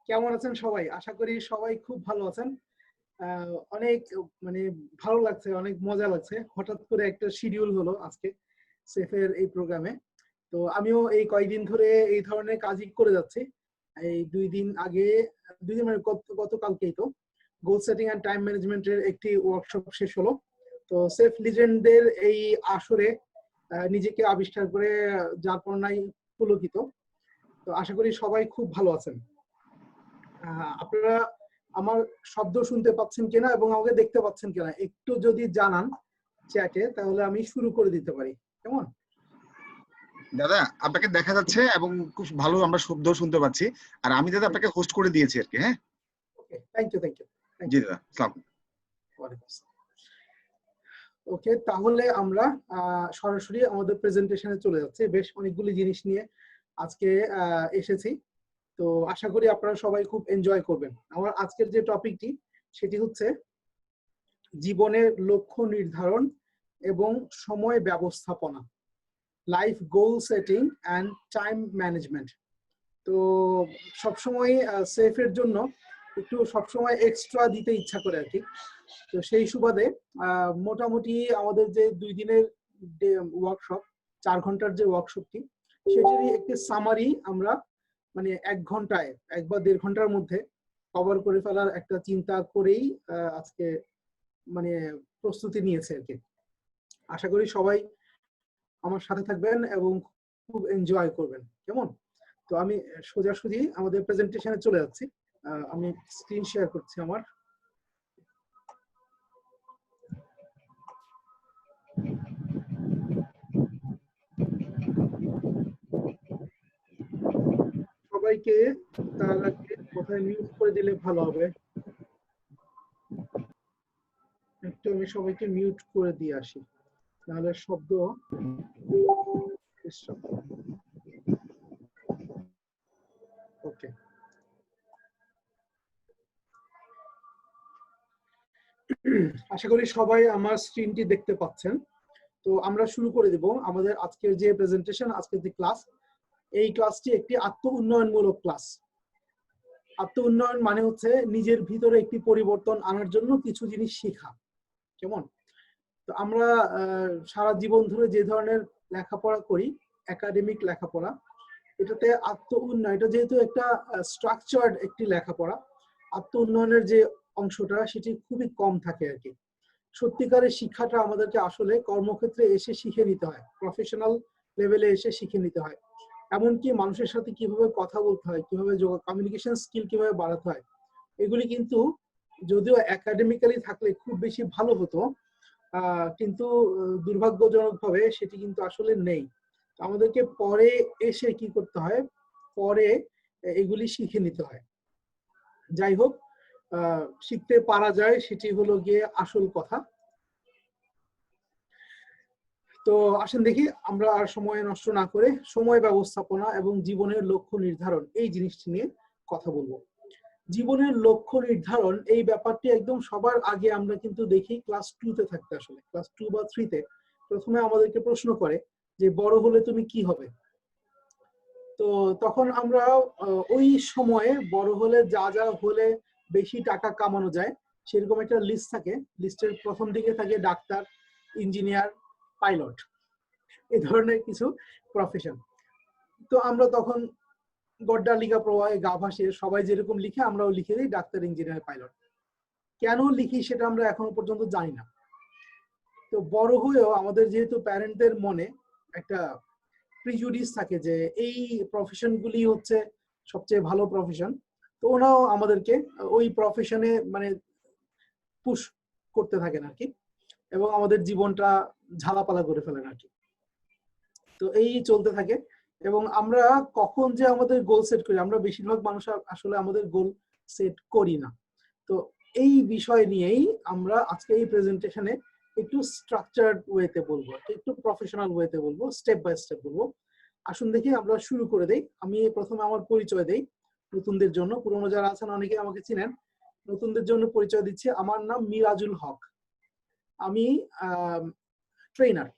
কেমন আছেন সবাই? আশা করি সবাই খুব ভালো আছেন। অনেক মানে ভালো লাগছে, অনেক মজা লাগছে। হঠাৎ করে একটা শিডিউল হলো আজকে সেফের এই প্রোগ্রামে। তো আমিও এই কয়েকদিন ধরে এই ধরনের কাজই করে যাচ্ছি। এই ২ দিন আগে ২ দিন মানে গতকালকেই তো গোল সেটিং অ্যান্ড টাইম ম্যানেজমেন্টের একটি ওয়ার্কশপ শেষ হলো। তো সেফ লিজেন্ডদের এই আসরে নিজেকে আবিষ্কার করে যারপরনাই পুলকিত। তো আশা করি সবাই খুব ভালো আছেন। আপনারা আমার শব্দ শুনতে পাচ্ছেন কিনা এবং আমাকে দেখতে পাচ্ছেন কিনা একটু যদি জানান চ্যাটে, তাহলে আমি শুরু করে দিতে পারি। কেমন? দাদা আপনাকে দেখা যাচ্ছে এবং খুব ভালো আমরা শব্দ শুনতে পাচ্ছি। আর আমি দাদা আপনাকে হোস্ট করে দিয়েছি আর কি। হ্যাঁ, ওকে, থ্যাংক ইউ। জি দাদা, আসসালাম। ওকে, তাহলে আমরা সরাসরি আমাদের প্রেজেন্টেশনে চলে যাচ্ছি। বেশ অনেকগুলি জিনিস নিয়ে আজকে এসেছি। তো আশা করি আপনারা সবাই খুব এনজয় করবেন। আমার আজকের যে টপিকটি সেটি হচ্ছে জীবনের লক্ষ্য নির্ধারণ এবং সময় ব্যবস্থাপনা, life goal setting and time management. তো সবসময় সেফের জন্য একটু সবসময় এক্সট্রা দিতে ইচ্ছা করে আর কি। তো সেই সুবাদে মোটামুটি আমাদের যে 2 দিনের ওয়ার্কশপ, 4 ঘন্টার যে ওয়ার্কশপটি, সেটারই একটি সামারি আমরা মানে 1 ঘন্টায় 1 বা 1.5 ঘন্টার মধ্যে কভার করে ফেলার একটা চিন্তা করেই আজকে মানে প্রস্তুতি নিয়েছে আর কি। আশা করি সবাই আমার সাথে থাকবেন এবং খুব এনজয় করবেন। কেমন? তো আমি সোজাসুজি আমাদের প্রেজেন্টেশনে চলে যাচ্ছি। আমি স্ক্রিন শেয়ার করছি আমার। সবাইকে তার আগে কোথায় মিউট করে দিলে ভালো হবে। একটু আমি সবাইকে মিউট করে দিয়ে আসি, নাহলে শব্দ ওকে। আশা করি সবাই আমার স্ক্রিনটি দেখতে পাচ্ছেন। তো আমরা শুরু করে দেব আমাদের আজকের যে প্রেজেন্টেশন, আজকের যে ক্লাস। এই ক্লাসটি একটি আত্ম উন্নয়নমূলক ক্লাস। আত্ম উন্নয়ন মানে হচ্ছে নিজের ভিতরে একটি পরিবর্তন আনার জন্য কিছু জিনিস শেখা। কেমন? তো আমরা সারা জীবন ধরে যে ধরনের লেখাপড়া করি, একাডেমিক লেখাপড়া, এটাতে আত্ম উন্নয়ন, এটা যেহেতু একটা স্ট্রাকচার্ড একটি লেখাপড়া, আত্ম উন্নয়নের যে অংশটা সেটি খুবই কম থাকে আর কি। সত্যিকারের শিক্ষাটা আমাদেরকে আসলে কর্মক্ষেত্রে এসে শিখে নিতে হয়, প্রফেশনাল লেভেলে এসে শিখে নিতে হয়। এমনকি মানুষের সাথে কিভাবে কথা বলতে হয়, কিভাবে কমিউনিকেশন স্কিল কিভাবে বাড়াতে হয়, এগুলি কিন্তু যদিও একাডেমিক্যালি থাকলে খুব বেশি ভালো হতো, কিন্তু দুর্ভাগ্যজনকভাবে সেটি কিন্তু আসলে নেই। আমাদেরকে পরে এসে কি করতে হয়, পরে এগুলি শিখে নিতে হয়। যাই হোক, শিখতে পারা যায় সেটি হলো গিয়ে আসল কথা। তো আসেন দেখি, আমরা আর সময় নষ্ট না করে সময় ব্যবস্থাপনা এবং জীবনের লক্ষ্য নির্ধারণ এই জিনিসটি নিয়ে কথা বলবো। জীবনের লক্ষ্য নির্ধারণ এই ব্যাপারটি একদম সবার আগে আমরা কিন্তু দেখি ক্লাস 2-তে থাকতে, আসলে ক্লাস 2 বা 3-তে প্রথমে আমাদেরকে প্রশ্ন করে যে বড় হলে তুমি কি হবে। তো তখন আমরা ওই সময়ে বড় হলে যা যা হলে বেশি টাকা কামানো যায় সেরকম একটা লিস্ট থাকে। লিস্টের প্রথম দিকে থাকে ডাক্তার, ইঞ্জিনিয়ার, পাইলট, এই ধরনের কিছু প্রফেশন। তো আমরা তখন গড্ডা লিখা প্রবাহে গা ভাসিয়ে সবাই যেরকম লিখে আমরাও লিখে দিই ডাক্তার, ইঞ্জিনিয়ার, পাইলট। কেন লিখি সেটা আমরা এখনো পর্যন্ত জানি না। তো বড় হয়েও আমাদের যেহেতু প্যারেন্টদের মনে একটা প্রিজুডিস থাকে যে এই প্রফেশনগুলি হচ্ছে সবচেয়ে ভালো প্রফেশন, তো ওনাও আমাদেরকে ওই প্রফেশনে মানে পুশ করতে থাকেন আর কি, এবং আমাদের জীবনটা ঝালাপালা করে ফেলেন আর কি। তো এই চলতে থাকে এবং আমরা কখন যে আমাদের গোল সেট করি, আমরা বেশিরভাগ মানুষ আসলে আমাদের গোল সেট করি না। তো এই বিষয় নিয়েই আমরা আজকে এই প্রেজেন্টেশনে একটু স্ট্রাকচার্ড ওয়েতে বলবো, একটু প্রফেশনাল ওয়েতে বলবো, স্টেপ বাই স্টেপ বলবো। আসুন দেখি আমরা শুরু করে দেই। আমি প্রথমে আমার পরিচয় দেই নতুনদের জন্য। পুরনো যারা আছেন অনেকে আমাকে চিনেন, নতুনদের জন্য পরিচয় দিচ্ছি। আমার নাম মিরাজুল হক। আমি ট্রেনার।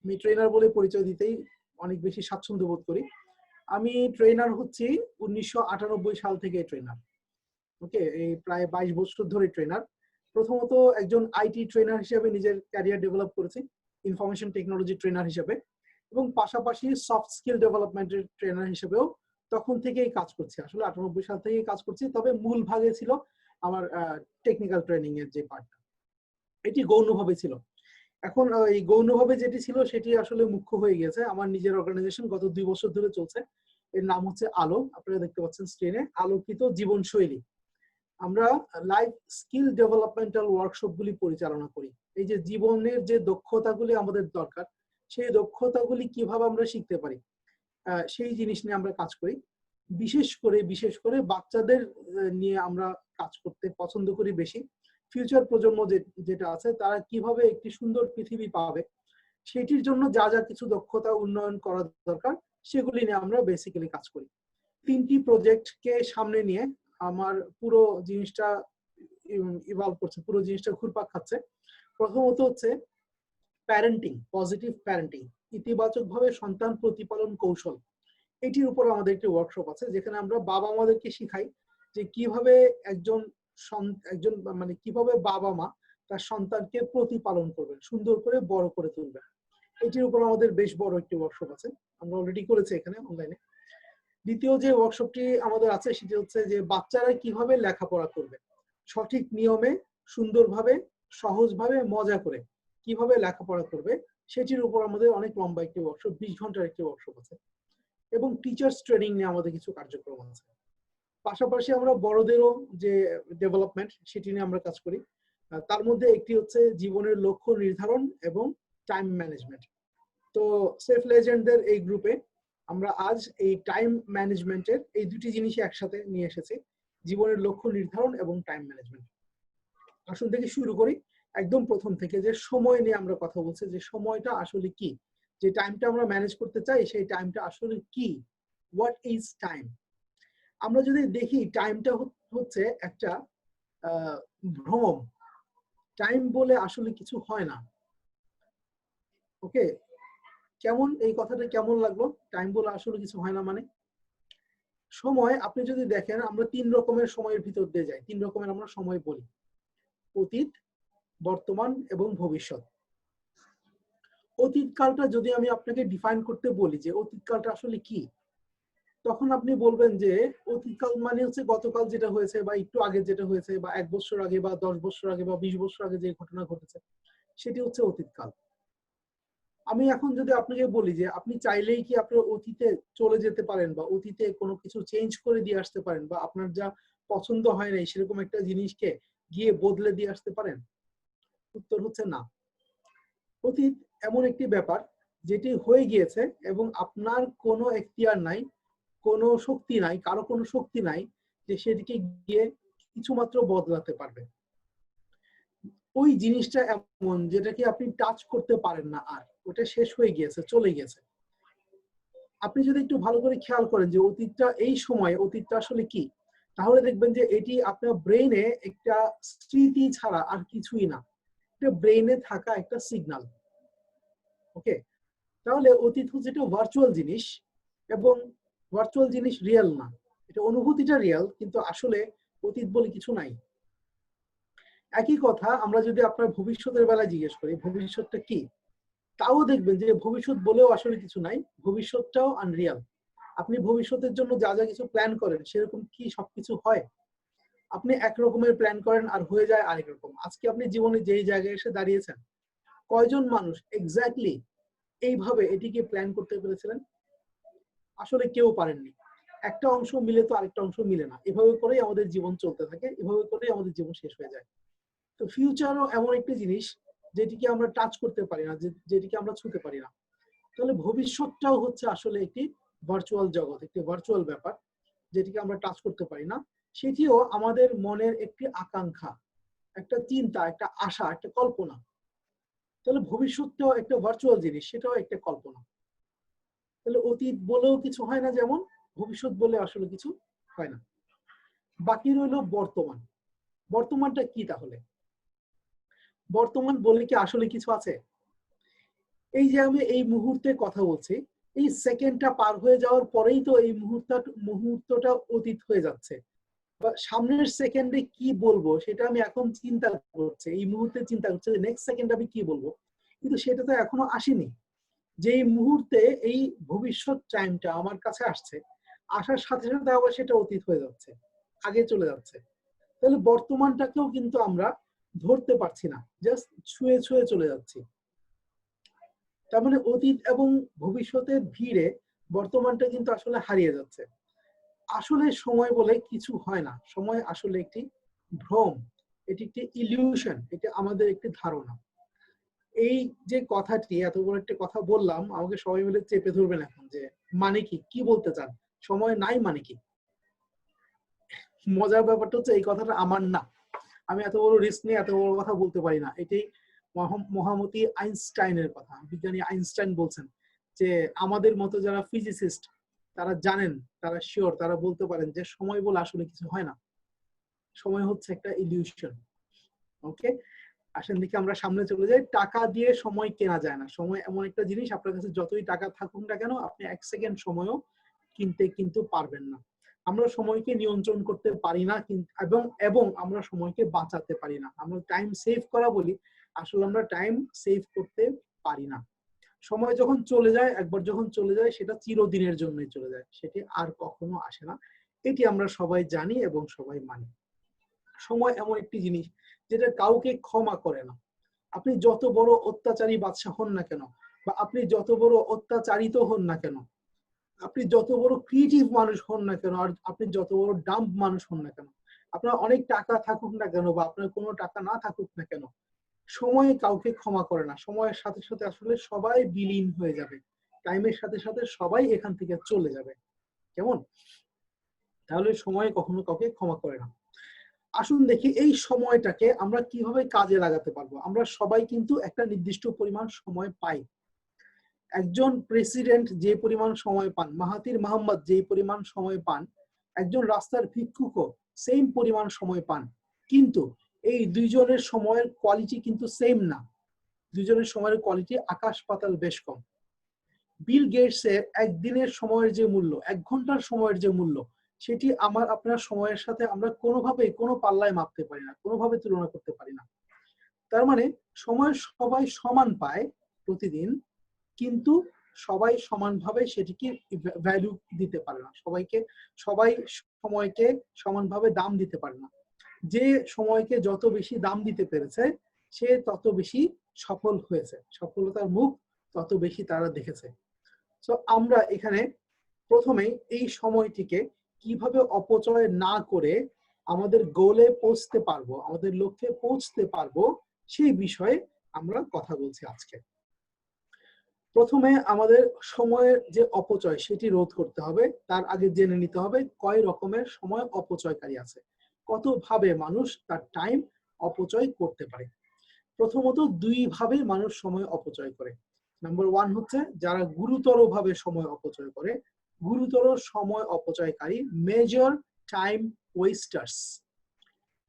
আমি ট্রেনার বলে পরিচয় দিতেই অনেক বেশি স্বাচ্ছন্দ্য বোধ করি। আমি ট্রেনার হচ্ছি 1998 সাল থেকে ট্রেনার। ওকে, এই প্রায় 22 বছর ধরে ট্রেনার। প্রথমত একজন আইটি ট্রেনার হিসেবে নিজের ক্যারিয়ার ডেভেলপ করেছি, ইনফরমেশন টেকনোলজি ট্রেনার হিসেবে, এবং পাশাপাশি সফট স্কিল ডেভেলপমেন্টের ট্রেনার হিসেবেও তখন থেকেই কাজ করছি। আসলে 98 সাল থেকেই কাজ করছি, তবে মূল ভাগে ছিল আমার টেকনিক্যাল ট্রেনিং এর যে পার্টটা, এটি গৌণভাবে ছিল। এখন এই গৌণভাবে যেটি ছিল সেটি আসলে মুখ্য হয়ে গেছে। আমার নিজের অর্গানাইজেশন গত 2 বছর ধরে চলছে, এর নাম হচ্ছে আলো। আপনারা দেখতে পাচ্ছেন স্ক্রিনে, আলোকিত জীবনশৈলী। আমরা লাইফ স্কিল ডেভেলপমেন্টাল ওয়ার্কশপ গুলি পরিচালনা করি। এই যে জীবনের যে দক্ষতাগুলি আমাদের দরকার, সেই দক্ষতাগুলি কিভাবে আমরা শিখতে পারি, সেই জিনিস নিয়ে আমরা কাজ করি। বিশেষ করে বাচ্চাদের নিয়ে আমরা কাজ করতে পছন্দ করি বেশি। ফিউচার প্রজন্ম যেটা আছে, তারা কিভাবে একটি সুন্দর পৃথিবী পাবে, সেটির জন্য যা যা কিছু দক্ষতা উন্নয়ন করা দরকার, সেগুলি নিয়ে আমরা বেসিক্যালি কাজ করি। 3টি প্রজেক্টকে সামনে নিয়ে আমার পুরো জিনিসটা ইভলভ করছে, পুরো জিনিসটা ঘুরপাক খাচ্ছে। প্রথমত হচ্ছে প্যারেন্টিং, পজিটিভ প্যারেন্টিং, ইতিবাচক ভাবে সন্তান প্রতিপালন কৌশল। এটির উপর আমাদের একটি ওয়ার্কশপ আছে, যেখানে আমরা বাবা মাদেরকে শিখাই যে কিভাবে একজন মানে কিভাবে বাবা মা তার সন্তানকে প্রতিপালন করবেন, সুন্দর করে বড় করে তুলবেন। এটির উপর আমাদের বেশ বড় একটি ওয়ার্কশপ আছে, আমরা অলরেডি করেছি এখানে অনলাইনে। দ্বিতীয় যে ওয়ার্কশপটি আমাদের আছে সেটি হচ্ছে যে বাচ্চারা কিভাবে লেখাপড়া করবে, সঠিক নিয়মে, সুন্দরভাবে, সহজভাবে, মজা করে কিভাবে লেখাপড়া করবে, সেটির উপর আমাদের অনেক লম্বা একটি ওয়ার্কশপ, 20 ঘন্টার একটি ওয়ার্কশপ আছে। এবং টিচার্স ট্রেনিং নিয়ে আমাদের কিছু কার্যক্রম আছে। পাশাপাশি আমরা বড়দেরও যে ডেভেলপমেন্ট, সেটি নিয়ে আমরা কাজ করি। তার মধ্যে একটি হচ্ছে জীবনের লক্ষ্য নির্ধারণ এবং টাইম ম্যানেজমেন্ট। তো সেফ লেজেন্ডদের এই গ্রুপে আমরা আজ এই টাইম ম্যানেজমেন্টের এই দুটি জিনিসই একসাথে নিয়ে এসেছি, জীবনের লক্ষ্য নির্ধারণ এবং টাইম ম্যানেজমেন্ট। আসল থেকে শুরু করি, একদম প্রথম থেকে, যে সময় নিয়ে আমরা কথা বলছি, যে সময়টা আসলে কি, যে টাইমটা আমরা ম্যানেজ করতে চাই, সেই টাইমটা আসলে কি, হোয়াট ইজ টাইম। আমরা যদি দেখি, টাইমটা হচ্ছে একটা ভ্রম। টাইম বলে আসলে কিছু হয় না। ওকে, কেমন এই কথাটা কেমন লাগলো? টাইম বলে আসলে কিছু হয় না মানে? সময় আপনি যদি দেখেন, আমরা 3 রকমের সময়ের ভিতর দিয়ে যাই, 3 রকমের আমরা সময় বলি: অতীত, বর্তমান এবং ভবিষ্যৎ। অতীতকালটা যদি আমি আপনাকে ডিফাইন করতে বলি যে অতীতকালটা আসলে কি, তখন আপনি বলবেন যে অতীতকাল মানে হচ্ছে গতকাল যেটা হয়েছে, বা একটু আগে যেটা হয়েছে, বা 1 বছর আগে, বা 10 বছর আগে, বা 20 বছর আগে যে ঘটনা ঘটেছে, সেটি হচ্ছে অতীতকাল। আমি এখন যদি আপনাকে বলি যে আপনি চাইলেই কি আপনার অতীতে চলে যেতে পারেন, বা অতীতে কোনো কিছু চেঞ্জ করে দিয়ে আসতে পারেন, বা আপনার যা পছন্দ হয় নাই সেরকম একটা জিনিসকে গিয়ে বদলে দিয়ে আসতে পারেন? উত্তর হচ্ছে না। অতীত এমন একটি ব্যাপার যেটি হয়ে গিয়েছে, এবং আপনার কোনো এখতিয়ার নাই, কোনো শক্তি নাই, কারো কোনো শক্তি নাই যে সেটিকে গিয়ে কিছুমাত্র বদলাতে পারবে। ওই জিনিসটা এমন যেটাকে আপনি টাচ করতে পারেন না, আর ওটা শেষ হয়ে গিয়েছে, চলে গেছে। আপনি যদি একটু ভালো করে খেয়াল করেন যে অতীতটা, এই সময় অতীতটা আসলে কি, তাহলে দেখবেন যে এটি আপনার ব্রেইনে একটা স্মৃতি ছাড়া আর কিছুই না, এটা ব্রেইনে থাকা একটা সিগন্যাল। ওকে, তাহলে অতীত হচ্ছে একটা ভার্চুয়াল জিনিস, এবং ভার্চুয়াল জিনিস রিয়েল না। এটা অনুভূতিটা রিয়েল, কিন্তু আসলে অতীত বলে কিছু নাই। একই কথা আমরা যদি আপনার ভবিষ্যতের বেলায় জিজ্ঞেস করি ভবিষ্যৎটা কি, তাও দেখবেন যে ভবিষ্যৎ বলেও আসলে কিছু নাই, ভবিষ্যৎটাও আনরিয়াল। আপনি ভবিষ্যতের জন্য যা যা কিছু প্ল্যান করেন, সেরকম কি সবকিছু হয়? আপনি এক রকমের প্ল্যান করেন আর হয়ে যায় আরেক রকম। আজকে আপনি জীবনে যেই জায়গায় এসে দাঁড়িয়েছেন, কয়জন মানুষ এক্স্যাক্টলি এইভাবে এটিকে প্ল্যান করতে পেরেছিলেন? আসলে কেউ পারেননি। একটা অংশ মিলে তো আরেকটা অংশ মিলে না। এভাবে করেই আমাদের জীবন চলতে থাকে, এভাবে করেই আমাদের জীবন শেষ হয়ে যায়। তো ফিউচারও এমন একটি জিনিস যেটিকে আমরা টাচ করতে পারি না, যেটিকে আমরা ছুঁতে পারি না। তাহলে ভবিষ্যৎটাও হচ্ছে আসলে একটি ভার্চুয়াল জগৎ, একটি ভার্চুয়াল ব্যাপার, যেটিকে আমরা টাচ করতে পারি না। সেটিও আমাদের মনের একটি আকাঙ্ক্ষা, একটা চিন্তা, একটা আশা, একটা কল্পনা। তাহলে ভবিষ্যৎটাও একটা ভার্চুয়াল জিনিস, সেটাও একটা কল্পনা। তাহলে অতীত বলেও কিছু হয় না, যেমন ভবিষ্যৎ বলে আসলে কিছু হয় না। বাকি রইল বর্তমান। বর্তমানটা কি তাহলে? বর্তমান বলে কি আসলে কিছু আছে? এই যে আমি এই মুহূর্তে কথা বলছি, এই সেকেন্ডটা পার হয়ে যাওয়ার পরেই তো এই মুহূর্তটা অতীত হয়ে যাচ্ছে। বা সামনের সেকেন্ডে কি বলবো সেটা আমি এখন চিন্তা করছি, এই মুহূর্তে চিন্তা করছি যে নেক্সট সেকেন্ড আমি কি বলবো, কিন্তু সেটা তো এখনো আসেনি। যেই মুহূর্তে এই ভবিষ্যৎ টাইমটা আমার কাছে আসছে, আসার সাথে সাথে আবার সেটা অতীত হয়ে যাচ্ছে, আগে চলে যাচ্ছে। তাহলে বর্তমানটাকেও কিন্তু আমরা ধরতে পারছি না, জাস্ট ছুঁয়ে ছুঁয়ে চলে যাচ্ছি। তার মানে অতীত এবং ভবিষ্যতের ভিড়ে বর্তমানটা কিন্তু আসলে হারিয়ে যাচ্ছে। আসলে সময় বলে কিছু হয় না, সময় আসলে একটি ভ্রম, এটি একটি ইলিউশন, এটা আমাদের একটি ধারণা। এই যে কথাটি, এত বড় একটা কথা বললাম, আমাকে সবাই মিলে চেপে ধরবেন এখন যে মানে কি, কি বলতে চান, সময় নাই মানে কি? মজার ব্যাপারটা হচ্ছে এই কথাটা আমার না, আমি এত বড় রিস্ক নিয়ে এত বড় কথা বলতে পারি না। এটাই মহামতি আইনস্টাইনের কথা। বিজ্ঞানী আইনস্টাইন বলছেন যে আমাদের মতো যারা ফিজিসিস্ট তারা জানেন, তারা শিওর, তারা বলতে পারেন যে সময় বলে আসলে কিছু হয় না, সময় হচ্ছে একটা ইলিউশন। ওকে, আসেন দেখি আমরা সামনে চলে যাই। টাকা দিয়ে সময় কেনা যায় না। সময় এমন একটা জিনিস, আপনার কাছে যতই টাকা থাকুক না কেন, আপনি 1 সেকেন্ড সময়ও কিনতে কিন্তু পারবেন না। আমরা সময়কে নিয়ন্ত্রণ করতে পারি না, এবং এবং আমরা সময়কে বাঁচাতে পারি না। আমরা টাইম সেভ করা বলি, আসলে আমরা টাইম সেভ করতে পারি না। সময় যখন চলে যায়, একবার যখন চলে যায়, সেটা চিরদিনের জন্যই চলে যায়, সেটি আর কখনো আসে না। এটি আমরা সবাই জানি এবং সবাই মানি। সময় এমন একটি জিনিস যেটা কাউকে ক্ষমা করে না। আপনি যত বড় অত্যাচারী বাদশা হন না কেন, বা আপনি যত বড় অত্যাচারিত হন না কেন, আপনি যত বড় ক্রিয়েটিভ মানুষ হন না কেন, আর আপনি যত বড় ডাম্প মানুষ হন না কেন, আপনার অনেক টাকা থাকুক না কেন বা আপনার কোনো টাকা না থাকুক না কেন, সময় কাউকে ক্ষমা করে না। সময়ের সাথে সাথে আসলে সবাই বিলীন হয়ে যাবে, টাইমের সাথে সাথে সবাই এখান থেকে চলে যাবে। কেমন? তাহলে সময় কখনো কাউকে ক্ষমা করে না। আসুন দেখি এই সময়টাকে আমরা কিভাবে কাজে লাগাতে পারবো। আমরা সবাই কিন্তু একটা নির্দিষ্ট পরিমাণ সময় পাই। একজন প্রেসিডেন্ট যে পরিমাণ সময় পান, মাহাতির মোহাম্মদ যে পরিমাণ সময় পান, একজন রাস্তার ভিক্ষুকও সেম পরিমাণ সময় পান। কিন্তু এই দুইজনের সময়ের কোয়ালিটি কিন্তু সেম না। দুইজনের সময়ের কোয়ালিটি আকাশ পাতাল বেশ কম। বিল গেটস এর একদিনের সময়ের যে মূল্য, 1 ঘন্টার সময়ের যে মূল্য, সেটি আমার আপনার সময়ের সাথে আমরা কোনোভাবেই কোনো পাল্লায় মাপতে পারি না, কোনোভাবে তুলনা করতে পারি না। তার মানে সময় সবাই সমান পায় প্রতিদিন, কিন্তু সবাই সমানভাবে সেটিকে ভ্যালু দিতে পারে না। সবাই সময়কে সমানভাবে দাম দিতে পারে না। যে সময়কে যত বেশি দাম দিতে পেরেছে, সে তত বেশি সফল হয়েছে, সফলতার মুখ তত বেশি তারা দেখেছে। তো আমরা এখানে প্রথমেই এই সময়টিকে কিভাবে অপচয় না করে আমাদের গোলে পৌঁছতে পারবো, আমাদের লক্ষ্যে পৌঁছতে পারবো, সেই বিষয়ে আমরা কথা বলছি আজকে। প্রথমে আমাদের সময়ের যে অপচয় সেটি রোধ করতে হবে। তার আগে জেনে নিতে হবে কয় রকমের সময় অপচয়কারী আছে, কত ভাবে মানুষ তার টাইম অপচয় করতে পারে। প্রথমত 2 ভাবে মানুষ সময় অপচয় করে। নাম্বার 1 হচ্ছে যারা গুরুতর ভাবে সময় অপচয় করে। গুরুতর সময় অপচয়কারী, মেজর টাইম ওয়েস্টার্স।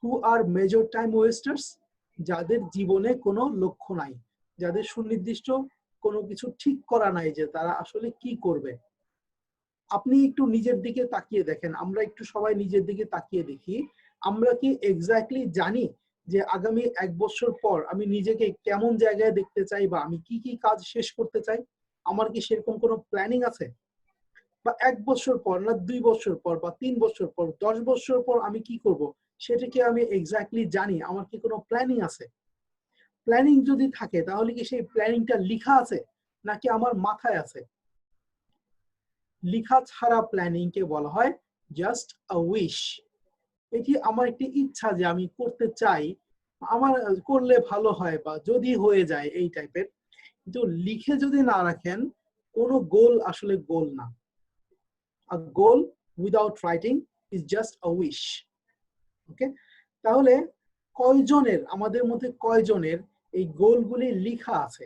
হু আর মেজর টাইম ওয়েস্টার্স? যাদের জীবনে কোনো লক্ষ্য নাই, যাদের সুনির্দিষ্ট কোনো কিছু ঠিক করা নাই যে তারা আসলে কি করবে। আপনি একটু নিজের দিকে তাকিয়ে দেখেন, আমরা একটু সবাই নিজের দিকে তাকিয়ে দেখি, আমরা কি এক্স্যাক্টলি জানি যে আগামী 1 বছর পর আমি নিজেকে কেমন জায়গায় দেখতে চাই, বা আমি কি কি কাজ শেষ করতে চাই? আমার কি সেরকম কোনো প্ল্যানিং আছে? বা 1 বছর পর, না 2 বছর পর, বা 3 বছর পর, 10 বছর পর আমি কি করব, সেটা কি আমি এক্স্যাক্টলি জানি? আমার কি কোনো প্ল্যানিং আছে? প্ল্যানিং যদি থাকে তাহলে কি সেই প্ল্যানিংটা লিখা আছে, নাকি আমার মাথায় আছে? লিখা ছাড়া প্ল্যানিং কে বলা হয় জাস্ট আ উইশ। এটি আমার একটি ইচ্ছা যে আমি করতে চাই, আমার করলে ভালো হয়, বা যদি হয়ে যায়, এই টাইপের। কিন্তু লিখে যদি না রাখেন, কোনো গোল আসলে গোল না। A goal without writing is just a wish. ওকে, তাহলে কয়জনের, আমাদের মধ্যে কয়জনের এই গোলগুলি লিখা আছে?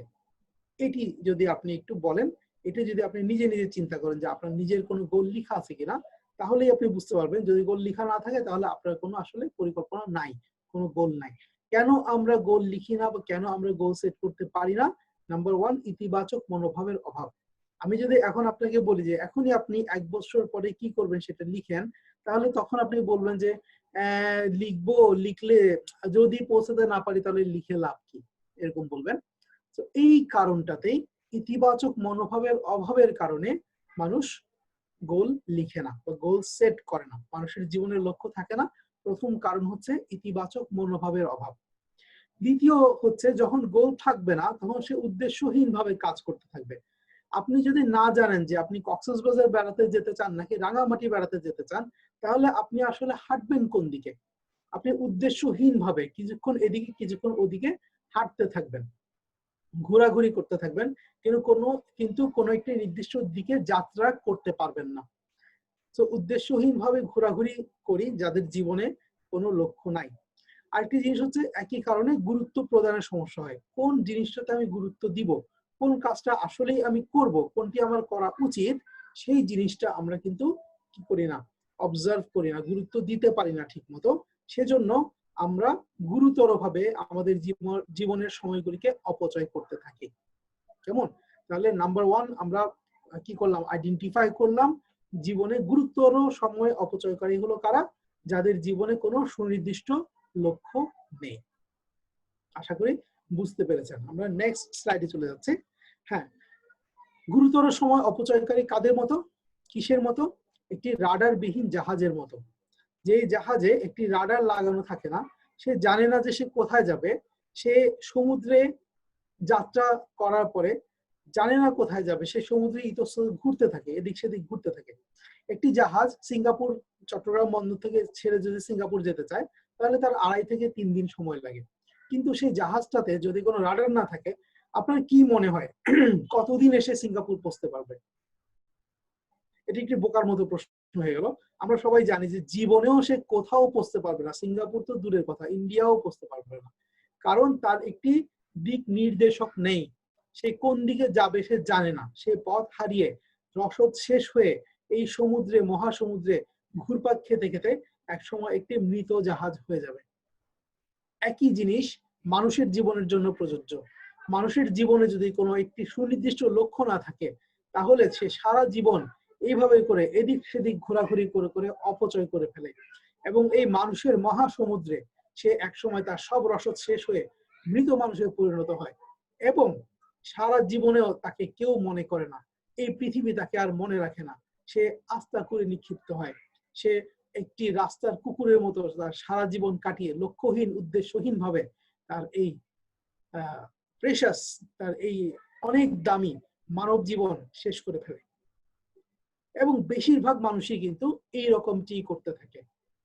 এটি যদি আপনি একটু বলেন, এটা যদি আপনি নিজে নিজে চিন্তা করেন যে আপনার নিজের কোনো গোল লিখা আছে কিনা, তাহলেই আপনি বুঝতে পারবেন। যদি গোল লিখা না থাকে তাহলে আপনার কোনো আসলে পরিকল্পনা নাই, কোনো গোল নাই। কেন আমরা গোল লিখি না, বা কেন আমরা গোল সেট করতে পারি না? নাম্বার 1, ইতিবাচক মনোভাবের অভাব। আমি যদি এখন আপনাকে বলি যে এখনই আপনি 1 বছর পরে কি করবেন সেটা লিখেন, তাহলে তখন আপনি বলবেন যে লিখবো, লিখলে যদি পৌঁছাতে না পারি তাহলে লিখে লাভ কি, এরকম বলবেন। তো এই কারণটাতেই ইতিবাচক মনোভাবের অভাবের কারণে মানুষ গোল লিখে না বা গোল সেট করে না, মানুষের জীবনের লক্ষ্য থাকে না। প্রথম কারণ হচ্ছে ইতিবাচক মনোভাবের অভাব। দ্বিতীয় হচ্ছে যখন গোল থাকবে না তখন সে উদ্দেশ্যহীন ভাবে কাজ করতে থাকবে। আপনি যদি না জানেন যে আপনি কক্সবাজার বেড়াতে যেতে চান নাকি রাঙামাটি বেড়াতে যেতে চান, তাহলে আপনি আসলে হাঁটবেন কোন দিকে? আপনি উদ্দেশ্যহীন ভাবে কিছুক্ষণ এদিকে কিছুক্ষণ ওদিকে হাঁটতে থাকবেন, ঘোরাঘুরি করতে থাকবেন, কিন্তু কোনো একটি নির্দিষ্ট দিকে যাত্রা করতে পারবেন না। তো উদ্দেশ্যহীন ভাবে ঘোরাঘুরি করি যাদের জীবনে কোনো লক্ষ্য নাই। আরেকটি জিনিস হচ্ছে একই কারণে গুরুত্ব প্রদানের সমস্যা হয়। কোন জিনিসটাতে আমি গুরুত্ব দিব, কোন কাজটা আসলেই আমি করব, কোনটি আমার করা উচিত, সেই জিনিসটা আমরা কিন্তু কি করি না, অবজার্ভ করি না, গুরুত্ব দিতে পারি না ঠিক মতো। সেজন্য আমরা গুরুতরভাবে আমাদের জীবনের সময়গুলিকে অপচয় করতে থাকি। কেমন? তাহলে নাম্বার 1 আমরা কি করলাম, আইডেন্টিফাই করলাম জীবনে গুরুতর সময় অপচয়কারী হলো কারা? যাদের জীবনে কোনো সুনির্দিষ্ট লক্ষ্য নেই। আশা করি বুঝতে পেরেছেন। আমরা নেক্সট স্লাইডে চলে যাচ্ছি। হ্যাঁ, গুরুতর সময় অপচয়কারী কাদের মতো, কিসের মতো? একটি রাডার বিহীন জাহাজের মতো। যে জাহাজে একটি রাডার লাগানো থাকে না, সে জানে না যে সে কোথায় যাবে। সে সমুদ্রে যাত্রা করার পরে জানে না কোথায় যাবে, সে সমুদ্রে ইতস্তত ঘুরতে থাকে, এদিক সেদিক ঘুরতে থাকে। একটি জাহাজ সিঙ্গাপুর চট্টগ্রাম বন্দর থেকে ছেড়ে যদি সিঙ্গাপুর যেতে চায়, তাহলে তার 2.5 থেকে 3 দিন সময় লাগে। কিন্তু সেই জাহাজটাতে যদি কোনো রাডার না থাকে, আপনার কি মনে হয় কতদিন এসে সিঙ্গাপুর পৌঁছতে পারবে? এটি একটি বোকার মতো প্রশ্ন হয়ে গেল। আমরা সবাই জানি যে জীবনেও সে কোথাও পৌঁছতে পারবে না, সিঙ্গাপুর তো দূরের কথা, ইন্ডিয়াও পৌঁছতে পারবে না। কারণ তার একটি দিক নির্দেশক নেই। সে কোন দিকে যাবে সে জানে না। সে পথ হারিয়ে রসদ শেষ হয়ে এই সমুদ্রে, মহাসমুদ্রে ঘুরপাক খেতে খেতে একসময় একটি মৃত জাহাজ হয়ে যাবে। একই জিনিস মানুষের জীবনের জন্য প্রযোজ্য। মানুষের জীবনে যদি কোনো একটি সুনির্দিষ্ট লক্ষ্য না থাকে, তাহলে সে সারা জীবন এইভাবে করে এদিক সেদিক ঘোরাঘুরি করে করে অপচয় করে ফেলে। এবং এই মানুষের মহাসমুদ্রে সে একসময় তার সব রসদ শেষ হয়ে মৃত মানুষে পরিণত হয়। এবং সারা জীবনেও তাকে কেউ মনে করে না, এই পৃথিবী তাকে আর মনে রাখে না। সে আস্থা করে নিক্ষিপ্ত হয়। সে একটি রাস্তার কুকুরের মতো তার সারা জীবন কাটিয়ে লক্ষ্যহীন উদ্দেশ্যহীন ভাবে তার এই প্রেশাস, তার এই অনেক দামি মানব জীবন শেষ করে ফেলে। এবং বেশিরভাগ মানুষই কিন্তু এই রকমটি করতে থাকে।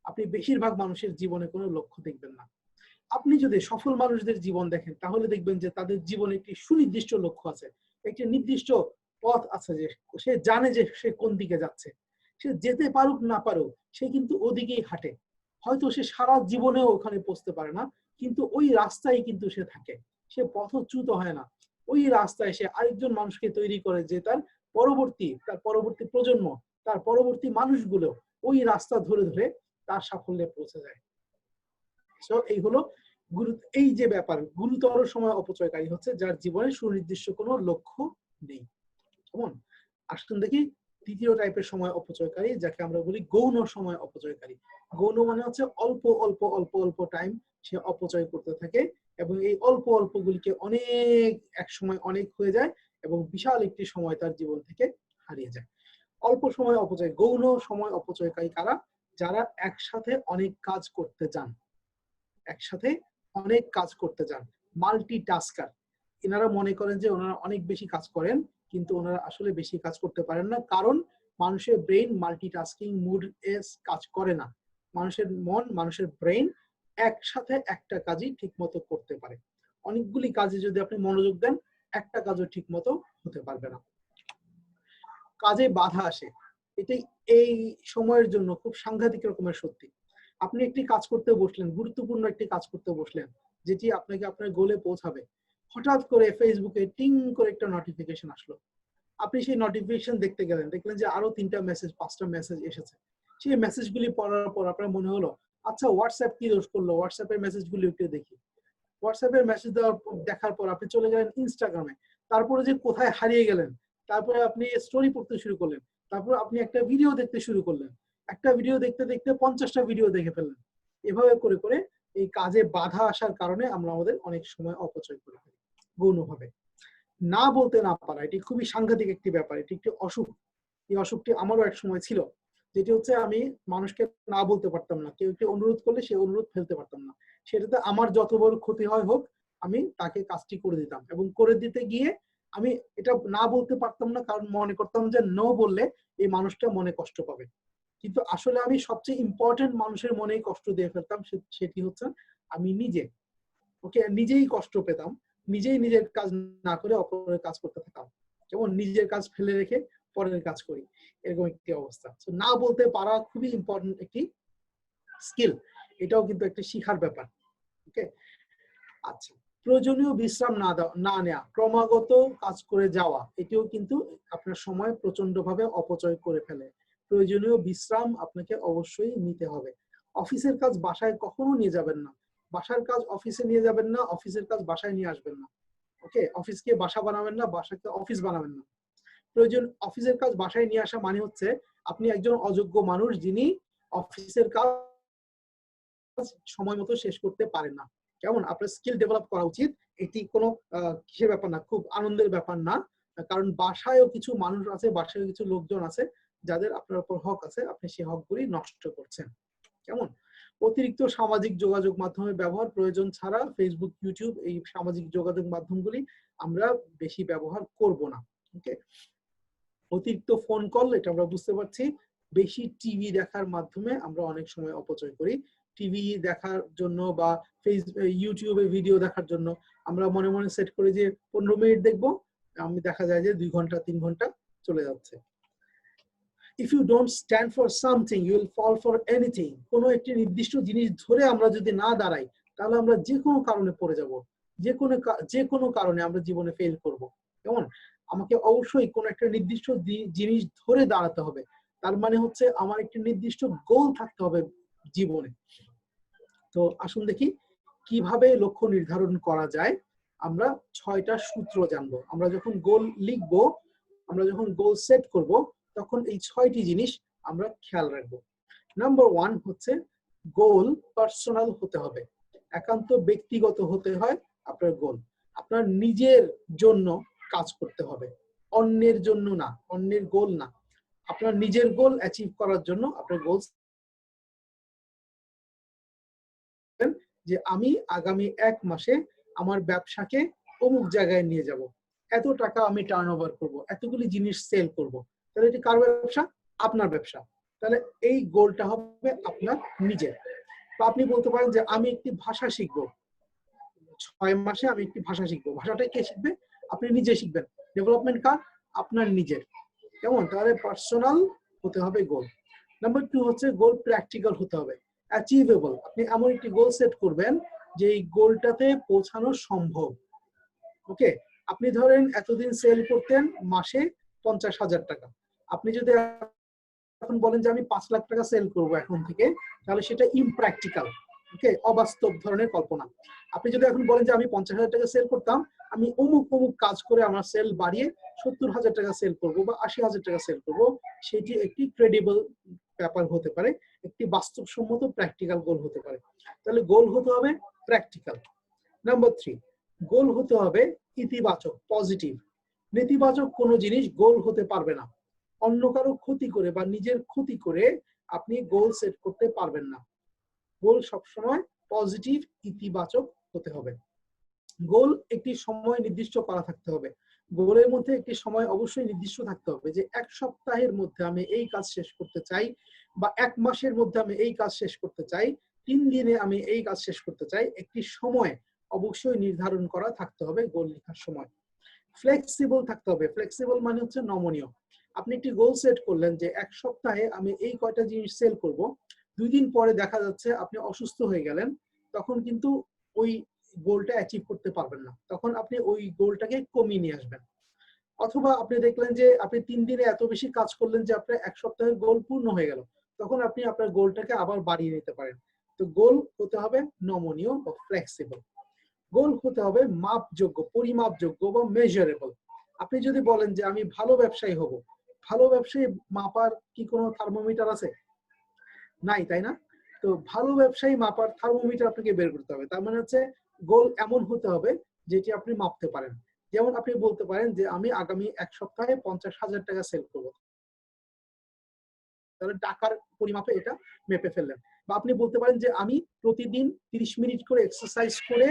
আপনি বেশিরভাগ মানুষের জীবনে কোনো লক্ষ্য দেখবেন না। আপনি যদি সফল মানুষদের জীবন দেখেন, তাহলে দেখবেন যে তাদের জীবনে একটি সুনির্দিষ্ট লক্ষ্য আছে, একটি নির্দিষ্ট পথ আছে, যে সে জানে যে সে কোন দিকে যাচ্ছে। সে যেতে পারুক না পারুক, সে কিন্তু ওদিকেই হাঁটে। হয়তো সে সারা জীবনেও ওখানে পৌঁছতে পারে না, কিন্তু ওই রাস্তায় কিন্তু সে থাকে। সে পথচ্যুত হয় না। ওই রাস্তায় সে আরেকজন মানুষকে তৈরি করে, যে তার পরবর্তী প্রজন্ম, তার পরবর্তী মানুষগুলো ওই রাস্তা ধরে ধরে তার সাফল্যে পৌঁছে যায়। এই হলো এই যে ব্যাপার, গুরুতর সময় অপচয়কারী হচ্ছে যার জীবনে সুনির্দিষ্ট কোনো লক্ষ্য নেই। কেমন? আসুন দেখি তৃতীয় টাইপের সময় অপচয়কারী, যাকে আমরা বলি গৌণ সময় অপচয়কারী। গৌণ মানে হচ্ছে অল্প অল্প অল্প অল্প টাইম সে অপচয় করতে থাকে, এবং এই অল্প অল্প গুলিকে অনেক এক সময় অনেক হয়ে যায়, এবং বিশাল একটি সময় তার জীবন থেকে হারিয়ে যায়। অল্প সময় অপচয়, গৌণ সময় অপচয়কারী কারা? যারা একসাথে অনেক কাজ করতে চান, একসাথে অনেক কাজ করতে চান, মাল্টিটাস্কার। এনারা মনে করেন যে ওনারা অনেক বেশি কাজ করেন, কিন্তু ওনারা আসলে বেশি কাজ করতে পারেন না, কারণ মানুষের ব্রেন মাল্টিটাস্কিং মুড কাজ করে না। মানুষের মন, মানুষের ব্রেন একসাথে একটা কাজই ঠিক মতো করতে পারে। অনেকগুলি কাজে যদি আপনি মনোযোগ দেন, একটা কাজও ঠিক মতো হতে পারবে না, কাজে বাধা আসে। এটাই এই সময়ের জন্য খুব সাংঘাতিক রকমের সত্যি। আপনি একটি কাজ করতে বসলেন, গুরুত্বপূর্ণ একটি কাজ করতে বসলেন, যেটি আপনাকে আপনার গোলে পৌঁছাবে। হঠাৎ করে ফেসবুকে টিং করে একটা নোটিফিকেশন আসলো। আপনি সেই নোটিফিকেশন দেখতে গেলেন, দেখলেন যে আরো 3টা মেসেজ 5টা মেসেজ এসেছে। সেই মেসেজগুলি পড়ার পর আপনার মনে হলো, আচ্ছা হোয়াটসঅ্যাপ কি দোষ করলো, হোয়াটসঅ্যাপের মেসেজগুলি একটু দেখি। হোয়াটসঅ্যাপের মেসেজ দেখার পর আপনি চলে গেলেন ইনস্টাগ্রামে। তারপরে যে কোথায় হারিয়ে গেলেন তারপরে আপনি স্টোরি পড়তে শুরু করলেন, তারপর আপনি একটা ভিডিও দেখতে শুরু করলেন, একটা ভিডিও দেখতে দেখতে 50টা ভিডিও দেখে ফেললেন। এভাবে করে করে এই কাজে বাধা আসার কারণে আমরা আমাদের অনেক সময় অপচয় করে ফেলি গৌণভাবে। না বলতে না পারা, এটি খুবই সাংঘাতিক একটি ব্যাপার, এটি একটি অসুখ। এই অসুখটি আমারও এক সময় ছিল, যেটি হচ্ছে আমি মানুষকে না বলতে পারতাম না, কেউ একটি অনুরোধ করলে সে অনুরোধ ফেলতে পারতাম না। সেটাতে আমার যত বড় ক্ষতি হয় হোক, আমি তাকে কাজটি করে দিতাম, এবং করে দিতে গিয়ে আমি এটা না বলতে পারতাম না, কারণ মনে করতাম যে নো বললে এই মানুষটা মনে কষ্ট পাবে। কিন্তু আসলে আমি সবচেয়ে ইম্পর্টেন্ট মানুষের মনেই কষ্ট দিয়ে ফেলতাম, সেটি হচ্ছে আমি নিজে। ওকে, নিজেই কষ্ট পেতাম, নিজেই নিজের কাজ না করে অপরের কাজ করতে থাকতাম, যেমন নিজের কাজ ফেলে রেখে পরের কাজ করি, এরকম একটি অবস্থা। তো না বলতে পারা খুবই ইম্পর্টেন্ট একটি স্কিল, এটাও কিন্তু একটা শিখার ব্যাপার। ওকে, আচ্ছা, প্রয়োজনীয় বিশ্রাম না নেওয়া, ক্রমাগত কাজ করে যাওয়া, এটিও কিন্তু আপনার সময় প্রচন্ড ভাবে অপচয় করে ফেলে। প্রয়োজনীয় বিশ্রাম আপনাকে অবশ্যই নিতে হবে। অফিসের কাজ বাসায় কখনো নিয়ে যাবেন না, বাসার কাজ অফিসে নিয়ে যাবেন না, অফিসের কাজ বাসায় নিয়ে আসবেন না। ওকে, অফিসকে বাসা বানাবেন না, বাসাকে অফিস বানাবেন না। অফিসের কাজ বাসায় নিয়ে আসা মানে হচ্ছে আপনি একজন অযোগ্য মানুষ যিনি অফিসের কাজ সময় মতো শেষ করতে পারেন না। কেমন, আপনার স্কিল ডেভেলপ করা উচিত। এটি কোনো কিসের ব্যাপার না, খুব আনন্দের ব্যাপার না, কারণ বাসায়ও কিছু মানুষ আছে, বাসায় কিছু লোকজন আছে যাদের আপনার উপর হক আছে, আপনি সেই হকগুলি নষ্ট করছেন। কেমন, অতিরিক্ত সামাজিক যোগাযোগ মাধ্যমের ব্যবহার, প্রয়োজন ছাড়া ফেসবুক, ইউটিউব, এই সামাজিক যোগাযোগ মাধ্যমগুলি আমরা বেশি ব্যবহার করব না। ওকে, অতিরিক্ত ফোন কল, এটা আমরা বুঝতে পারছি। বেশি টিভি দেখার মাধ্যমে আমরা অনেক সময় অপচয় করি। টিভি দেখার জন্য বা ইউটিউবে ভিডিও দেখার জন্য আমরা মনে মনে সেট করি যে 15 মিনিট দেখবো, আমি দেখা যায় যে 2 ঘন্টা 3 ঘন্টা চলে যাচ্ছে। If you don't stand for something you will fall for anything. কোনো একটি নির্দিষ্ট জিনিস ধরে আমরা যদি না দাঁড়াই, তাহলে আমরা যে কোনো কারণে পড়ে যাব, যে কোনো কারণে আমরা জীবনে ফেল করব। কেমন, আমাকে অবশ্যই কোন একটা নির্দিষ্ট জিনিস ধরে দাঁড়াতে হবে। তার মানে হচ্ছে আমার একটি নির্দিষ্ট গোল থাকতে হবে জীবনে। তো আসুন দেখি কিভাবে লক্ষ্য নির্ধারণ করা যায়। আমরা 6টা সূত্র জানবো। আমরা যখন গোল লিখবো, আমরা যখন গোল সেট করব, তখন এই 6টি জিনিস আমরা খেয়াল রাখবো। নাম্বার 1 হচ্ছে গোল পার্সোনাল হতে হবে, একান্ত ব্যক্তিগত হতে হয় আপনার গোল। আপনার নিজের জন্য কাজ করতে হবে, অন্যের জন্য না, অন্যের গোল না। আপনার নিজের গোল অ্যাচিভ করার জন্য আপনার গোল, যে আমি আগামী 1 মাসে আমার ব্যবসাকে অমুক জায়গায় নিয়ে যাব, এত টাকা আমি টার্নওভার করব, এতগুলি জিনিস সেল করব। তাহলে এটি কার ব্যবসা? আপনার ব্যবসা। তাহলে এই গোলটা হবে আপনার নিজের। তো আপনি বলতে পারেন যে আমি একটি ভাষা শিখবো, 6 মাসে আমি একটি ভাষা শিখবো। ভাষাটা কে শিখবে? আপনি নিজে শিখবেন। ডেভেলপমেন্ট কার? আপনার নিজের। কেমন, তাহলে পার্সোনাল হতে হবে গোল। নাম্বার 2 হচ্ছে গোল প্র্যাকটিক্যাল হতে হবে, অ্যাচিভেবল। আপনি এমন একটি গোল সেট করবেন যে এই গোলটাতে পৌঁছানো সম্ভব। ওকে, আপনি ধরেন এতদিন সেল করতেন মাসে 50,000 টাকা, আপনি যদি এখন বলেন যে আমি 5 লাখ টাকা সেল করব এখন থেকে, তাহলে সেটা ইমপ্র্যাকটিক্যাল। ওকে, অবাস্তব ধরনের কল্পনা। আপনি যদি এখন বলেন যে আমি 50,000 টাকা সেল করতাম, আমি অমুক অমুক কাজ করে আমার সেল বাড়িয়ে 70,000 টাকা সেল করব বা 80,000 টাকা সেল করব, সেটি একটি ক্রেডিবল ব্যাপার হতে পারে, একটি বাস্তবসম্মত প্র্যাকটিক্যাল গোল হতে পারে। তাহলে গোল হতে হবে প্র্যাকটিক্যাল। নাম্বার 3, গোল হতে হবে ইতিবাচক, পজিটিভ। নেতিবাচক কোনো জিনিস গোল হতে পারবে না। অন্য কারো ক্ষতি করে বা নিজের ক্ষতি করে আপনি গোল সেট করতে পারবেন না। গোল সবসময় পজিটিভ, ইতিবাচক হতে হবে। গোল একটি সময় নির্দিষ্ট করা থাকতে হবে। গোলের মধ্যে একটি সময় অবশ্যই নির্দিষ্ট থাকতে হবে, যে 1 সপ্তাহের মধ্যে আমি এই কাজ শেষ করতে চাই, বা 1 মাসের মধ্যে আমি এই কাজ শেষ করতে চাই, 3 দিনে আমি এই কাজ শেষ করতে চাই। একটি সময় অবশ্যই নির্ধারণ করা থাকতে হবে গোল লেখার সময়। ফ্লেক্সিবল থাকতে হবে। ফ্লেক্সিবল মানে হচ্ছে নমনীয়। আপনি একটি গোল সেট করলেন যে 1 সপ্তাহে আমি এই কয়টা জিনিস সেল করব, 2 দিন পরে দেখা যাচ্ছে আপনি অসুস্থ হয়ে গেলেন, তখন কিন্তু ওই গোলটা অ্যাচিভ করতে পারবেন না, তখন আপনি ওই গোলটাকে কমিয়ে নিয়ে আসবেন। অথবা আপনি দেখলেন যে আপনি 3 দিনে এত বেশি কাজ করলেন যে আপনার 1 সপ্তাহের গোল পূর্ণ হয়ে গেল, তখন আপনি আপনার গোলটাকে আবার বাড়িয়ে নিতে পারেন। তো গোল হতে হবে নমনীয় বা ফ্লেক্সিবল। গোল হতে হবে মাপযোগ্য, পরিমাপযোগ্য বা মেজারেবল। আপনি যদি বলেন যে আমি ভালো ব্যবসায়ী হব, ভালো ব্যবসায়ী মাপার কি কোনো থার্মোমিটার আছে? নাই, তাই না? তো ভালো ব্যবসায়ী মাপার থার্মোমিটার আপনাকে বের করতে হবে। তার মানে হচ্ছে গোল এমন হতে হবে যেটি আপনি মাপতে পারেন। যেমন আপনি বলতে পারেন যে আমি আগামী ১ সপ্তাহে ৫০,০০০ টাকা সেল করব। তাহলে টাকার পরিমাপে এটা মেপে ফেললেন। বা আপনি বলতে পারেন যে আমি প্রতিদিন ৩০ মিনিট করে এক্সারসাইজ করে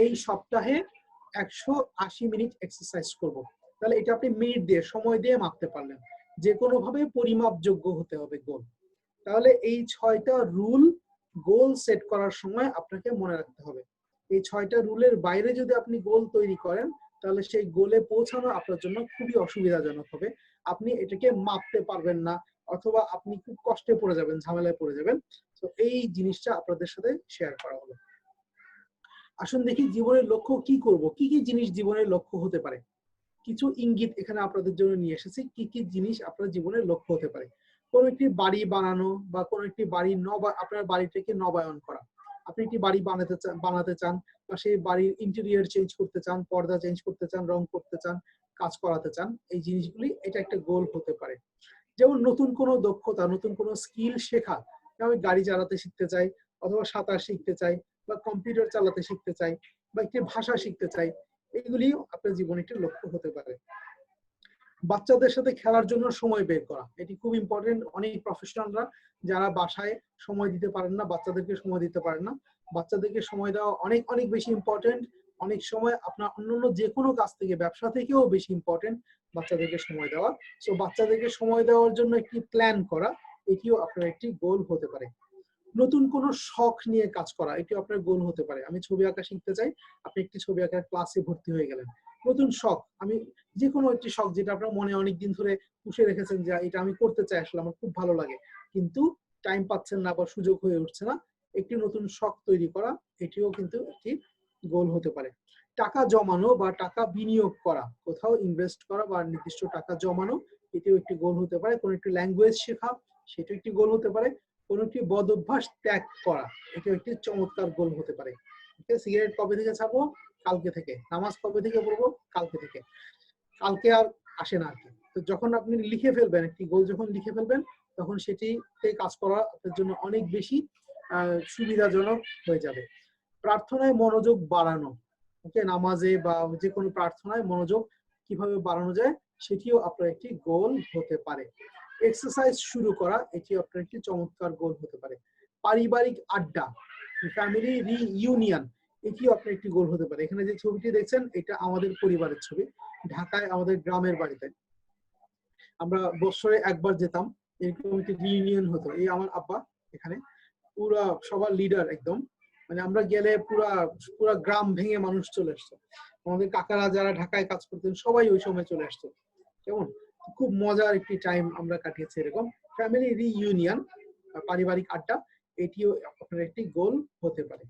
এই সপ্তাহে ১৮০ মিনিট এক্সারসাইজ করব। তাহলে এটা আপনি মিনিট দিয়ে, সময় দিয়ে মাপতে পারলেন। যে কোনোভাবে পরিমাপযোগ্য হতে হবে গোল। তাহলে এই ৬টা রুল গোল সেট করার সময় আপনাকে মনে রাখতে হবে। এই ৬টা রুলের বাইরে যদি আপনি গোল তৈরি করেন, তাহলে সেই গোলে পৌঁছানো আপনার জন্য খুবই অসুবিধাজনক হবে। আপনি এটাকে মাপতে পারবেন না, অথবা আপনি খুব কষ্টে পড়ে যাবেন, ঝামেলায় পড়ে যাবেন। তো এই জিনিসটা আপনাদের সাথে শেয়ার করা হলো। আসুন দেখি জীবনের লক্ষ্য কি করব, কি কি জিনিস জীবনের লক্ষ্য হতে পারে। কিছু ইঙ্গিত এখানে আপনাদের জন্য নিয়ে এসেছি, কি কি জিনিস আপনার জীবনের লক্ষ্য হতে পারে। কোন একটি বাড়ি বানানো, বা কোন একটি বাড়ি আপনার বাড়িটাকে নবায়ন করা। আপনি একটি বাড়ি বানাতে চান, বা সেই বাড়ির ইন্টেরিয়র চেঞ্জ করতে চান, পর্দা চেঞ্জ করতে চান, রং করতে চান, কাজ করাতে চান। এই জিনিসগুলি এটা একটা গোল হতে পারে। যেমন নতুন কোনো দক্ষতা, নতুন কোনো স্কিল শেখা। আমি গাড়ি চালাতে শিখতে চাই, অথবা সাঁতার শিখতে চাই, বা কম্পিউটার চালাতে শিখতে চাই, বা একটি ভাষা শিখতে চাই। এগুলি আপনার জীবনে একটি লক্ষ্য হতে পারে। বাচ্চাদের সাথে খেলার জন্য সময় বের করা, এটি খুব ইম্পর্টেন্ট। অনেক প্রফেশনালরা যারা বাসায় সময় দিতে পারেন না, বাচ্চাদেরকে সময় দিতে পারেন না, বাচ্চাদেরকে সময় দেওয়া অনেক অনেক বেশি ইম্পর্টেন্ট। অনেক সময় আপনার অন্যান্য যে কোনো কাজ থেকে, ব্যবসা থেকেও বেশি ইম্পর্টেন্ট বাচ্চাদেরকে সময় দেওয়া। সো বাচ্চাদেরকে সময় দেওয়ার জন্য একটি প্ল্যান করা, এটিও আপনার একটি গোল হতে পারে। নতুন কোনো শখ নিয়ে কাজ করা, এটি আপনার গোল হতে পারে। আমি ছবি আঁকা শিখতে চাই, আপনি একটি ছবি আঁকার ক্লাসে ভর্তি হয়ে গেলেন। নতুন শখ, আমি যে কোনো একটি শখ যেটা আপনার মনে অনেকদিন ধরে পুষে রেখেছেন, যে এটা আমি করতে চাই, আসলে আমার খুব ভালো লাগে, কিন্তু টাইম পাচ্ছেন না বা সুযোগ হয়ে উঠছে না, একটি নতুন শখ তৈরি করা, এটিও কিন্তু একটি গোল হতে পারে। টাকা জমানো বা টাকা বিনিয়োগ করা, কোথাও ইনভেস্ট করা বা নির্দিষ্ট টাকা জমানো, এটিও একটি গোল হতে পারে। কোনো একটি ল্যাঙ্গুয়েজ শেখা, সেটাও একটি গোল হতে পারে। কোন একটি বদ অভ্যাস ত্যাগ করা, এটা একটি চমৎকার গোল হতে পারে। সিগারেট কবে থেকে ছাড়বো? কালকে থেকে। নামাজ কবে থেকে পড়বো? কালকে থেকে। কালকে আর আসে না আর কি। তো যখন আপনি লিখে ফেলবেন, একটি গোল যখন লিখে ফেলবেন, তখন সেটিতে কাজ করা আপনার জন্য অনেক বেশি সুবিধাজনক হয়ে যাবে। প্রার্থনায় মনোযোগ বাড়ানো, ওকে, নামাজে বা যে কোনো প্রার্থনায় মনোযোগ কিভাবে বাড়ানো যায়, সেটিও আপনার একটি গোল হতে পারে। এক্সারসাইজ শুরু করা, এটি আপনার একটি চমৎকার গোল হতে পারে। পারিবারিক আড্ডা, ফ্যামিলি রিইউনিয়ন, এটিও আপনার একটি গোল হতে পারে। এখানে যে ছবিটি দেখছেন, এটা আমাদের পরিবারের ছবি। ঢাকায় আমাদের গ্রামের বাড়িতে আমরা বছরে একবার যেতাম, এরকম একটি রিইউনিয়ন হতো। এই আমার আব্বা এখানে পুরা সবার লিডার একদম, মানে আমরা গেলে পুরা পুরা গ্রাম ভেঙে মানুষ চলে আসতো। আমাদের কাকারা যারা ঢাকায় কাজ করতেন, সবাই ওই সময় চলে আসতো। কেমন খুব মজার একটি টাইম আমরা কাটিয়েছি এরকম। ফ্যামিলি রিইউনিয়ন, পারিবারিক আড্ডা, এটিও আপনার একটি গোল হতে পারে।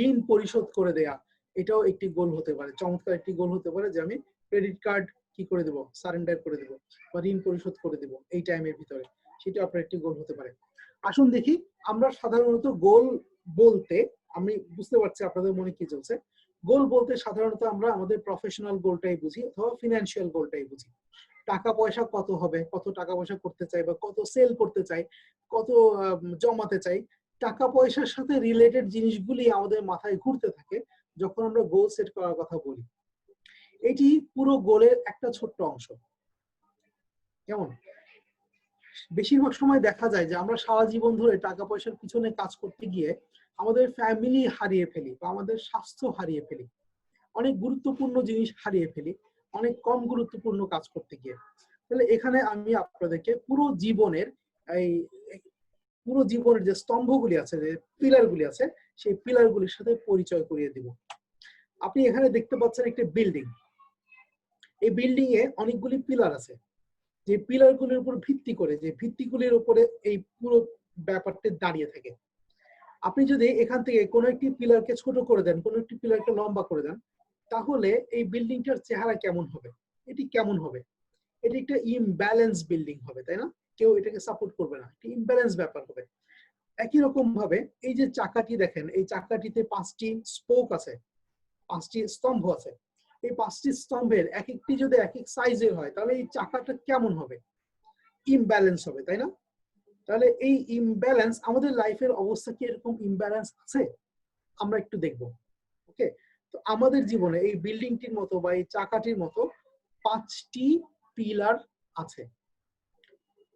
ঋণ পরিশোধ করে দেয়া, এটাও একটি গোল হতে পারে, চমৎকার একটি গোল হতে পারে, যে আমি ক্রেডিট কার্ড কি করে দেব, সারেন্ডার করে দেব, বা ঋণ পরিশোধ করে দেব এই টাইমের ভিতরে, সেটা আপনার একটি গোল হতে পারে। আসুন দেখি, আমরা সাধারণত গোল বলতে, আমি বুঝতে পারছি আপনাদের মনে কি চলছে। গোল বলতে সাধারণত আমরা আমাদের প্রফেশনাল গোলটাই বুঝি, অথবা ফিনান্সিয়াল গোলটাই বুঝি। টাকা পয়সা কত হবে, কত টাকা পয়সা করতে চাই, বা কত সেল করতে চাই, কত জমাতে চাই, টাকা পয়সার সাথে রিলেটেড জিনিসগুলি আমাদের মাথায় ঘুরতে থাকে যখন আমরা গোল সেট করার কথা বলি। এটি পুরো গোলের একটা ছোট্ট অংশ। কেমন বেশিরভাগ সময় দেখা যায় যে আমরা সারা জীবন ধরে টাকা পয়সার পিছনে কাজ করতে গিয়ে আমাদের ফ্যামিলি হারিয়ে ফেলি, বা আমাদের স্বাস্থ্য হারিয়ে ফেলি, অনেক গুরুত্বপূর্ণ জিনিস হারিয়ে ফেলি অনেক কম গুরুত্বপূর্ণ কাজ করতে গিয়ে। তাহলে এখানে আমি আপনাদেরকে পুরো জীবনের যে স্তম্ভগুলি আছে, যে পিলারগুলি আছে, সেই পিলারগুলির সাথে পরিচয় করিয়ে দিব। আপনি এখানে দেখতে পাচ্ছেন একটি বিল্ডিং। এই বিল্ডিং এ অনেকগুলি পিলার আছে, যে পিলারগুলির উপর ভিত্তি করে, যে ভিত্তিগুলির উপরে এই পুরো ব্যাপারটি দাঁড়িয়ে থাকে। আপনি যদি এখান থেকে কোনো একটি পিলারকে ছোট করে দেন, কোনো একটি পিলারকে লম্বা করে দেন, তাহলে এই বিল্ডিংটার চেহারা কেমন হবে? এটি কেমন হবে? এটি একটা ইমব্যালেন্স বিল্ডিং হবে, তাই না? কেউ এটাকে সাপোর্ট করবে না, একটি ইমব্যালেন্স ব্যাপার হবে। একই রকম ভাবে এই যে চাকাটি দেখেন, এই চাকাটিতে 5টি স্পোক আছে, 5টি স্তম্ভ আছে। এই 5টি স্তম্ভের এক একটি যদি এক এক সাইজের হয় তাহলে এই চাকাটা কেমন হবে? ইমব্যালেন্স হবে, তাই না? তাহলে এই ইমব্যালেন্স আমাদের লাইফের অবস্থা কি এরকম ইমব্যালেন্স আছে? আমরা একটু দেখব। ওকে, তো আমাদের জীবনে এই বিল্ডিংটির মতো বা এই চাকাটির মতো 5টি পিলার আছে।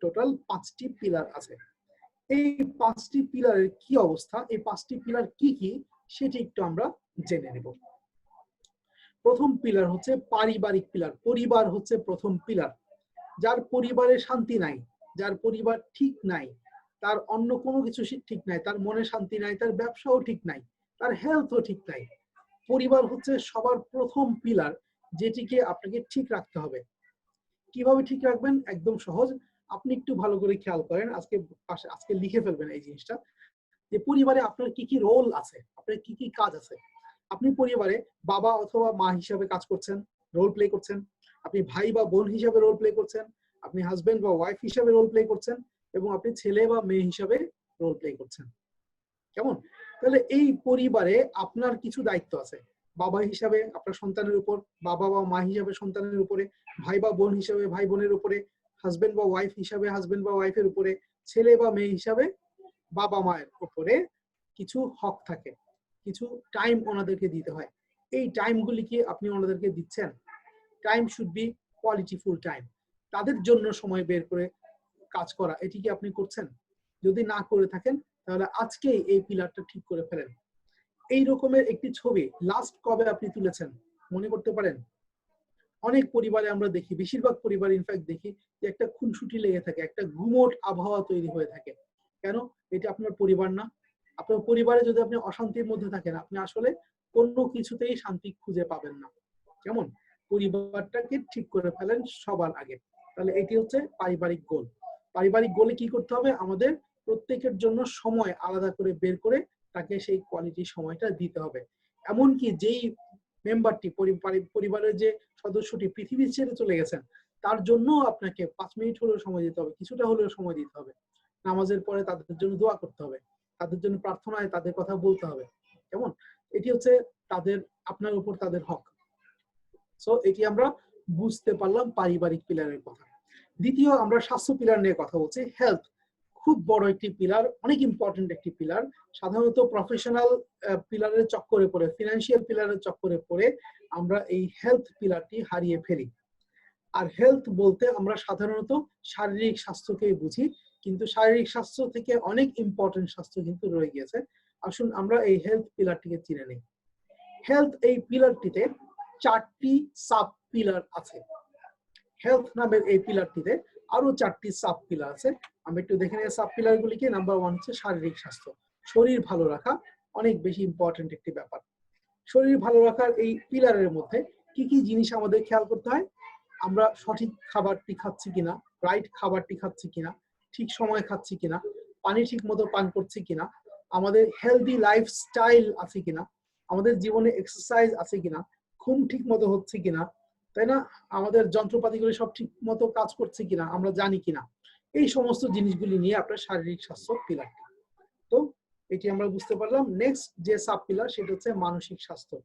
টোটাল 5টি পিলার আছে। এই 5টি পিলারের কি অবস্থা, এই 5টি পিলার কি কি সেটি একটু আমরা জেনে নেব। প্রথম পিলার হচ্ছে পারিবারিক পিলার। পরিবার হচ্ছে প্রথম পিলার। যার পরিবারে শান্তি নাই, যার পরিবার ঠিক নাই, তার অন্য কোনো কিছু ঠিক নাই, তার মনে শান্তি নাই, তার ব্যবসাও ঠিক নাই, তার হেলথও ঠিক নাই। পরিবার হচ্ছে সবার প্রথম পিলার, যেটিকে আপনাকে ঠিক রাখতে হবে। কিভাবে ঠিক রাখবেন? একদম সহজ। আপনি একটু ভালো করে খেয়াল করেন, আজকে লিখে ফেলবেন এই জিনিসটা, যে পরিবারে আপনার কি কি রোল আছে, আপনার কি কি কাজ আছে। আপনি পরিবারে বাবা অথবা মা হিসাবে কাজ করছেন, রোল প্লে করছেন। আপনি ভাই বা বোন হিসাবে রোল প্লে করছেন। আপনি হাজবেন্ড বা ওয়াইফ হিসাবে রোল প্লে করছেন, এবং আপনি ছেলে বা মেয়ে হিসাবে রোল প্লে করছেন। কেমন? তাহলে এই পরিবারে আপনার কিছু দায়িত্ব আছে। বাবা হিসাবে আপনার সন্তানের উপর, বাবা বা মা হিসাবে সন্তানের উপরে, ভাই বা বোন হিসাবে ভাই বোনের উপরে, হাজবেন্ড বা ওয়াইফ হিসাবে হাজবেন্ড বা ওয়াইফের উপরে, ছেলে বা মেয়ে হিসাবে বাবা মায়ের উপরে কিছু হক থাকে, কিছু টাইম ওনাদেরকে দিতে হয়। এই টাইমগুলি কি আপনি ওনাদেরকে দিচ্ছেন? Time should be qualityful time. তাদের জন্য সময় বের করে কাজ করা, এটি কি আপনি করছেন? যদি না করে থাকেন তাহলে আজকেই এই পিলারটা ঠিক করে ফেলেন। এই রকমের একটি ছবি লাস্ট কবে আপনি তুলেছেন মনে করতে পারেন? অনেক পরিবারে আমরা দেখি, বেশিরভাগ পরিবারে ইনফ্যাক্ট দেখি যে একটা খুনসুটি লেগে থাকে, একটা গুমোট আবহাওয়া তৈরি হয়ে থাকে। কেন? এটা আপনার পরিবার না। আপনার পরিবারে যদি আপনি অশান্তির মধ্যে থাকেন, আপনি আসলে কোনো কিছুতেই শান্তি খুঁজে পাবেন না। কেমন? পরিবারটাকে ঠিক করে ফেলেন সবার আগে। তাহলে এটি হচ্ছে পারিবারিক গোল। পারিবারিক গোলে কি করতে হবে? আমাদের প্রত্যেকের জন্য সময় আলাদা করে বের করে তাকে সেই কোয়ালিটি সময়টা দিতে হবে। এমনকি যেই মেম্বারটি, পরিবারের যে সদস্যটি পৃথিবী ছেড়ে চলে গেছেন, তার জন্য আপনাকে 5 মিনিট হলেও সময় দিতে হবে, কিছুটা হলেও সময় দিতে হবে। নামাজের পরে তাদের জন্য দোয়া করতে হবে, তাদের জন্য প্রার্থনায় তাদের কথা বলতে হবে। কেমন? এটি হচ্ছে তাদের, আপনার উপর তাদের হক। সো এটি আমরা বুঝতে পারলাম পারিবারিক পিলারের কথা। দ্বিতীয়, আমরা স্বাস্থ্য পিলার নিয়ে কথা বলছি। হেলথ খুব বড় একটি পিলার, অনেক ইম্পর্টেন্ট একটি পিলার। সাধারণত প্রফেশনাল পিলারের চক্করে পড়ে, ফিনান্সিয়াল পিলারের চক্করে পড়ে আমরা এই হেলথ পিলারটি হারিয়ে ফেলি। আর হেলথ বলতে আমরা সাধারণত শারীরিক স্বাস্থ্যকেই বুঝি, কিন্তু শারীরিক স্বাস্থ্য থেকে অনেক ইম্পর্টেন্ট স্বাস্থ্য কিন্তু রয়ে গিয়েছে। আসুন আমরা এই হেলথ পিলারটিকে চিনে নিই। হেলথ এই পিলারটিতে 4টি সাব পিলার আছে। হেলথ নামের এই পিলারটিতে আরো 4টি সাব পিলার আছে। আমরা একটু দেখে নিই সাব পিলার গুলিকে। নাম্বার 1 হচ্ছে শারীরিক স্বাস্থ্য। শরীর ভালো রাখা অনেক বেশি ইম্পর্টেন্ট একটি ব্যাপার। শরীর ভালো রাখার এই পিলারের মধ্যে কি কি জিনিস আমাদের খেয়াল করতে হয়? আমরা সঠিক খাবারটি খাচ্ছি কিনা, রাইট খাবারটি খাচ্ছি কিনা, ঠিক সময় খাচ্ছি কিনা, পানি ঠিক মতো পান করছি কিনা, আমাদের হেলদি লাইফস্টাইল আছে কিনা, আমাদের জীবনে এক্সারসাইজ আছে কিনা, ঘুম ঠিক মতো হচ্ছে কিনা, তাই না? আমাদের যন্ত্রপাতিগুলো সব ঠিক মতো কাজ করছে কিনা আমরা জানি কিনা। এই সমস্ত জিনিসগুলি নিয়ে আপনার শারীরিক স্বাস্থ্য পিলার। তো এটি আমরা বুঝতে পারলাম। নেক্সট যে সাব পিলার সেটা হচ্ছে মানসিক স্বাস্থ্য।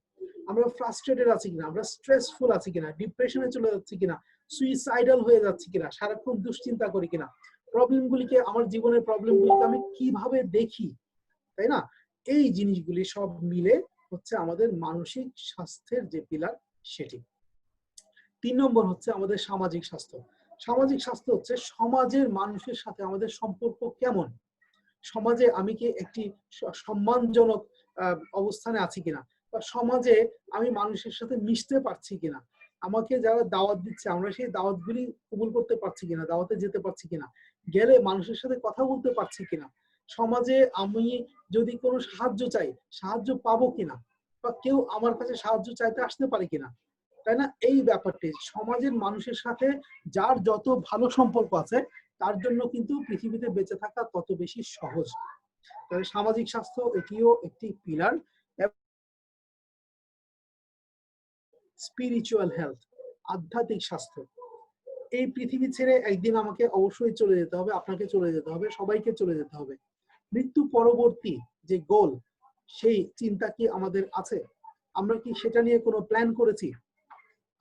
আমরা ফ্রাস্ট্রেটেড আছি কিনা, আমরা স্ট্রেসফুল আছি কিনা, ডিপ্রেশনে চলে যাচ্ছি কিনা, সুইসাইডাল হয়ে যাচ্ছি কিনা, সারাক্ষণ দুশ্চিন্তা করি কিনা, প্রবলেমগুলিকে, আমার জীবনের প্রবলেমগুলিকে আমি কিভাবে দেখি, তাই না? এই জিনিসগুলি সব মিলে হচ্ছে আমাদের মানসিক স্বাস্থ্যের যে পিলার সেটি। 3 নম্বর হচ্ছে আমাদের সামাজিক স্বাস্থ্য। সামাজিক স্বাস্থ্য হচ্ছে সমাজের মানুষের সাথে আমাদের সম্পর্ক কেমন, সমাজে আমি কি একটি সম্মানজনক অবস্থানে আছি কিনা, বা সমাজে আমি মানুষের সাথে মিশতে পারছি কিনা, আমাকে যারা দাওয়াত দিচ্ছে আমরা সেই দাওয়াতগুলি কবুল করতে পারছি কিনা, দাওয়াতে যেতে পারছি কিনা, গেলে মানুষের সাথে কথা বলতে পারছি কিনা, সমাজে আমি যদি কোনো সাহায্য চাই সাহায্য পাবো কিনা, বা কেউ আমার কাছে সাহায্য চাইতে আসতে পারে কিনা, তাই না? এই ব্যাপারটি সমাজের মানুষের সাথে যার যত ভালো সম্পর্ক আছে তার জন্য কিন্তু পৃথিবীতে বেঁচে থাকা তত বেশি সহজ। তাহলে সামাজিক স্বাস্থ্য এটিও একটি পিলার। স্পিরিচুয়াল হেলথ, আধ্যাত্মিক স্বাস্থ্য। এই পৃথিবী ছেড়ে একদিন আমাকে অবশ্যই চলে যেতে হবে, আপনাকে চলে যেতে হবে, সবাইকে চলে যেতে হবে। মৃত্যু পরবর্তী যে গোল, সেই চিন্তা কি আমাদের আছে? আমরা কি সেটা নিয়ে কোনো প্ল্যান করেছি?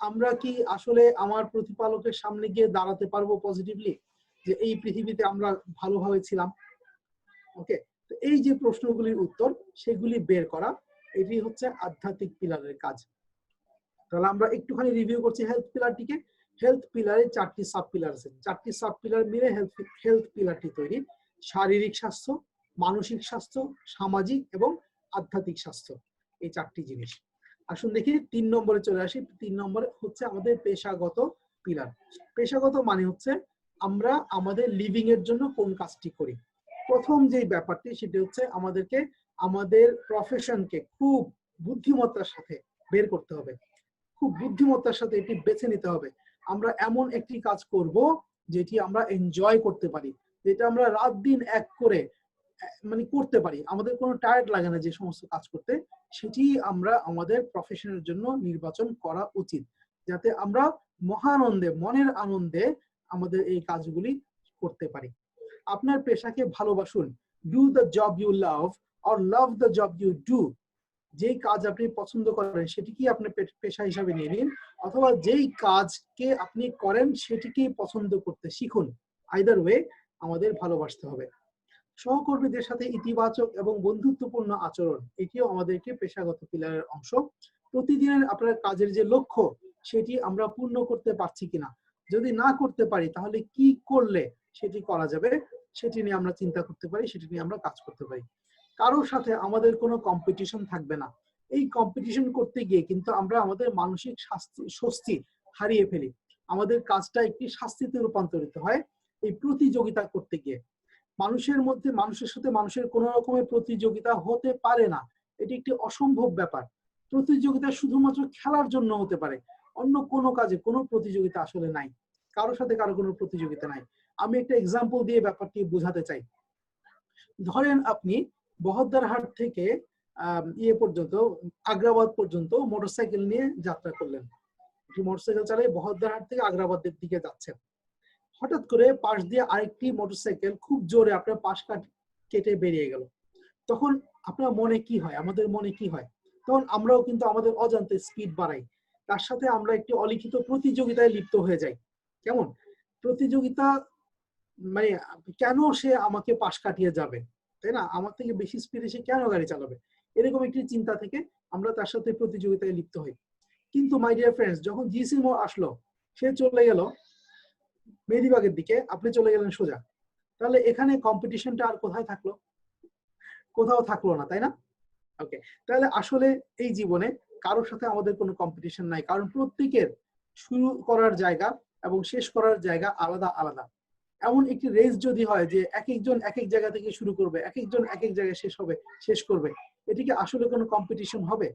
আমরা কি আসলে আমার প্রতিপালকের সামনে গিয়ে দাঁড়াতে পারবো পজিটিভলি, যে এই পৃথিবীতে আমরা ভালোভাবে ছিলাম? ওকে, তো এই যে প্রশ্নগুলির উত্তর সেগুলি বের করা, এটি হচ্ছে আধ্যাত্মিক পিলারের কাজ। তাহলে আমরা একটুখানি রিভিউ করছি হেলথ পিলারটিকে। হেলথ পিলারে 4টি সাব পিলার আছে, 4টি সাব পিলার মিলে হেলথ পিলারটি তৈরি। শারীরিক স্বাস্থ্য, মানসিক স্বাস্থ্য, সামাজিক এবং আধ্যাত্মিক স্বাস্থ্য, এই 4টি জিনিস। আসুন দেখি 3 নম্বরে চলে আসি। 3 নম্বরে হচ্ছে আমাদের পেশাগত পিলার। পেশাগত মানে হচ্ছে আমরা আমাদের লিভিং এর জন্য কোন কাজটি করি। প্রথম যে ব্যাপারটি সেটি হচ্ছে আমাদেরকে আমাদের প্রফেশনকে খুব বুদ্ধিমত্তার সাথে বের করতে হবে, খুব বুদ্ধিমত্তার সাথে এটি বেছে নিতে হবে। আমরা এমন একটি কাজ করব যেটি আমরা এনজয় করতে পারি, যেটা আমরা রাত দিন এক করে মানে করতে পারি, আমাদের কোনো টায়ার্ড লাগে না যে সমস্ত কাজ করতে, সেটি আমরা আমাদের প্রফেশনের জন্য নির্বাচন করা উচিত, যাতে আমরা মহানন্দে, মনের আনন্দে আমাদের এই কাজগুলি করতে পারি। আপনার পেশাকে ভালোবাসুন, do the job you love or love the job you do. যেই কাজ আপনি পছন্দ করেন সেটিকে আপনি পেশা হিসাবে নিয়ে নিন, অথবা যেই কাজকে আপনি করেন সেটিকেই পছন্দ করতে শিখুন। আইদার ওয়ে আমাদের ভালোবাসতে হবে। সহকর্মীদের সাথে ইতিবাচক এবং বন্ধুত্বপূর্ণ আচরণ, এটিও আমাদেরকে পেশাগত পিলারের অংশ। প্রতিদিনের আপনার কাজের যে লক্ষ্য সেটি আমরা পূর্ণ করতে পারছি কিনা, যদি না করতে পারি তাহলে কি করলে সেটি করা যাবে, সেটি নিয়ে আমরা চিন্তা করতে পারি, সেটি নিয়ে আমরা কাজ করতে পারি। কারোর সাথে আমাদের কোনো কম্পিটিশন থাকবে না। এই কম্পিটিশন করতে গিয়ে কিন্তু আমরা আমাদের মানসিক স্বস্তি হারিয়ে ফেলি, আমাদের কাজটা একটি শাস্তিতে রূপান্তরিত হয় এই প্রতিযোগিতা করতে গিয়ে। মানুষের মধ্যে, মানুষের সাথে মানুষের কোন রকমের প্রতিযোগিতা হতে পারে না, এটি একটি অসম্ভব ব্যাপার। প্রতিযোগিতা শুধুমাত্র খেলার জন্য হতে পারে, অন্য কোনো কাজে কোনো প্রতিযোগিতা আসলে নাই, কারোর সাথে কারো কোনো প্রতিযোগিতা নাই। আমি একটা এক্সাম্পল দিয়ে ব্যাপারটি বোঝাতে চাই। ধরেন আপনি বহদ্দারহাট থেকে ইয়ে পর্যন্ত, আগ্রাবাদ পর্যন্ত মোটরসাইকেল নিয়ে যাত্রা করলেন, মোটরসাইকেল চালিয়ে বহদ্দারহাট থেকে আগ্রাবাদের দিকে যাচ্ছেন। হঠাৎ করে পাশ দিয়ে আরেকটি মোটরসাইকেল খুব জোরে আপনার পাশ কেটে বেরিয়ে গেল। তখন আপনার মনে কি হয়, আমাদের মনে কি হয়? তখন আমরাও কিন্তু আমাদের অজান্তে স্পিড বাড়াই, তার সাথে আমরা একটি অলিখিত প্রতিযোগিতায় লিপ্ত হয়ে যাই। কেমন প্রতিযোগিতা, মানে কেন সে আমাকে পাশ কাটিয়ে যাবে, তাই না, আমার থেকে বেশি স্পিডে সে কেন গাড়ি চালাবে, এরকম একটি চিন্তা থেকে আমরা তার সাথে প্রতিযোগিতায় লিপ্ত হই। কিন্তু মাই ডিয়ার ফ্রেন্ডস, যখন জিসি মোড় আসলো, সে চলে গেল মেহেদিবাগের দিকে, আপনি চলে গেলেন সোজা, তাহলে এখানে কম্পিটিশনটা আর কোথায় থাকলো? কোথাও থাকলো না, তাই না? ওকে, তাহলে আসলে এই জীবনে কারোর সাথে আমাদের কোনো কম্পিটিশন নাই, কারণ প্রত্যেকের শুরু করার জায়গা এবং শেষ করার জায়গা আলাদা আলাদা। এমন একটি রেস যদি হয় যে এক একজন এক এক জায়গা থেকে শুরু করবে, এক একজন এক এক জায়গায় শেষ করবে, এটি কি আসলে কোনো কম্পিটিশন হবে?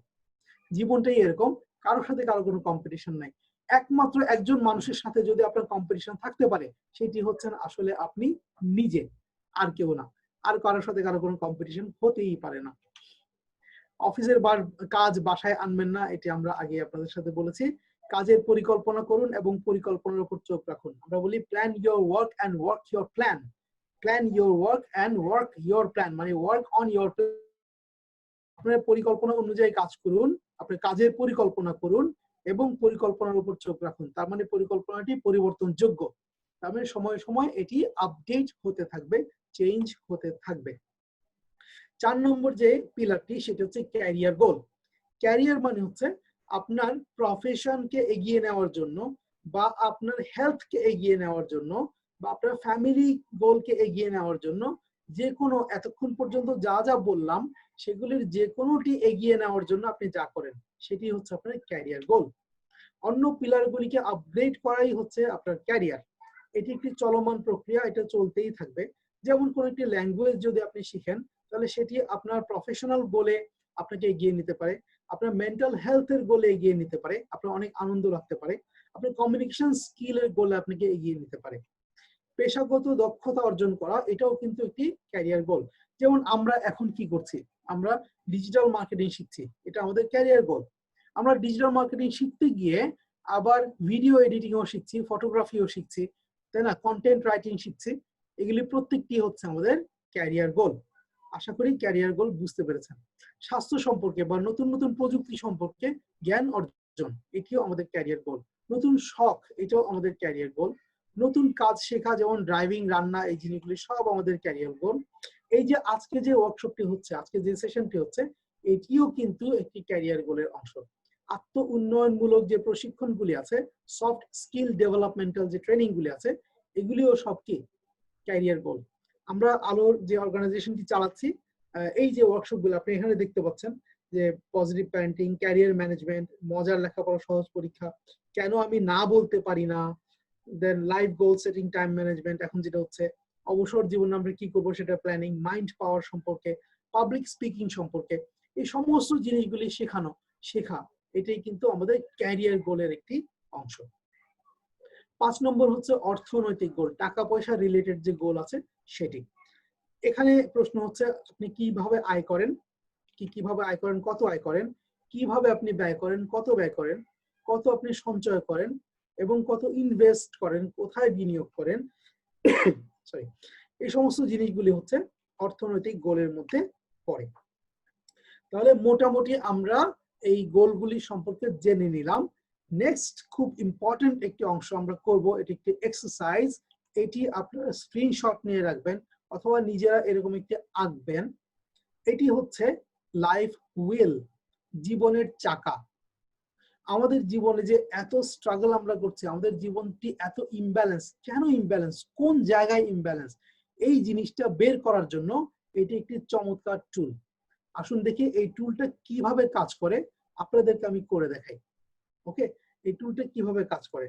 জীবনটাই এরকম, কারোর সাথে কারো কোনো কম্পিটিশন নাই। একমাত্র একজন মানুষের সাথে যদি আপনার কম্পিটিশন থাকতে পারে, সেটি হচ্ছেন আসলে আপনি নিজে, আর কেউ না। আর কারোর সাথে কারো কোনো কম্পিটিশন হতেই পারে না। অফিসের কাজ বাসায় আনবেন না, এটি আমরা আগে আপনাদের সাথে বলেছি। কাজের পরিকল্পনা করুন এবং পরিকল্পনার উপর চোখ রাখুন। আমরা বলি plan your work and work your plan. Plan your work and work your plan, মানে ওয়ার্ক অন ইউর প্ল্যান। আপনার পরিকল্পনা অনুযায়ী কাজ করুন, আপনার কাজের পরিকল্পনা করুন এবং পরিকল্পনার উপর চোখ রাখুন। তার মানে পরিকল্পনাটি পরিবর্তনযোগ্য, তার মানে সময়ে সময়ে এটি আপডেট হতে থাকবে, চেঞ্জ হতে থাকবে। 4 নম্বর যে পিলারটি সেটা হচ্ছে ক্যারিয়ার গোল। ক্যারিয়ার মানে হচ্ছে আপনার প্রফেশনকে এগিয়ে নেওয়ার জন্য, বা আপনার হেলথকে এগিয়ে নেওয়ার জন্য, বা আপনার ফ্যামিলি গোলকে এগিয়ে নেওয়ার জন্য, যে কোনো এতক্ষণ পর্যন্ত যা যা বললাম সেগুলির যে কোনোটি এগিয়ে নেওয়ার জন্য আপনি যা করেন সেটি হচ্ছে আপনার ক্যারিয়ার গোল। অন্য পিলারগুলিকে আপগ্রেড করাই হচ্ছে আপনার ক্যারিয়ার। এটি একটি চলমান প্রক্রিয়া, এটা চলতেই থাকবে। যেমন কোন একটি ল্যাঙ্গুয়েজ যদি আপনি শিখেন, তাহলে সেটি আপনার প্রফেশনাল গোলে আপনাকে এগিয়ে নিতে পারে, আপনার মেন্টাল হেলথের গোলে এগিয়ে নিতে পারে, আপনার অনেক আনন্দ রাখতে পারে, আপনার কমিউনিকেশন স্কিলের গোলে আপনাকে এগিয়ে নিতে পারে। পেশাগত দক্ষতা অর্জন করা, এটাও কিন্তু একটি ক্যারিয়ার গোল। যেমন আমরা এখন কি করছি, আমরা ডিজিটাল মার্কেটিং শিখছি, এটা আমাদের ক্যারিয়ার গোল। আমরা ডিজিটাল মার্কেটিং শিখতে গিয়ে আবার ভিডিও এডিটিংও শিখছি, ফটোগ্রাফিও শিখছি, তাই না, কন্টেন্ট রাইটিং শিখছি, এগুলি প্রত্যেকটি হচ্ছে আমাদের ক্যারিয়ার গোল। আশা করি ক্যারিয়ার গোল বুঝতে পেরেছেন। স্বাস্থ্য সম্পর্কে বা নতুন নতুন প্রযুক্তি সম্পর্কে জ্ঞান অর্জন উপার্জন, এটিও আমাদের ক্যারিয়ার গোল। নতুন শখ, এটাও আমাদের ক্যারিয়ার গোল। নতুন কাজ শেখা, যেমন ড্রাইভিং, রান্না, এই জিনিসগুলি সব আমাদের ক্যারিয়ার গোল। এই যে আজকে যে ওয়ার্কশপটি হচ্ছে, আজকে যে সেশনটি হচ্ছে, এটিও কিন্তু একটি ক্যারিয়ার গোলের অংশ। আত্ম উন্নয়নমূলক যে প্রশিক্ষণগুলি আছে, সফট স্কিল ডেভেলপমেন্টাল যে ট্রেনিং গুলি আছে, এগুলিও সব কি ক্যারিয়ার গোল। আমরা আলোর যে অর্গানাইজেশনটি চালাচ্ছি, এই যে ওয়ার্কশপ গুলো আপনি এখানে দেখতে পাচ্ছেন, যে পজিটিভ প্যারেন্টিং, ক্যারিয়ার ম্যানেজমেন্ট, মজার লেখাপড়া, সহজ পরীক্ষা, কেন আমি না বলতে পারি না, then life goal setting, time management, এখন যেটা হচ্ছে অবসর জীবনে আমরা কি করবো সেটা প্ল্যানিং, মাইন্ড পাওয়ার সম্পর্কে, পাবলিক স্পিকিং সম্পর্কে, এই সমস্ত জিনিসগুলি শেখা, এটাই কিন্তু আমাদের ক্যারিয়ার গোলের একটি অংশ। 5 নম্বর হচ্ছে অর্থনৈতিক গোল, টাকা পয়সা রিলেটেড যে গোল আছে সেটি। এখানে প্রশ্ন হচ্ছে আপনি কিভাবে আয় করেন, কিভাবে আয় করেন, কত আয় করেন, কিভাবে আপনি ব্যয় করেন, কত ব্যয় করেন, কত আপনি সঞ্চয় করেন এবং কত ইনভেস্ট করেন, কোথায় বিনিয়োগ করেন, সরি, এই সমস্ত জিনিসগুলি হচ্ছে অর্থনৈতিক গোলের মধ্যে পড়ে। তাহলে মোটামুটি আমরা এই গোলগুলি সম্পর্কে জেনে নিলাম। নেক্সট খুব ইম্পর্টেন্ট একটি অংশ আমরা করব, এটি একটি এক্সারসাইজ। এটি আপনারা স্ক্রিনশট নিয়ে রাখবেন অথবা নিজেরা এরকম একটি আঁকবেন। এটি হচ্ছে লাইফ হুইল, জীবনের চাকা। আমাদের জীবনে যে এত স্ট্রাগল আমরা করছি, আমাদের জীবনটি এত ইমব্যালেন্স, কেন ইমব্যালেন্স, কোন জায়গায় ইমব্যালেন্স, এই জিনিসটা বের করার জন্য এটি একটি চমৎকার টুল। আসুন দেখি এই টুলটা কিভাবে কাজ করে, আপনাদেরকে আমি করে দেখাই। ওকে, এই টুলটা কিভাবে কাজ করে।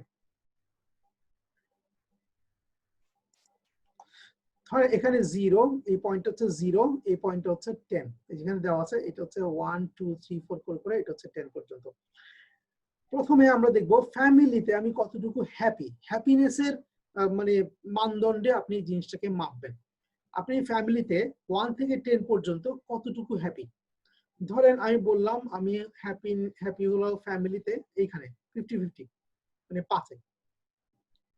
ধরেন এখানে 0, এই পয়েন্টটা হচ্ছে 0, এই পয়েন্টটা হচ্ছে 10, যেখানে দেওয়া আছে এটা হচ্ছে 1 2 3 4 করে এটা হচ্ছে 10 পর্যন্ত। প্রথমে আমরা দেখব ফ্যামিলিতে আমি কতটুকু হ্যাপি, হ্যাপিনেসের মানে মানদণ্ডে আপনি জিনিসটাকে মাপবেন। আপনি ফ্যামিলিতে 1 থেকে 10 পর্যন্ত কতটুকু হ্যাপি। ধরেন আমি বললাম আমি হ্যাপি হলো ফ্যামিলিতে এইখানে 50-50, মানে 5-এ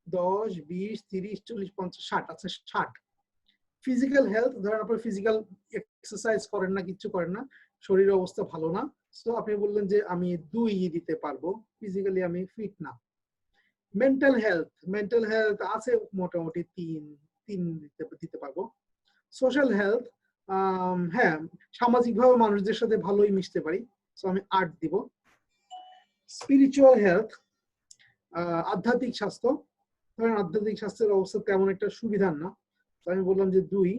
10 20 30 40 50 60, আচ্ছা 60। ফিজিক্যাল হেলথ, ধরেন আপনি ফিজিক্যাল এক্সারসাইজ করেন না, কিছু করেন না, শরীরের অবস্থা ভালো না, সো আপনি বললেন যে আমি 2 দিতে পারবো, ফিজিক্যালি আমি ফিট না। মেন্টাল হেলথ আছে মোটামুটি 3 দিতে পারবো। সোশ্যাল হেলথ, হ্যাঁ সামাজিকভাবে মানুষদের সাথে ভালোই মিশতে পারি, সো আমি 8 দিব। স্পিরিচুয়াল হেলথ, আধ্যাত্মিক স্বাস্থ্য, ধরেন আধ্যাত্মিক স্বাস্থ্যের অবস্থা তেমন একটা সুবিধার না, তো আমি বললাম যে 2।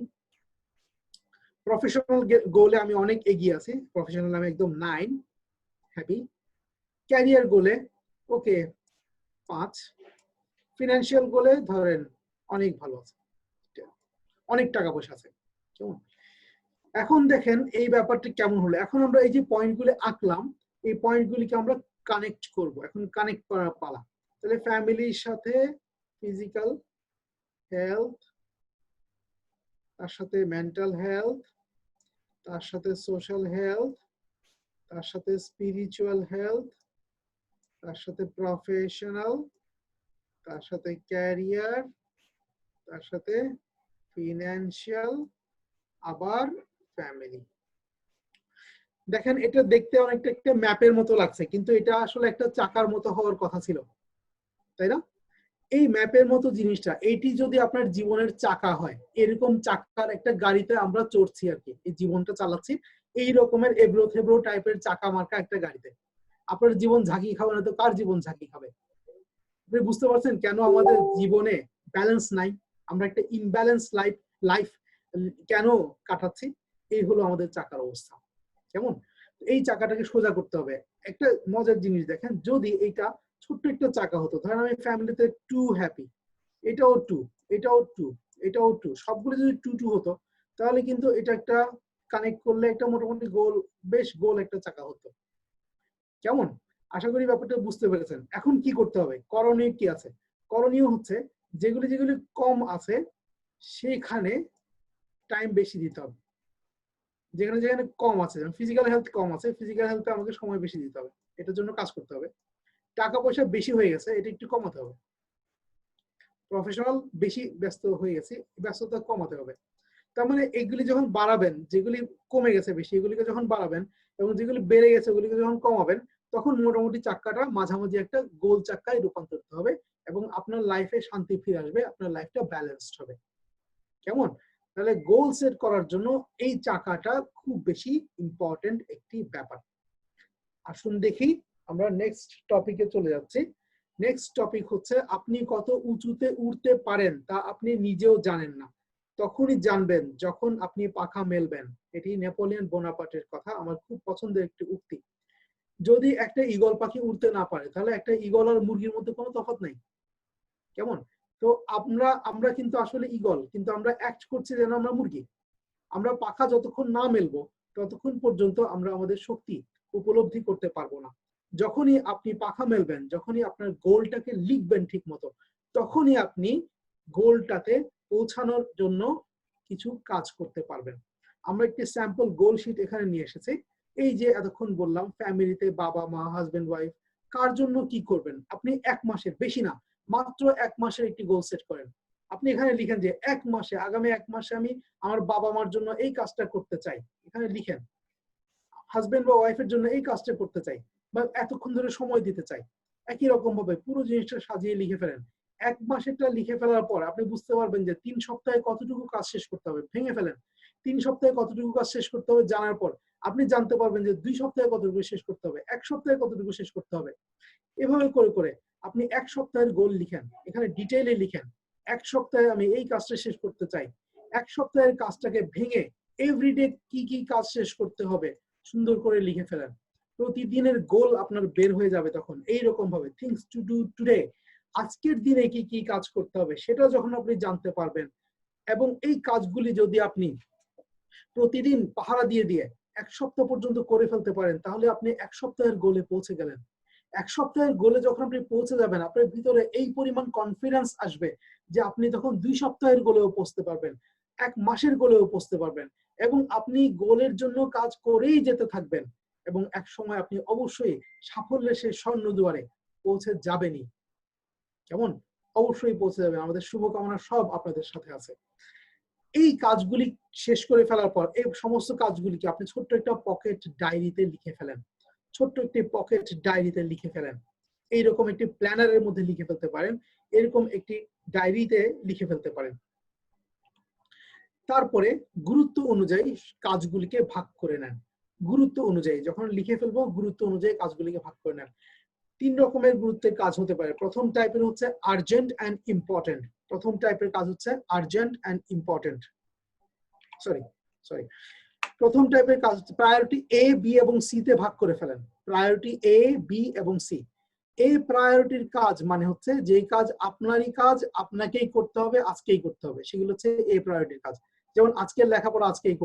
প্রফেশনাল গোলে আমি অনেক এগিয়ে আছি, প্রফেশনাল আমি একদম 9, হ্যাপি। ক্যারিয়ার গোলে ওকে 5। ফিনান্সিয়াল গোলে ধরেন অনেক ভালো আছে, অনেক টাকা পয়সা আছে, কেমন। এখন দেখেন এই ব্যাপারটা কেমন হলো। এখন আমরা এই যে পয়েন্টগুলো আঁকলাম, এই পয়েন্টগুলিকে আমরা কানেক্ট করব। এখন কানেক্ট করার পালা। তাহলে ফ্যামিলির সাথে ফিজিক্যাল হেলথ, তার সাথে মেন্টাল হেলথ, তার সাথে সোশ্যাল হেলথ, তার সাথে স্পিরিচুয়াল হেলথ, তার সাথে প্রফেশনাল, তার সাথে ক্যারিয়ার, তার সাথে ফিনান্সিয়াল, আবার ফ্যামিলি। দেখেন এটা দেখতে অনেকটা একটা ম্যাপের মতো লাগছে, কিন্তু এটা আসলে একটা চাকার মতো হওয়ার কথা ছিল, তাই না? এই ম্যাপের মতো জিনিসটা, এইটি যদি আপনার জীবনের চাকা হয়, এরকম চাকার একটা গাড়িতে আমরা চড়ছি আর কি, এই জীবনটা চালাচ্ছি এই রকমের এবড়ো থেবড়ো টাইপের চাকা মার্কা একটা গাড়িতে। আপনার জীবন ঝাঁকি খাবে না তো কার জীবন ঝাঁকি খাবে? আপনি বুঝতে পারছেন কেন আমাদের জীবনে ব্যালেন্স নাই, আমরা একটা ইমব্যালেন্স লাইফ কেন কাটাচ্ছি? এই হলো আমাদের চাকার অবস্থা, কেমন। এই চাকাটাকে সোজা করতে হবে। একটা মজার জিনিস দেখেন, যদি এইটা ছোট্ট একটা চাকা হতো, ধরেন আমি ফ্যামিলিতে 2 হ্যাপি, এটাও 2, এটাও 2, এটাও 2, সবগুলো যদি 2 হতো, তাহলে কিন্তু এটা একটা কানেক্ট করলে একটা মোটামুটি গোল, বেশ গোল একটা চাকা হতো, কেমন। আশা করি ব্যাপারটা বুঝতে পেরেছেন। এখন কি করতে হবে, করণীয় কি আছে? করণীয় হচ্ছে যেগুলি যেগুলি কম আছে সেখানে টাইম বেশি দিতে হবে। যেখানে যেখানে কম আছে, যেমন ফিজিক্যাল হেলথ কম আছে, ফিজিক্যাল হেলথে আমাকে সময় বেশি দিতে হবে, এটার জন্য কাজ করতে হবে। টাকা পয়সা বেশি হয়ে গেছে, এটা একটু কমাতে হবে। প্রফেশনাল বেশি ব্যস্ত হয়ে গেছে, ব্যস্ততা কমাতে হবে। তার মানে এগুলি যখন বাড়াবেন, যেগুলি কমে গেছে বেশি এগুলিকে যখন বাড়াবেন, এবং যেগুলি বেড়ে গেছে ওগুলিকে যখন কমাবেন, তখন মোটামুটি চাক্কাটা মাঝামাঝি একটা গোল চাক্কায় রূপান্তরিত হবে এবং আপনার লাইফে শান্তি ফিরে আসবে, আপনার লাইফটা ব্যালেন্সড হবে। কেমন? তাহলে গোল সেট করার জন্য এই চাকাটা খুব বেশি ইম্পর্টেন্ট একটি ব্যাপার। আসুন দেখি আমরা নেক্সট টপিকে চলে যাচ্ছি। নেক্সট টপিক হচ্ছে আপনি কত উঁচুতে উড়তে পারেন তা আপনি নিজেও জানেন না, তখনই জানবেন যখন আপনি পাখা মেলবেন। এটি নেপোলিয়ন বোনাপার্টের কথা, আমার খুব পছন্দের একটি উক্তি। যদি একটা ঈগল পাখি উড়তে না পারে তাহলে একটা ঈগল আর মুরগির মধ্যে কোনো তফাৎ নাই। কেমন? তো আমরা কিন্তু আসলে ঈগল, কিন্তু আমরা অ্যাক্ট করছি যেন আমরা মুরগি। আমরা পাখা যতক্ষণ না মেলবো ততক্ষণ পর্যন্ত আমরা আমাদের শক্তি উপলব্ধি করতে পারবো না। যখনই আপনি পাখা মেলবেন, যখনই আপনার গোলটাকে লিখবেন ঠিক মতো, তখনই আপনি গোলটাতে পৌঁছানোর জন্য কিছু কাজ করতে পারবেন। আমরা একটি স্যাম্পল গোল শিট এখানে নিয়ে এসেছি। এই যে এতক্ষণ বললাম ফ্যামিলিতে বাবা মা হাজবেন্ড ওয়াইফ কার জন্য কি করবেন, আপনি 1 মাসের, বেশি না, মাত্র 1 মাসের একটি গোল সেট করেন। আপনি এখানে লিখেন যে 1 মাসে, আগামী 1 মাসে আমি আমার বাবা মার জন্য এই কাজটা করতে চাই, এখানে লিখেন। হাজবেন্ড বা ওয়াইফের জন্য এই কাজটা করতে চাই বা এতক্ষণ ধরে সময় দিতে চাই। একই রকম ভাবে পুরো জিনিসটা সাজিয়ে লিখে ফেলেন। 1 মাসেরটা লিখে ফেলার পর আপনি বুঝতে পারবেন যে 3 সপ্তাহে কতটুকু কাজ শেষ করতে হবে, ভেঙে ফেলেন। 3 সপ্তাহে কতটুকু কাজ শেষ করতে হবে জানার পর আপনি জানতে পারবেন যে 2 সপ্তাহে কতটুকু শেষ করতে হবে, 1 সপ্তাহে কতটুকু শেষ করতে হবে। এভাবে করে করে আপনি 1 সপ্তাহের গোল লিখেন, এখানে ডিটেইলে লিখেন। 1 সপ্তাহে আমি এই কাজটা শেষ করতে চাই। 1 সপ্তাহের কাজটাকে ভেঙে এভরিডে কি কি কাজ শেষ করতে হবে সুন্দর করে লিখে ফেলেন। প্রতিদিনের গোল আপনার বের হয়ে যাবে তখন। এইরকম ভাবে থিংস টু ডু টুডে, আজকের দিনে কি কি কাজ করতে হবে সেটা যখন আপনি জানতে পারবেন এবং এই কাজগুলি যদি আপনি প্রতিদিন পাহারা দিয়ে দিয়ে 1 সপ্তাহ পর্যন্ত করে ফেলতে পারেন তাহলে আপনি 1 সপ্তাহের গোলে পৌঁছে গেলেন। 1 সপ্তাহের গোলে যখন আপনি পৌঁছে যাবেন আপনার ভিতরে এই পরিমাণ কনফিডেন্স আসবে যে আপনি তখন 2 সপ্তাহের গোলেও পৌঁছতে পারবেন, 1 মাসের গোলেও পৌঁছতে পারবেন এবং আপনি গোলের জন্য কাজ করেই যেতে থাকবেন এবং এক সময় আপনি অবশ্যই সাফল্যের সেই স্বর্ণ দুয়ারে পৌঁছে যাবেনই। কেমন? অবশ্যই পৌঁছে যাবেন। আমাদের শুভকামনা সব আপনাদের সাথে আছে। এই কাজগুলি শেষ করে ফেলার পর এই সমস্ত কাজগুলিকে আপনি ছোট্ট একটা পকেট ডায়েরিতে লিখে ফেলেন। ছোট্ট একটি পকেট ডায়েরিতে লিখে ফেলেন। এইরকম একটি প্ল্যানারের মধ্যে লিখে ফেলতে পারেন, এরকম একটি ডায়েরিতে লিখে ফেলতে পারেন। তারপরে গুরুত্ব অনুযায়ী কাজগুলিকে ভাগ করে নেন। গুরুত্ব অনুযায়ী যখন লিখে ফেলবো গুরুত্ব অনুযায়ী কাজগুলিকে ভাগ করে নেন। 3 রকমের গুরুত্বের কাজ হতে পারে। প্রথম টাইপের হচ্ছে আর্জেন্ট এন্ড ইম্পর্টেন্ট। প্রথম টাইপের কাজ হচ্ছে আর্জেন্ট এন্ড ইম্পর্টেন্ট। সরি প্রথম টাইপের কাজ প্রায়োরিটি এ বি এবং সি তে ভাগ করে ফেলেন। প্রায়োরিটি এ বি এবং সি। এই প্রায়োরিটির কাজ মানে হচ্ছে যেই কাজ আপনারই কাজ, আপনাকেই করতে হবে, আজকেই করতে হবে, সেগুলো হচ্ছে এ প্রায়োরিটির কাজ। যেমন আজকের লেখাপড়া আজকেই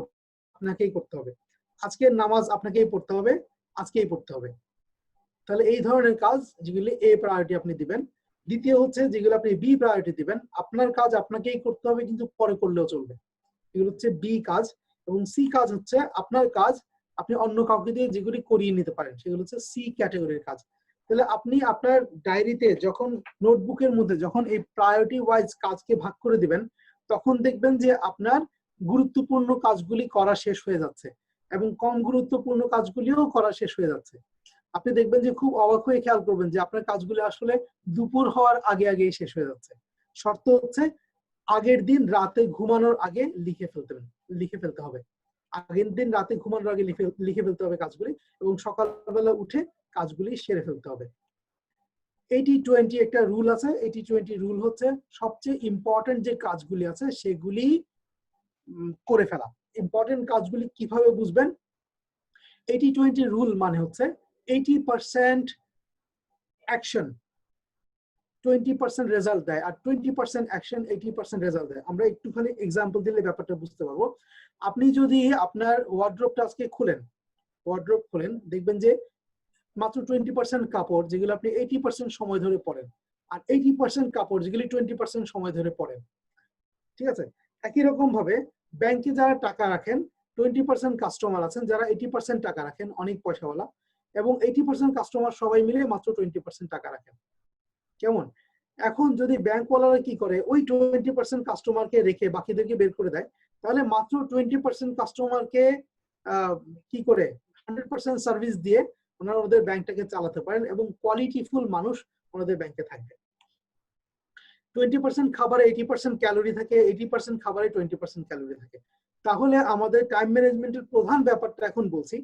আপনাকেই করতে হবে, আজকের নামাজ আপনাকেই পড়তে হবে, আজকেই পড়তে হবে। তাহলে এই ধরনের কাজ যেগুলি এ প্রায়োরিটি আপনি দিবেন। দ্বিতীয় হচ্ছে যেগুলো আপনি বি প্রায়োরিটি দিবেন, আপনার কাজ আপনাকেই করতে হবে কিন্তু পরে করলেও চলবে, এগুলো হচ্ছে বি কাজ। এবং সি কাজ হচ্ছে আপনার কাজ আপনি অন্য কাউকে দিয়ে যেগুলি করিয়ে নিতে পারেন, সেগুলো হচ্ছে সি ক্যাটাগরির কাজ। তাহলে আপনি আপনার ডায়েরিতে যখন নোটবুকের মধ্যে যখন এই প্রায়োরিটি ওয়াইজ কাজকে ভাগ করে দিবেন তখন দেখবেন যে আপনার গুরুত্বপূর্ণ কাজগুলি করা শেষ হয়ে যাচ্ছে এবং কম গুরুত্বপূর্ণ কাজগুলিও করা শেষ হয়ে যাচ্ছে। আপনি দেখবেন যে খুব অবাক হয়ে খেয়াল করবেন যে আপনার কাজগুলি আসলে দুপুর হওয়ার আগে আগেই শেষ হয়ে যাচ্ছে। শর্ত হচ্ছে আগের দিন রাতে ঘুমানোর আগে লিখে ফেলতে হবে। আগের দিন রাতে ঘুমানোর আগে লিখে ফেলতে হবে কাজগুলি এবং সকালবেলা উঠে কাজগুলি সেরে ফেলতে হবে। 80-20 একটা রুল আছে। 80-20 রুল হচ্ছে সবচেয়ে ইম্পর্টেন্ট যে কাজগুলি আছে সেগুলি করে ফেলা। ইম্পর্টেন্ট কাজগুলি কিভাবে বুঝবেন? 80-20 রুল মানে হচ্ছে 80% অ্যাকশন 20% রেজাল্ট দেয় আর 20% অ্যাকশন 80% রেজাল্ট দেয়। আমরা একটুখানি এক্সাম্পল দিলে ব্যাপারটা বুঝতে পারবো। আপনি যদি আপনার ওয়ার্ড্রোবটা আজকে খুলেন, দেখবেন যে মাত্র 20% কাপড় যেগুলো আপনি 80% সময় ধরে পরেন আর 80% কাপড় যেগুলি 20% সময় ধরে পরেন। ঠিক আছে? একই রকম ভাবে ব্যাংকে যারা টাকা রাখেন 20% কাস্টমার আছেন যারা 80% টাকা রাখেন, অনেক পয়সাওয়ালা, এবং 80% কাস্টমার সবাই মিলে মাত্র 20% টাকা রাখেন। কেমন? এখন যদি ব্যাংকওয়ালারা কি করে ওই 20% কাস্টমারকে রেখে বাকিদেরকে বের করে দেয় তাহলে মাত্র 20% কাস্টমারকে কি করে 100% সার্ভিস দিয়ে ওনারা ওদের ব্যাংকটাকে চালাতে পারেন এবং কোয়ালিটিফুল মানুষ ওনাদের ব্যাংকে থাকবে। 20% খাবারে 80% ক্যালোরি থাকে, 80% খাবারে 20% ক্যালোরি থাকে। তাহলে আমাদের টাইম ম্যানেজমেন্টের প্রধান ব্যাপারটা এখন বলছি।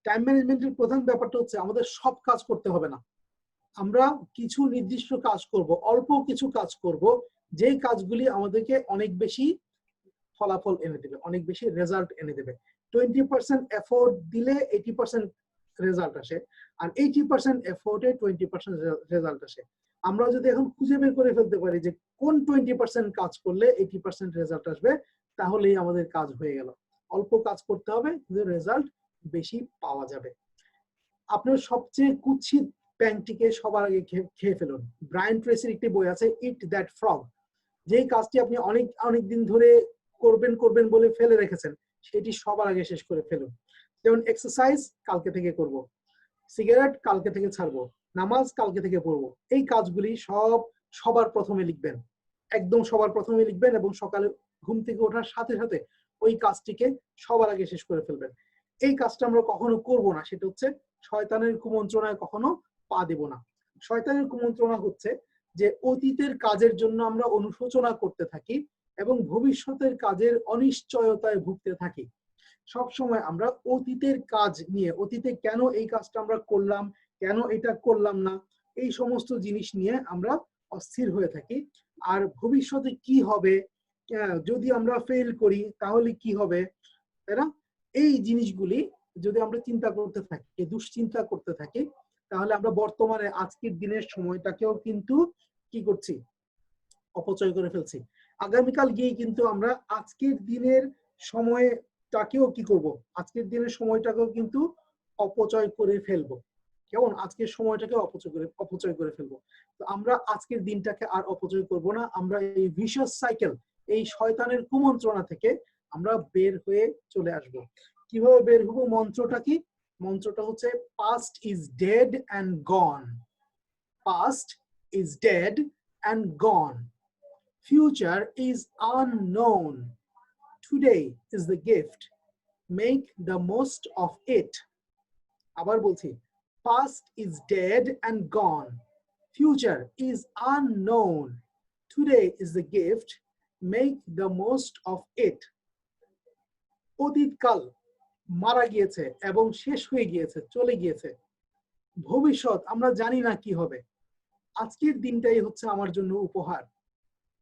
টাইম ম্যানেজমেন্টের প্রধান ব্যাপারটা হচ্ছে আমাদের সব কাজ করতে হবে না, আমরা কিছু নির্দিষ্ট কাজ করব, অল্প কিছু কাজ করব, যে কাজগুলি আমাদেরকে অনেক বেশি ফলাফল এনে দেবে, অনেক বেশি রেজাল্ট এনে দেবে। 20% এফোর্ট দিলে 80% রেজাল্ট আসে, আর 80% এফোর্টে 20% রেজাল্ট আসে। আমরা যদি এখন খুঁজে বের করে ফেলতে পারি যে কোন 20% কাজ করলে 80% রেজাল্ট আসবে, তাহলেই আমাদের কাজ হয়ে গেল। অল্প কাজ করতে হবে কিন্তু রেজাল্ট বেশি পাওয়া যাবে। আপনার সবচেয়ে কুৎসিত প্যাংটিকে সবার আগে খেয়ে ফেলুন। ব্রায়ান ট্রেসির একটি বই আছে ইট দ্যাট ফ্রগ। যেই কাজটি আপনি অনেক অনেক দিন ধরে করবেন করবেন বলে ফেলে রেখেছেন, সেটি সবার আগে শেষ করে ফেলুন। যেমন এক্সারসাইজ কালকে থেকে করব, সিগারেট কালকে থেকে ছাড়বো, নামাজ কালকে থেকে পড়বো। এই কাজগুলি সবার প্রথমে লিখবেন, একদম সবার প্রথমে লিখবেন এবং সকালে ঘুম থেকে ওঠার সাথে সাথে ওই কাজটিকে সবার আগে শেষ করে ফেলবেন। এই কাজটা আমরা কখনো করব না, সেটা হচ্ছে শয়তানের কুমন্ত্রণায় কখনো পা দেব না। শয়তানের কুমন্ত্রণা হচ্ছে যে অতীতের কাজের জন্য আমরা অনুশোচনা করতে থাকি এবং ভবিষ্যতের কাজের অনিশ্চয়তায় ভুগতে থাকি। সব সময় আমরা অতীতের কাজ নিয়ে, অতীতে কেন এই কাজটা আমরা করলাম, কেন এটা করলাম না, এই সমস্ত জিনিস নিয়ে আমরা অস্থির হয়ে থাকি। আর ভবিষ্যতে কি হবে, যদি আমরা ফেল করি তাহলে কি হবে, তাই না? এই জিনিসগুলি যদি আমরা চিন্তা করতে থাকি, দুশ্চিন্তা করতে থাকি, তাহলে আমরা বর্তমানে আজকের দিনের সময়টাকেও কিন্তু কি করছি, অপচয় করে ফেলছি। আগামীকাল গিয়ে কিন্তু আমরা আজকের দিনের সময়টাকেও কি করব, আজকের দিনের সময়টাকেও কিন্তু অপচয় করে ফেলবো। কেমন? আজকের সময়টাকে অপচয় করে ফেলবো। তো আমরা আজকের দিনটাকে আর অপচয় করব না। আমরা এই ভিশাস সাইকেল, এই শয়তানের কুমন্ত্রণা থেকে আমরা বের হয়ে চলে আসব। কিভাবে বের হবো? মন্ত্রটা কি? মন্ত্রটা হচ্ছে past is dead and gone. Past is dead and gone. Future is unknown. Today is the gift. Make the most of it. আবার বলছি, past is dead and gone. Future is unknown. Today is the gift. Make the most of it. অতীতকাল মারা গিয়েছে এবং শেষ হয়ে গিয়েছে, চলে গিয়েছে। ভবিষ্যৎ আমরা জানি না কি হবে। আজকের দিনটাই হচ্ছে আমার জন্য উপহার।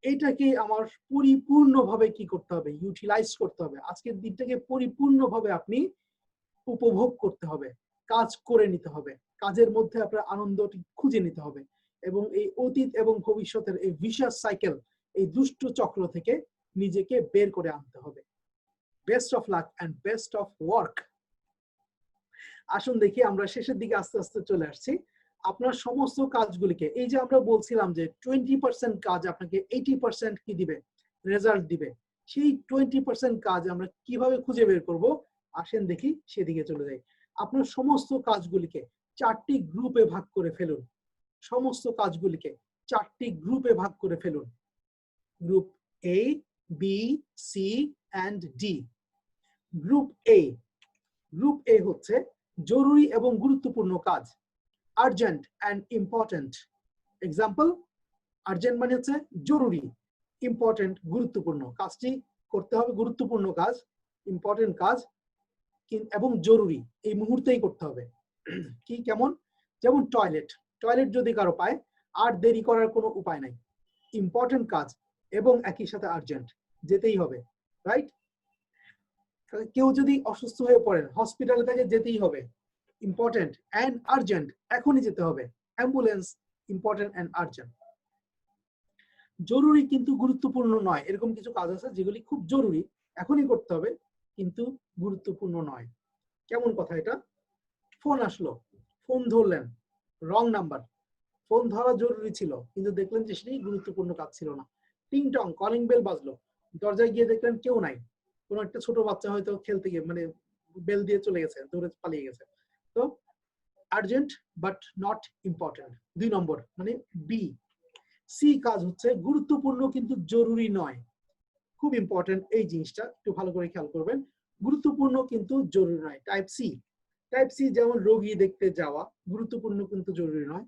এটাকে আমার পরিপূর্ণভাবে কি করতে হবে, ইউটিলাইজ করতে হবে। আজকের দিনটাকে পরিপূর্ণভাবে আপনি উপভোগ করতে হবে, কাজ করে নিতে হবে, কাজের মধ্যে আপনার আনন্দটি খুঁজে নিতে হবে এবং এই অতীত এবং ভবিষ্যতের এই ভিশাস সাইকেল, এই দুষ্ট চক্র থেকে নিজেকে বের করে আনতে হবে। Best of luck and best of work. আসুন দেখি, আমরা শেষের দিকে আস্তে আস্তে চলে আসছি। আপনার সমস্ত কাজগুলিকে, এই যে আমরা বলছিলাম যে 20% কাজ আপনাকে 80% কি দিবে, রেজাল্ট দিবে, সেই 20% কাজ আমরা কিভাবে খুঁজে বের করব, আসেন দেখি সেদিকে চলে যাই। আপনার সমস্ত কাজগুলিকে 4টি গ্রুপে ভাগ করে ফেলুন। সমস্ত কাজগুলিকে 4টি গ্রুপে ভাগ করে ফেলুন। Group A, B, C and D। Group A, group A হচ্ছে জরুরি এবং গুরুত্বপূর্ণ কাজ, urgent and important. Example, urgent মানে হচ্ছে জরুরি, ইম্পর্টেন্ট গুরুত্বপূর্ণ। কাজটি করতে হবে, গুরুত্বপূর্ণ কাজ, ইম্পর্টেন্ট কাজ এবং জরুরি, এই মুহূর্তেই করতে হবে। কি কেমন? যেমন টয়লেট, টয়লেট যদি কারো পায় আর দেরি করার কোনো উপায় নাই, ইম্পর্টেন্ট কাজ এবং একই সাথে আর্জেন্ট, যেতেই হবে, রাইট? কেউ যদি অসুস্থ হয়ে পড়েন, হসপিটালে তাকে যেতেই হবে, ইম্পর্টেন্ট এন্ড আর্জেন্ট, এখনই যেতে হবে, অ্যাম্বুলেন্স, ইম্পর্টেন্ট এন্ড আর্জেন্ট। জরুরি কিন্তু গুরুত্বপূর্ণ নয়, এরকম কিছু কাজ আছে যেগুলি খুব জরুরি, এখনই করতে হবে কিন্তু গুরুত্বপূর্ণ নয়। কেমন কথা এটা? ফোন আসলো, ফোন ধরলেন, রং নাম্বার, ফোন ধরা জরুরি ছিল কিন্তু দেখলেন যে সেটি গুরুত্বপূর্ণ কাজ ছিল না। টিং টং, কলিং বেল বাজলো, দরজায় গিয়ে দেখলেন কেউ নাই, কোনো একটা ছোট বাচ্চা হয়তো খেলতে গিয়ে মানে বেল দিয়ে চলে গেছে, দৌড়ে পালিয়ে গেছে। তো আর্জেন্ট বাট নট ইম্পর্টেন্ট, 2 নম্বর মানে বি। সি কাজ হচ্ছে গুরুত্বপূর্ণ কিন্তু জরুরি নয়, খুব ইম্পর্টেন্ট, এই জিনিসটা একটু ভালো করে খেয়াল করবেন, গুরুত্বপূর্ণ কিন্তু জরুরি নয়, টাইপ সি। টাইপ সি যেমন রোগী দেখতে যাওয়া, গুরুত্বপূর্ণ কিন্তু জরুরি নয়।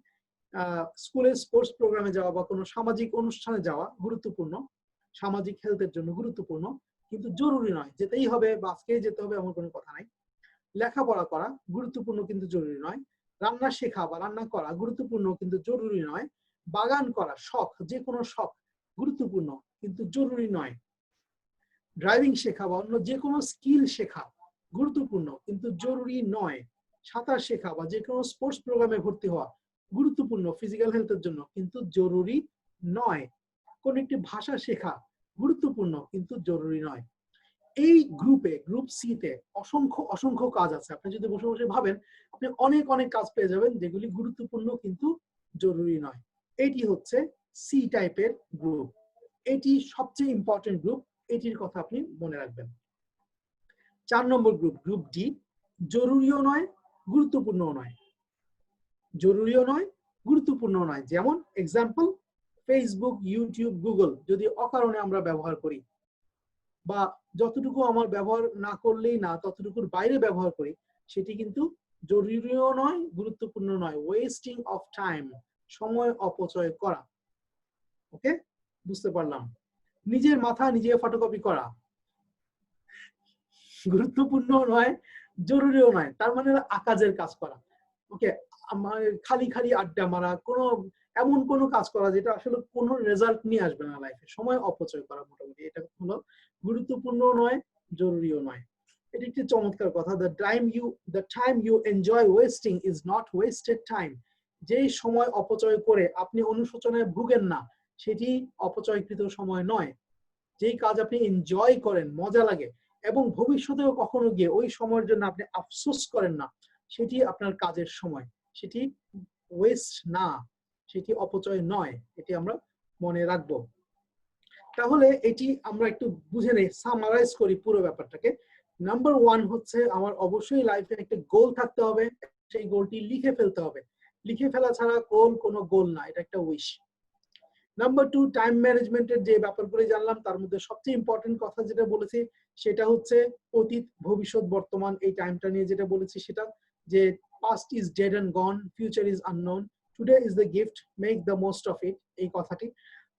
স্কুলের স্পোর্টস প্রোগ্রামে যাওয়া বা কোনো সামাজিক অনুষ্ঠানে যাওয়া গুরুত্বপূর্ণ, সামাজিক হেলথের জন্য গুরুত্বপূর্ণ, কিন্তু জরুরি নয় যেতেই হবে বা আজকেই যেতে হবে এমন কোনো কথা নাই। লেখাপড়া করা গুরুত্বপূর্ণ কিন্তু জরুরি নয়। রান্না শেখা বা রান্না করা গুরুত্বপূর্ণ কিন্তু জরুরি নয়। বাগান করা, শখ, যে কোনো শখ গুরুত্বপূর্ণ কিন্তু জরুরি নয়। ড্রাইভিং শেখা বা অন্য যে কোনো স্কিল শেখা গুরুত্বপূর্ণ কিন্তু জরুরি নয়। সাঁতার শেখা বা যে কোনো স্পোর্টস প্রোগ্রামে ভর্তি হওয়া গুরুত্বপূর্ণ ফিজিক্যাল হেলথের জন্য কিন্তু জরুরি নয়। কোন একটি ভাষা শেখা গুরুত্বপূর্ণ কিন্তু জরুরি নয়। এই গ্রুপে, গ্রুপ সি তে অসংখ্য অসংখ্য কাজ আছে। আপনি যদি বসে বসে ভাবেন আপনি অনেক অনেক কাজ পেয়ে যাবেন যেগুলি গুরুত্বপূর্ণ কিন্তু জরুরি নয়। এটি হচ্ছে সি টাইপের গ্রুপ। এটি সবচেয়ে ইম্পর্টেন্ট গ্রুপ, এটির কথা আপনি মনে রাখবেন। 4 নম্বর গ্রুপ, গ্রুপ ডি, জরুরিও নয় গুরুত্বপূর্ণও নয়। জরুরিও নয় গুরুত্বপূর্ণ নয়। যেমন এক্সাম্পল, ফেসবুক, ইউটিউব, গুগল যদি অকারণে আমরা ব্যবহার করি বা যতটুকু আমার ব্যবহার না করলেই না ততটুকুর বাইরে ব্যবহার করি, সেটি কিন্তু জরুরিও নয় গুরুত্বপূর্ণ নয়। ওয়েস্টিং অফ টাইম, সময় অপচয় করা। ওকে, বুঝতে পারলাম। নিজের মাথা নিজে ফটোকপি করা গুরুত্বপূর্ণ নয় জরুরিও নয়, তার মানে আকাজের কাজ করা। ওকে, আমার খালি খালি আড্ডা মারা, কোনো এমন কোনো কাজ করা যেটা আসলে কোনো রেজাল্ট নিয়ে আসবে না লাইফে, সময় অপচয় করা, মোটামুটি এটা হলো গুরুত্বপূর্ণ নয় জরুরিও নয়। এটা একটি চমৎকার কথা, the time you enjoy wasting is not wasted time। যেই সময় অপচয় করে আপনি অনুশোচনায় ভুগেন না সেটি অপচয়কৃত সময় নয়। যেই কাজ আপনি এনজয় করেন, মজা লাগে, এবং ভবিষ্যতেও কখনো গিয়ে ওই সময়ের জন্য আপনি আফসোস করেন না, সেটি আপনার কাজের সময়, সেটি ওয়েস্ট না, সেটি অপচয় নয়। এটি আমরা মনে রাখবো। তাহলে এটি আমরা একটু বুঝে নেই, সামারাইজ করি পুরো ব্যাপারটাকে। নাম্বার 1 হচ্ছে আমার অবশ্যই লাইফে একটা গোল থাকতে হবে, সেই গোলটি লিখে ফেলতে হবে। লিখে ফেলা ছাড়া গোল কোনো গোল না, এটা একটা উইশ। নাম্বার 2, টাইম ম্যানেজমেন্টের যে ব্যাপারগুলো জানলাম তার মধ্যে সবচেয়ে ইম্পর্টেন্ট কথা যেটা বলেছি সেটা হচ্ছে অতীত, ভবিষ্যৎ, বর্তমান, এই টাইমটা নিয়ে যেটা বলেছি সেটা যে past is dead and gone, future is unknown, today is the gift, make the most of it, এই কথাটি।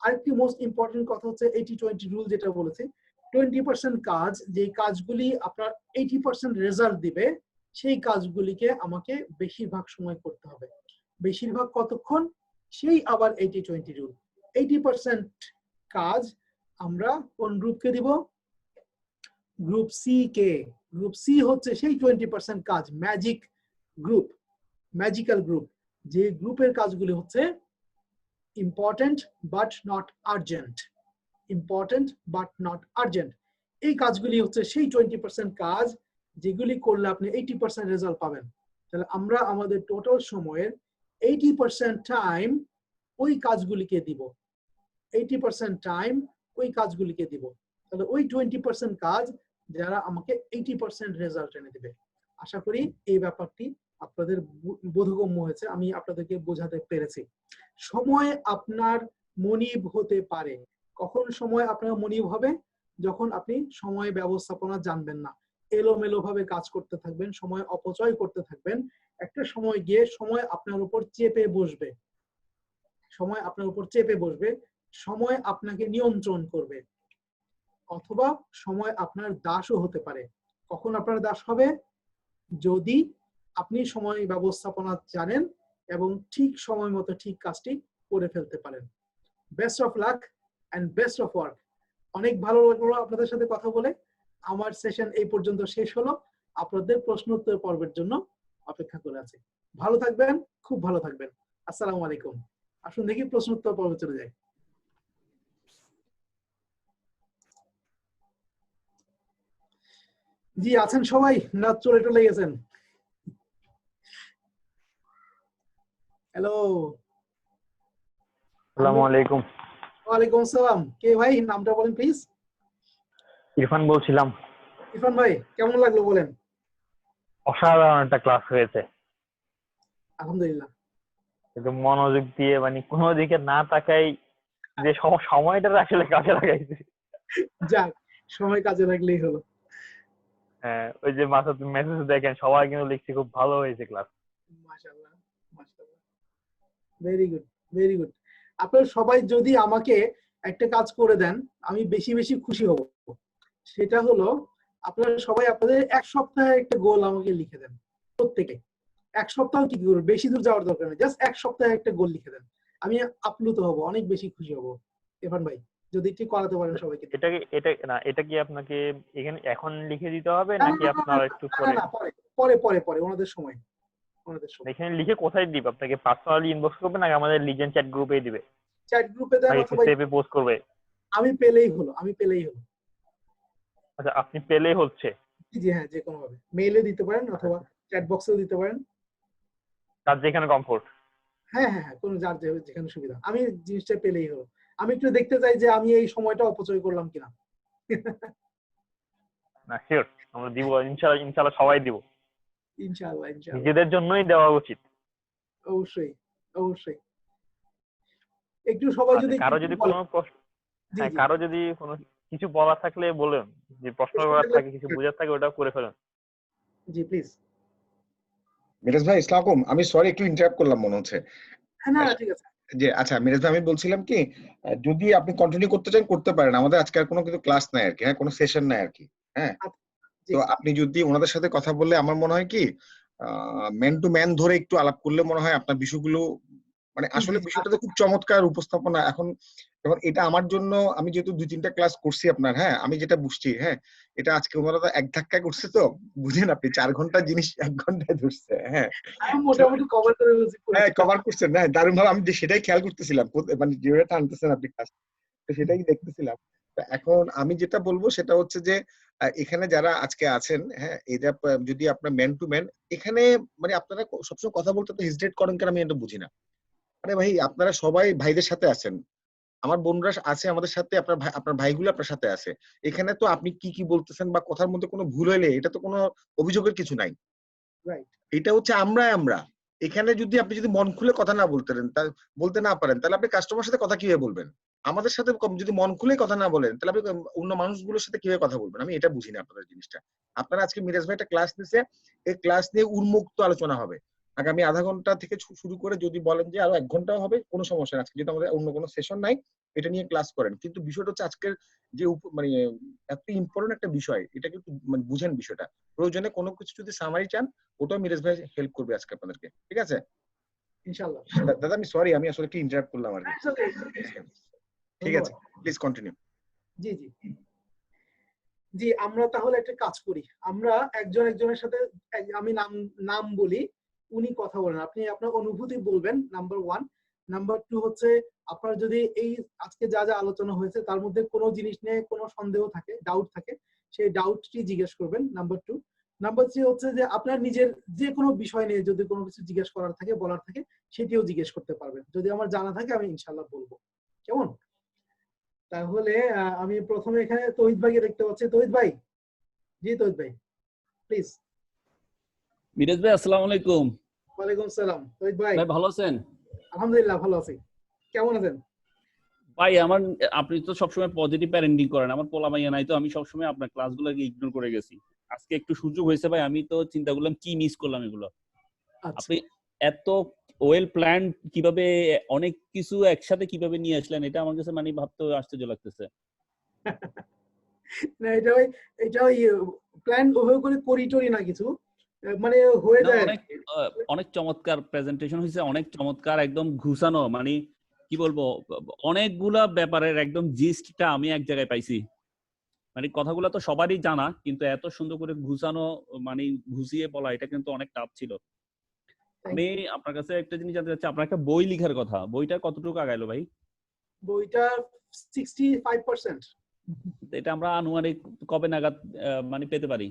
আরেকটি মোস্ট ইম্পর্টেন্ট কথা হচ্ছে 80-20 রুল, যেটা বলেছি 20% কাজ, যে কাজগুলি আপনার 80% রেজাল্ট দিবে সেই কাজগুলিকে আমাকে বেশিরভাগ সময় করতে হবে। বেশিরভাগ কতক্ষণ, সেই আবার 80-20 রুল। 80% কাজ আমরা কোন গ্রুপকে দিব? Group C K. Group C হচ্ছে সেই 20% কাজ, ম্যাজিক গ্রুপ, ম্যাজিক্যাল গ্রুপ, যে গ্রুপের কাজগুলি হচ্ছে important but not urgent. Important but not urgent, এই কাজগুলি হচ্ছে সেই 20% কাজ যেগুলি করলে আপনি 80% রেজাল্ট পাবেন। তাহলে আমরা আমাদের টোটাল সময়ের 80% টাইম ওই কাজগুলিকে দিব, 80% টাইম ওই কাজগুলিকে দিব। তাহলে ওই 20% কাজ যারা আমাকে 80% রেজাল্ট এনে দিবে। আশা করি এই ব্যাপারটি আপনাদের বোধগম্য হয়েছে, আমি আপনাদেরকে বোঝাতে পেরেছি। সময় আপনার মনিব হতে পারে। কখন সময় আপনার মনিব হবে? যখন আপনি সময় ব্যবস্থাপনা জানবেন না, এলোমেলো ভাবে কাজ করতে থাকবেন, সময় অপচয় করতে থাকবেন, একটা সময় গিয়ে সময় আপনার উপর চেপে বসবে। সময় আপনার উপর চেপে বসবে, সময় আপনাকে নিয়ন্ত্রণ করবে, অথবা সময় আপনার দাসও হতে পারে। কখন আপনার দাস হবে? যদি আপনি সময় ব্যবস্থাপনা জানেন এবং ঠিক সময় মতো ঠিক কাজটি করে ফেলতে পারেন। Best of luck and best of work. অনেক ভালো লাগলো আপনাদের সাথে কথা বলে। আমার সেশন এই পর্যন্ত শেষ হলো। আপনাদের প্রশ্ন উত্তর পর্বের জন্য অপেক্ষা করে আছি। ভালো থাকবেন, খুব ভালো থাকবেন। আসসালামু আলাইকুম। আসুন দেখি প্রশ্ন উত্তর পর্বে চলে যাই। জি, আছেন সবাই না চলে গেছেন? হ্যালো, আসসালামু আলাইকুম। ওয়ালাইকুম আসসালাম। কে ভাই, নামটা বলেন প্লিজ। ইরফান বলছিলাম। ইরফান ভাই, কেমন লাগলো বলেন? অসাধারণ একটা ক্লাস হয়েছে। আলহামদুলিল্লাহ। একদম মনোযোগ দিয়ে, মানে কোনো দিকে না তাকাই যে সময়টা আসলে কাজে লাগাইছে। যাক, সময় কাজে লাগলেই হলো। হ্যাঁ, ওই যে মাসুদ মেসেজ দেখেন সবাই কিন্তু লিখছে খুব ভালো হয়েছে ক্লাস। মাশাআল্লাহ, মাশাআল্লাহ, ভেরি গুড, ভেরি গুড। আপনারা সবাই যদি আমাকে একটা কাজ করে দেন, আমি বেশি বেশি খুশি হব। সেটা হলো আপনারা সবাই আপনাদের এক সপ্তাহে একটা গোল আমাকে লিখে দেন প্রত্যেকে। এক সপ্তাহ কি করবে, বেশি দূর যাওয়ার দরকার নেই, জাস্ট এক সপ্তাহে একটা গোল লিখে দেন, আমি আপ্লুত হব, অনেক বেশি খুশি হব। ইরফান ভাই যদি একটু করাতে পারেন সবাইকে। এটা কি আপনাকে এখানে এখন লিখে দিতে হবে না, নাকি না, না, আপনার না, একটু না, পরে? না, পরে পরে পরে পরে ওনাদের সময়, ওনাদের সময়। এখানে লিখে কোথায় দিব? আপনাকে পার্সোনালি ইনবক্স করবে নাকি আমাদের লিজেন্ড চ্যাট গ্রুপে দিবে চ্যাট গ্রুপে দেন নাকি অথবা সেভে পোস্ট করবে? আমি পেলেই হলো, আমি পেলেই হলো। আচ্ছা, আপনি পেলেই হচ্ছে। জি হ্যাঁ, যে কোনো ভাবে মেইলে দিতে পারেন অথবা চ্যাট বক্সেও দিতে পারেন। তার যেখানে কমফোর্ট। হ্যাঁ হ্যাঁ হ্যাঁ, কোনো যার যেখানে সুবিধা, আমি জিনিসটা পেলেই হলো। আমি একটু দেখতে চাই যে আমি এই সময়টা অপচয় করলাম কিনা। না, শিওর আমরা দিব, ইনশাআল্লাহ, ইনশাআল্লাহ সবাই দিব। ইনশাআল্লাহ, ইনশাআল্লাহ, নিজেদের জন্যই দেওয়া উচিত। অবশ্যই, অবশ্যই। একটু সবাই আচ্ছা, যদি কারো একটু যদি বলেন। কোনো প্রশ্ন, জি হ্যাঁ জি, কারো যদি কোনো কিছু বলার থাকলে বলেন, যে প্রশ্ন প্রশ্ন করার থাকলে থাকে, কিছু বোঝার থাকে, ওটা করে ফেলেন। জি প্লিজ। মিরাজ ভাই আসসালামু আলাইকুম, আমি সরি একটু ইন্টারাপ্ট করলাম মনে হচ্ছে। হ্যাঁ, না না, ঠিক আছে। যে আচ্ছা মিরাজ ভাই, আমি বলছিলাম কি, যদি আপনি কন্টিনিউ করতে চান করতে পারেন, আমাদের আজকে আর কোনো কিছু ক্লাস নাই আর কি, হ্যাঁ কোনো সেশন নাই আর কি। হ্যাঁ, আচ্ছা, জি তো আপনি যদি ওনাদের সাথে কথা বললে আমার মনে হয় কি, ম্যান টু ম্যান ধরে একটু আলাপ করলে মনে হয় আপনার বিষয়গুলো, মানে জি আসলে জি, বিষয়টা তো খুব চমৎকার উপস্থাপনা। এখন এখন এটা আমার জন্য, আমি যেহেতু 2-3টা ক্লাস করছি আপনার, হ্যাঁ আমি যেটা বুঝছি, হ্ঁ এটা আজকে ওনারা তো এক ধাক্কায় করছে, তো বুঝেন আপনি 4 ঘন্টার জিনিস 1 ঘন্টায় ধরছে। হ্যাঁ, আমি মোটামুটি কভার করে বলছি হ্যাঁ পুরোটা। কভার করছেন, হ্যাঁ দারুণ ভাবে। আমি সেটাই খেয়াল করতেছিলাম, মানে যেভাবে টানতেছেন আপনি কাজ, তো সেটাই দেখতেছিলাম। তো এখন আমি যেটা বলবো সেটা হচ্ছে যে, এখানে যারা আজকে আছেন, হ্যাঁ এটা যদি আপনার ম্যান টু ম্যান, এখানে মানে আপনারা সবসময় কথা বলতে তো হেজিটেট করেন কেন, আমি এটা বুঝি না। আরে ভাই, আপনারা সবাই ভাইদের সাথে আছেন, আমার বোনরা আছে আমাদের সাথে, আপনার ভাই, আপনার ভাইগুলো আপনার সাথে আছে। এখানে তো আপনি কি কি বলতেছেন বা কথার মধ্যে কোনো ভুল হইলে এটা তো কোনো অভিযোগের কিছু নাই। রাইট। এটা হচ্ছে আমরা এখানে যদি আপনি যদি মন খুলে কথা না বলতে না পারেন, তাহলে আপনি কাস্টমার সাথে কথা কিভাবে বলবেন? আমাদের সাথে যদি মন খুলে কথা না বলেন, তাহলে আপনি অন্য মানুষগুলোর সাথে কিভাবে কথা বলবেন? আমি এটা বুঝি না আপনাদের জিনিসটা। আপনারা আজকে মিরাজ ভাই একটা ক্লাস নিছে, এই ক্লাস নিয়ে উন্মুক্ত আলোচনা হবে। আগামী আধা ঘন্টা থেকে শুরু করে যদি বলেন যে আরো 1 ঘন্টাও হবে, কোনো সমস্যা নাই। আজকে যদি আমাদের অন্য কোনো সেশন নাই, এটা নিয়ে ক্লাস করেন। কিন্তু বিষয়টা হচ্ছে আজকের যে মানে এত ইম্পর্টেন্ট একটা বিষয়, এটা কিন্তু মানে বুঝেন বিষয়টা। প্রয়োজনে কোনো কিছু যদি সামারি চান, ওটাও মিরাজ ভাই হেল্প করবে আজকে আপনাদেরকে, ঠিক আছে? ইনশাআল্লাহ। দাদা আমি সরি, আমি আসলে কি ইন্টারাপ্ট করলাম আর কি। It's okay, it's okay. ঠিক আছে, ধন্যবাদ। Please continue. জি জি, জি আমরা তাহলে একটা কাজ করি, আমরা একজন একজনের সাথে আমি নাম নাম বলি, উনি কথা বলেন, আপনি আপনার অনুভূতি বলবেন, নাম্বার 1। নাম্বার 2 হচ্ছে আপনার যদি এই আজকে যা যা আলোচনা হয়েছে তার মধ্যে কোনো জিনিস নিয়ে কোনো সন্দেহ থাকে, ডাউট থাকে, সেই ডাউটটি জিজ্ঞেস করবেন, নাম্বার 2। নাম্বার 3 হচ্ছে যে আপনার নিজের যে কোনো বিষয় নিয়ে যদি কোনো কিছু জিজ্ঞেস করার থাকে, বলার থাকে, সেটিও জিজ্ঞেস করতে পারবেন। যদি আমার জানা থাকে আমি ইনশাআল্লাহ বলবো। কেমন? তাহলে আমি প্রথমে এখানে তৌহিদ ভাইকে দেখতে পাচ্ছি। তৌহিদ ভাই, জি তৌহিদ ভাই প্লিজ। মিরাজ ভাই আসসালামু আলাইকুম। ওয়ালাইকুম সালাম। তৌহিদ ভাই, ভাই ভালো আছেন? আলহামদুলিল্লাহ ভালো আছি। কেমন আছেন? ভাই আমার, আপনি তো সবসময় পজিটিভ প্যারেন্টিং করেন, আমার পোলা মাইয়া নাই, তো আমি সবসময় আপনার ক্লাসগুলোকে ইগনোর করে গেছি। আজকে একটু সুযোগ হয়েছে ভাই, আমি তো চিন্তা করলাম কি মিস করলাম এগুলো। আচ্ছা। আপনি এত ওয়েল প্ল্যান কিভাবে অনেক কিছু একসাথে কিভাবে নিয়ে আসলেন, এটা আমার কাছে মানে ভাবতে আশ্চর্য লাগতেছে। না এটা ওই, এটা ওই প্ল্যান ওভাবে করে করি টরি না কিছু, মানে হয়ে না যায় আর অনেক কি। অনেক চমৎকার প্রেজেন্টেশন হয়েছে, অনেক চমৎকার, একদম ঘুছানো, মানে কি বলবো, অনেকগুলা ব্যাপারের একদম জিস্টটা আমি এক জায়গায় পাইছি। মানে কথাগুলো তো সবারই জানা, কিন্তু এত সুন্দর করে ঘুষানো, মানে ঘুষিয়ে বলা, এটা কিন্তু অনেক টাফ ছিল। আমি আপনার কাছে একটা জিনিস জানতে চাচ্ছি, আপনার একটা বই লেখার কথা, বইটা কতটুকু আগাইলো ভাই? বইটা 65%। এটা আমরা আনুমানিক কবে নাগাদ মানে পেতে পারি?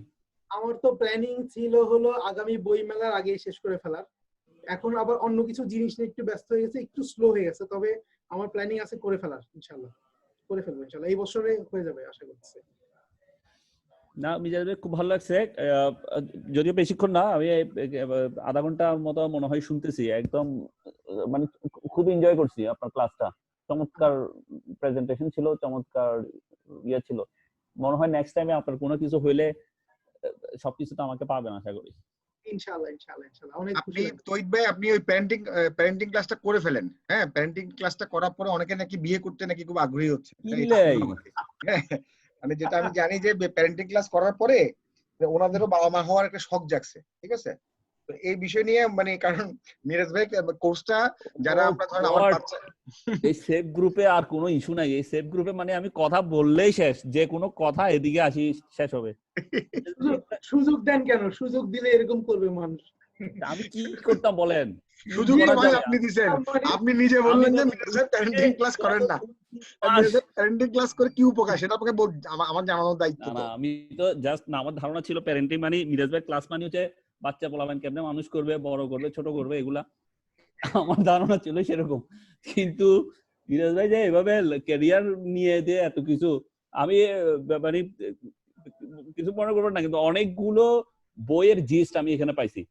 আমার তো প্ল্যানিং ছিল হলো আগামী বই মেলার আগেই শেষ করে ফেলার। এখন আবার অন্য কিছু জিনিস নিয়ে একটু ব্যস্ত হয়ে গেছে, একটু স্লো হয়ে গেছে, তবে আমার প্ল্যানিং আছে করে ফেলার, ইনশাআল্লাহ করে ফেলবো, ইনশাআল্লাহ এই বছরে হয়ে যাবে আশা করছি। না মিজাজ ভাই খুব ভালো লাগছে, যদিও বেশিক্ষণ না, আমি আধা ঘন্টার মতো মনে হয় শুনতেছি, একদম মানে খুব এনজয় করছি আপনার ক্লাসটা। চমৎকার প্রেজেন্টেশন ছিল, চমৎকার ইয়ে ছিল। মনে হয় নেক্সট টাইমে আপনার কোনো কিছু হইলে সবকিছু তো আমাকে পাবেন আশা করি। ইনশাআল্লাহ ইনশাআল্লাহ ইনশাআল্লাহ অনেক আপনি খুশি লাগছে। তৈত ভাই আপনি ওই প্যারেন্টিং ক্লাসটা করে ফেলেন। হ্যাঁ, প্যারেন্টিং ক্লাসটা করার পরে অনেকে নাকি বিয়ে করতে নাকি খুব আগ্রহী হচ্ছে। কিনলেই হ্যাঁ, মানে যেটা আমি জানি যে প্যারেন্টিং ক্লাস করার পরে ওনাদেরও বাবা মা হওয়ার একটা শখ জাগছে, ঠিক আছে? তো এই বিষয় নিয়ে মানে কারণ মিরাজ ভাই কোর্সটা যারা আমরা ধরেন আমার God! বাচ্চা এই সেফ গ্রুপে আর কোনো ইস্যু নাই, এই সেফ গ্রুপে মানে আমি কথা বললেই শেষ, যে কোনো কথা এদিকে আসি শেষ হবে। সুযোগ দেন কেন? সুযোগ দিলে এরকম করবে মানুষ। আমি কি করতাম বলেন? সুযোগ করা ভাই যাবে। আপনি দিছেন, মানে আপনি নিজে আমি বললেন যে গত মিরাজ ভাই প্যারেন্টিং ক্লাস করেন না। মিরাজ ভাই প্যারেন্টিং ক্লাস করে কি উপকার সেটা আপনাকে আমার জানানোর দায়িত্ব না তো। না, আমি তো জাস্ট না, আমার ধারণা ছিল প্যারেন্টিং মানে মিরাজ ভাই ক্লাস মানে হচ্ছে বাচ্চা পোলাপান কেমনে মানুষ করবে, বড় করবে, ছোট করবে, এগুলা আমার ধারণা ছিল সেরকম। কিন্তু মিরাজ ভাই যে এভাবে ক্যারিয়ার নিয়ে যে এত কিছু, আমি মানে কিছু মনে করবেন না, কিন্তু অনেকগুলো বইয়ের জিস্ট আমি এখানে পাইছি,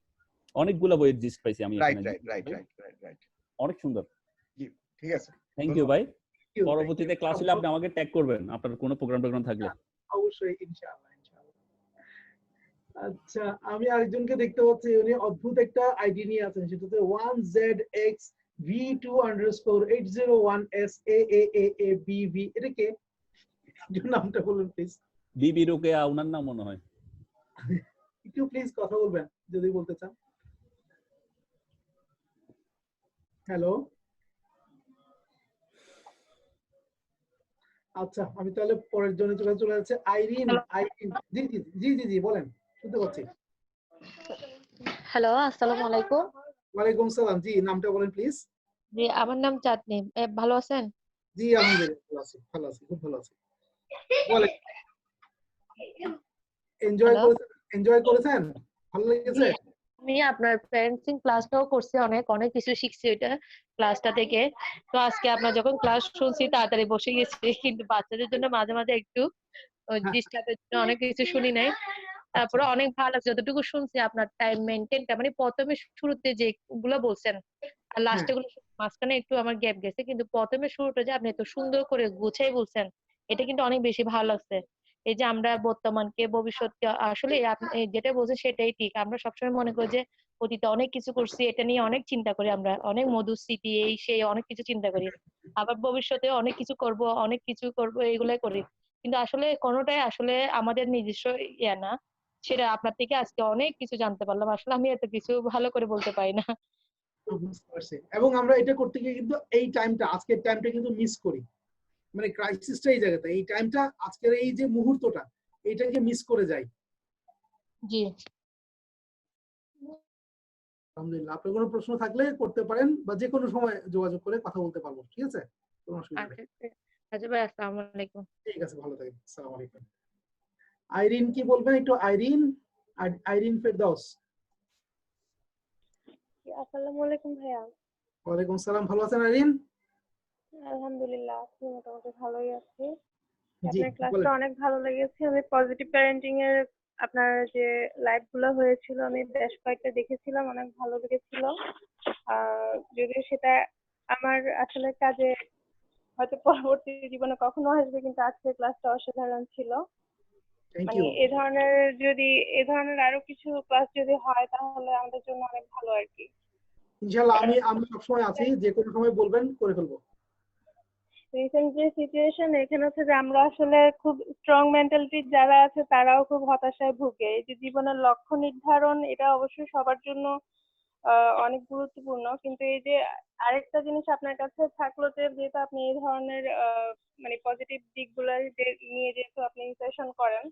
অনেকগুলো বইয়ের জিস্ট পাইছি আমি রাইট এখানে। Right right right right. অনেক সুন্দর, জি, ঠিক আছে। থ্যাংক ইউ ভাই। Thank you, পরবর্তীতে thank you. ক্লাস হলে আপনি আমাকে ট্যাগ করবেন আপনার কোনো প্রোগ্রাম থাকলে। অবশ্যই ইনশাআল্লাহ ইনশাআল্লাহ। আচ্ছা, আমি আরেকজনকে দেখতে পাচ্ছি, উনি অদ্ভুত একটা আইডি নিয়ে আছেন, সেটা হচ্ছে 1ZXV2_801SAAAABV। এটা কে? একটু নামটা বলুন প্লিজ। বিবি রোকেয়া উনার নাম মনে হয়। একটু প্লিজ কথা বলবেন যদি বলতে চান। হ্যালো, আচ্ছা আমি তাহলে পরের জন্য চলে যাচ্ছে আইরিন। আইরিন, জি জি জি জি জি বলেন, শুনতে পাচ্ছি। হ্যালো, আসসালামু আলাইকুম। ওয়ালাইকুম সালাম, জি নামটা বলেন প্লিজ। জি, আমার নাম চাঁদনি। ভালো আছেন? জি আলহামদুলিল্লাহ ভালো আছি, ভালো আছি, খুব ভালো আছি। বলেন, এনজয় হ্যালো। করেছেন? এনজয় করেছেন? ভালো লেগেছে? আমি আপনার প্যারেন্টসিং ক্লাসটাও করছি, অনেক অনেক কিছু শিখছি ওইটা ক্লাসটা থেকে। তো আজকে আপনার যখন ক্লাস শুনছি তাড়াতাড়ি বসে গেছি, কিন্তু বাচ্চাদের জন্য মাঝে মাঝে একটু হ্যাঁ, ডিস্টার্বের জন্য অনেক কিছু শুনি নাই। তারপরে অনেক ভালো লাগছে যতটুকু শুনছি, আপনার টাইম মেনটেনটা মানে প্রথমে শুরুতে যেগুলো বলছেন আর হ্যাঁ, লাস্টে গুলো মাঝখানে একটু আমার গ্যাপ গেছে, কিন্তু প্রথমে শুরুটা যে আপনি এত সুন্দর করে গুছাই বলছেন, এটা কিন্তু অনেক বেশি ভালো লাগছে। এই যে আমরা বর্তমানকে ভবিষ্যৎকে আসলে আপনি যেটা বলছেন সেটাই ঠিক। আমরা সবসময় মনে করি যে অতীতে অনেক কিছু করছি, এটা নিয়ে অনেক চিন্তা করি, আমরা অনেক মধুর স্মৃতি এই সেই অনেক কিছু চিন্তা করি, আবার ভবিষ্যতে অনেক কিছু করব, অনেক কিছু করব, এইগুলাই করি। কিন্তু আসলে কোনোটাই আসলে আমাদের নিজস্ব ইয়া না। সেটা আপনার থেকে আজকে অনেক কিছু জানতে পারলাম, আসলে আমি এত কিছু ভালো করে বলতে পারি না। বুঝতে পারছি। এবং আমরা এটা করতে গিয়ে কিন্তু এই টাইমটা, আজকের টাইমটা কিন্তু মিস করি। মানে ক্রাইসিসটা এই জায়গাতে, এই টাইমটা, আজকের এই যে মুহূর্তটা, এইটাকে মিস করে যাই। জি, আলহামদুলিল্লাহ, আপনার কোনো প্রশ্ন থাকলে করতে পারেন, বা যে কোনো সময় যোগাযোগ করে কথা বলতে পারবো, ঠিক আছে? কোনো অসুবিধা নেই। আচ্ছা আচ্ছা ভাই, আসসালামু আলাইকুম। ঠিক আছে, ভালো থাকেন, আসসালামু আলাইকুম। আইরিন কি বলবেন একটু? আইরিন, আইরিন ফেরদৌস। আসসালামু আলাইকুম ভাইয়া। ওয়ালাইকুম সালাম, ভালো আছেন আইরিন? আলহামদুলিল্লাহ আছি, মোটামুটি ভালোই আছি। জি আপনার ক্লাসটা বলেন। অনেক ভালো লেগেছে। আমি পজিটিভ প্যারেন্টিং এর আপনার যে লাইভ গুলো হয়েছিল আমি বেশ কয়েকটা দেখেছিলাম, অনেক ভালো লেগেছিল। যদিও সেটা আমার আসলে কাজে হয়তো পরবর্তী জীবনে কখনো আসবে, কিন্তু আজকের ক্লাসটা অসাধারণ ছিল। থ্যাংক মানে ইউ। এ ধরনের আরো কিছু ক্লাস যদি হয় তাহলে আমাদের জন্য অনেক ভালো আর কি। ইনশাআল্লাহ আমি আমি সবসময় আছি, যে কোনো সময় বলবেন, করে ফেলবো। রিসেন্ট যে সিচুয়েশন এখানে হচ্ছে যে আমরা আসলে খুব স্ট্রং মেন্টালিটির যারা আছে তারাও খুব হতাশায় ভুগে। এই যে জীবনের লক্ষ্য নির্ধারণ, এটা অবশ্যই সবার জন্য অনেক গুরুত্বপূর্ণ, কিন্তু এই যে আরেকটা জিনিস আপনার কাছে থাকলো যে যেহেতু আপনি এই ধরনের মানে পজিটিভ দিকগুলো নিয়ে যেহেতু আপনি সেশন করেন,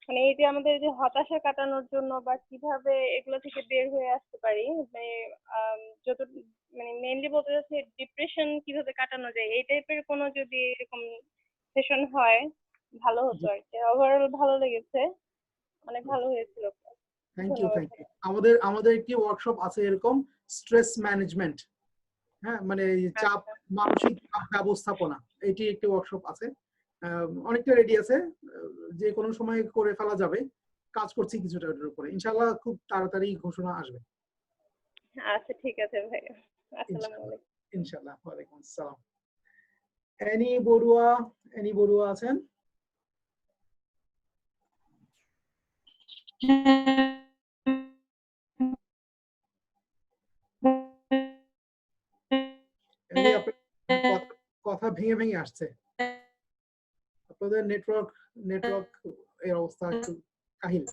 মানে এই যে আমাদের যে হতাশা কাটানোর জন্য বা কিভাবে এগুলো থেকে বের হয়ে আসতে পারি, মানে যত মানে মেইনলি বলতে চাচ্ছি ডিপ্রেশন কিভাবে কাটানো যায়, এই টাইপের কোনো যদি এরকম সেশন হয় ভালো হতো আর কি। ওভারঅল ভালো লেগেছে, অনেক ভালো হয়েছিল। থ্যাংক ইউ, ধন্যবাদ। Thank you. আমাদের আমাদের একটি ওয়ার্কশপ আছে এরকম, স্ট্রেস ম্যানেজমেন্ট। হ্যাঁ, মানে এই চাপ, আচ্ছা মানসিক চাপ ব্যবস্থাপনা, এটি একটি ওয়ার্কশপ আছে। অনেকটা রেডি আছে, যে কোনো সময় করে ফেলা যাবে। কাজ করছি কিছুটা ওটার উপরে, ইনশাআল্লাহ খুব তাড়াতাড়ি ঘোষণা আসবে। আচ্ছা, ঠিক আছে ভাই, আসসালামু ইনশাআল্লাহ আলাইকুম। ইনশাআল্লাহ। ওয়ালাইকুম আসসালাম। অ্যানি বড়ুয়া, অ্যানি বড়ুয়া আছেন? এমনি আপনার কথা ভেঙে ভেঙে আসছে। আপনাদের নেটওয়ার্ক এর অবস্থা একটু কাহিল।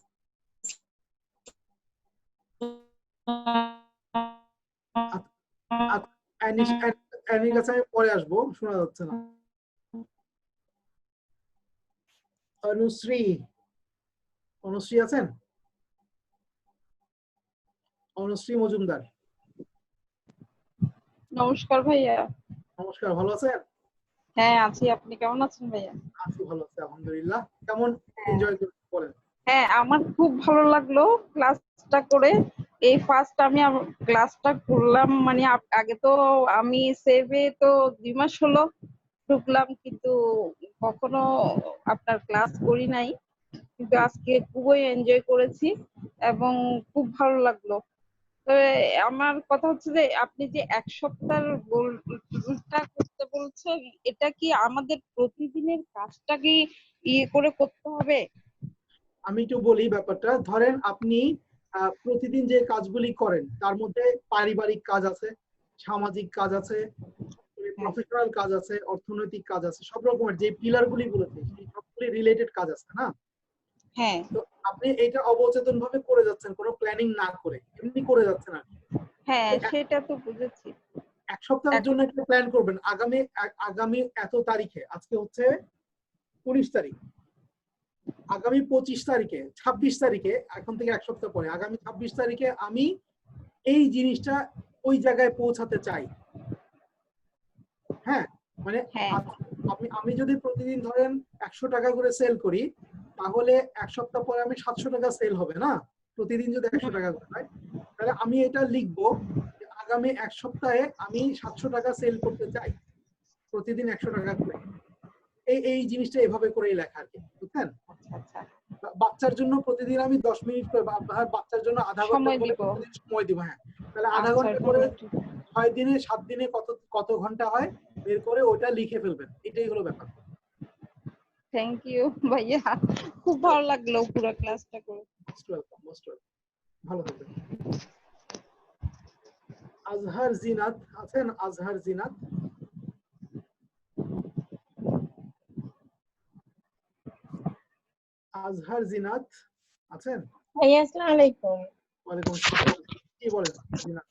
অ্যানির কাছে আমি পরে আসবো, শোনা যাচ্ছে না। অনুশ্রী আছেন? অনুশ্রী মজুমদার, নমস্কার ভাইয়া। নমস্কার, ভালো আছেন? হ্যাঁ আছি, আপনি কেমন আছেন ভাইয়া? আছি ভালো আছি আলহামদুলিল্লাহ। কেমন এনজয় করেন? হ্যাঁ আমার খুব ভালো লাগলো ক্লাসটা করে। এই ফার্স্ট আমি ক্লাসটা করলাম, মানে আগে তো আমি সেভে তো 2 মাস হলো ঢুকলাম, কিন্তু কখনো আপনার ক্লাস করি নাই, কিন্তু আজকে খুবই এনজয় করেছি এবং খুব ভালো লাগলো। তবে আমার কথা হচ্ছে যে আপনি যে 1 সপ্তাহের গোলটা করতে বলছেন, এটা কি আমাদের প্রতিদিনের কাজটা কি করে করতে হবে? আমি একটু বলি ব্যাপারটা। ধরেন আপনি প্রতিদিন যে কাজগুলি করেন তার মধ্যে পারিবারিক কাজ আছে, সামাজিক কাজ আছে, প্রফেশনাল কাজ আছে, অর্থনৈতিক কাজ আছে, সব রকমের যে পিলার গুলি বলেছে সেই সবগুলি রিলেটেড কাজ আছে না? হ্যাঁ। তো আপনি এটা অবচেতন ভাবে করে যাচ্ছেন, কোনো প্ল্যানিং না করে এমনি করে যাচ্ছেন আর কি। হ্যাঁ সেটা তো বুঝেছি। 1 সপ্তাহের জন্য একটা প্ল্যান করবেন। আগামী এত তারিখে, আজকে হচ্ছে 19 তারিখ, আগামী 25 তারিখে, 26 তারিখে, এখন থেকে 1 সপ্তাহ পরে আগামী 26 তারিখে আমি এই জিনিসটা ওই জায়গায় পৌঁছাতে চাই। হ্যাঁ, মানে আমি যদি প্রতিদিন ধরেন 100 টাকা করে সেল করি, তাহলে 1 সপ্তাহ পরে আমি 700 টাকা সেল হবে না? প্রতিদিন যদি 100 টাকা করে হয়, তাহলে আমি এটা লিখবো যে আগামী 1 সপ্তাহে আমি 700 টাকা সেল করতে চাই, প্রতিদিন 100 টাকা করে। এই জিনিসটা এভাবে করেই লেখা আর কি, বুঝছেন? বাচ্চার জন্য প্রতিদিন আমি 10 মিনিট করে, বাচ্চার জন্য আধা ঘন্টা করে প্রতিদিন সময় দিব। হ্যাঁ, তাহলে আধা ঘন্টা করে 6 দিনে 7 দিনে কত ঘন্টা হয় বের করে ওটা লিখে ফেলবেন। এটাই হলো ব্যাপার। থ্যাংক ইউ ভাইয়া, খুব ভালো লাগলো পুরো ক্লাসটা করে। মোস্ট ওয়েলকাম, ভালো থাকবেন। আজহার জিনাত আছেন? আজহার জিনাত, আজহার জিনাত আছেন? ভাইয়া আসসালামু আলাইকুম। ওয়ালাইকুম আসসালাম। কি বলেন জিনাত?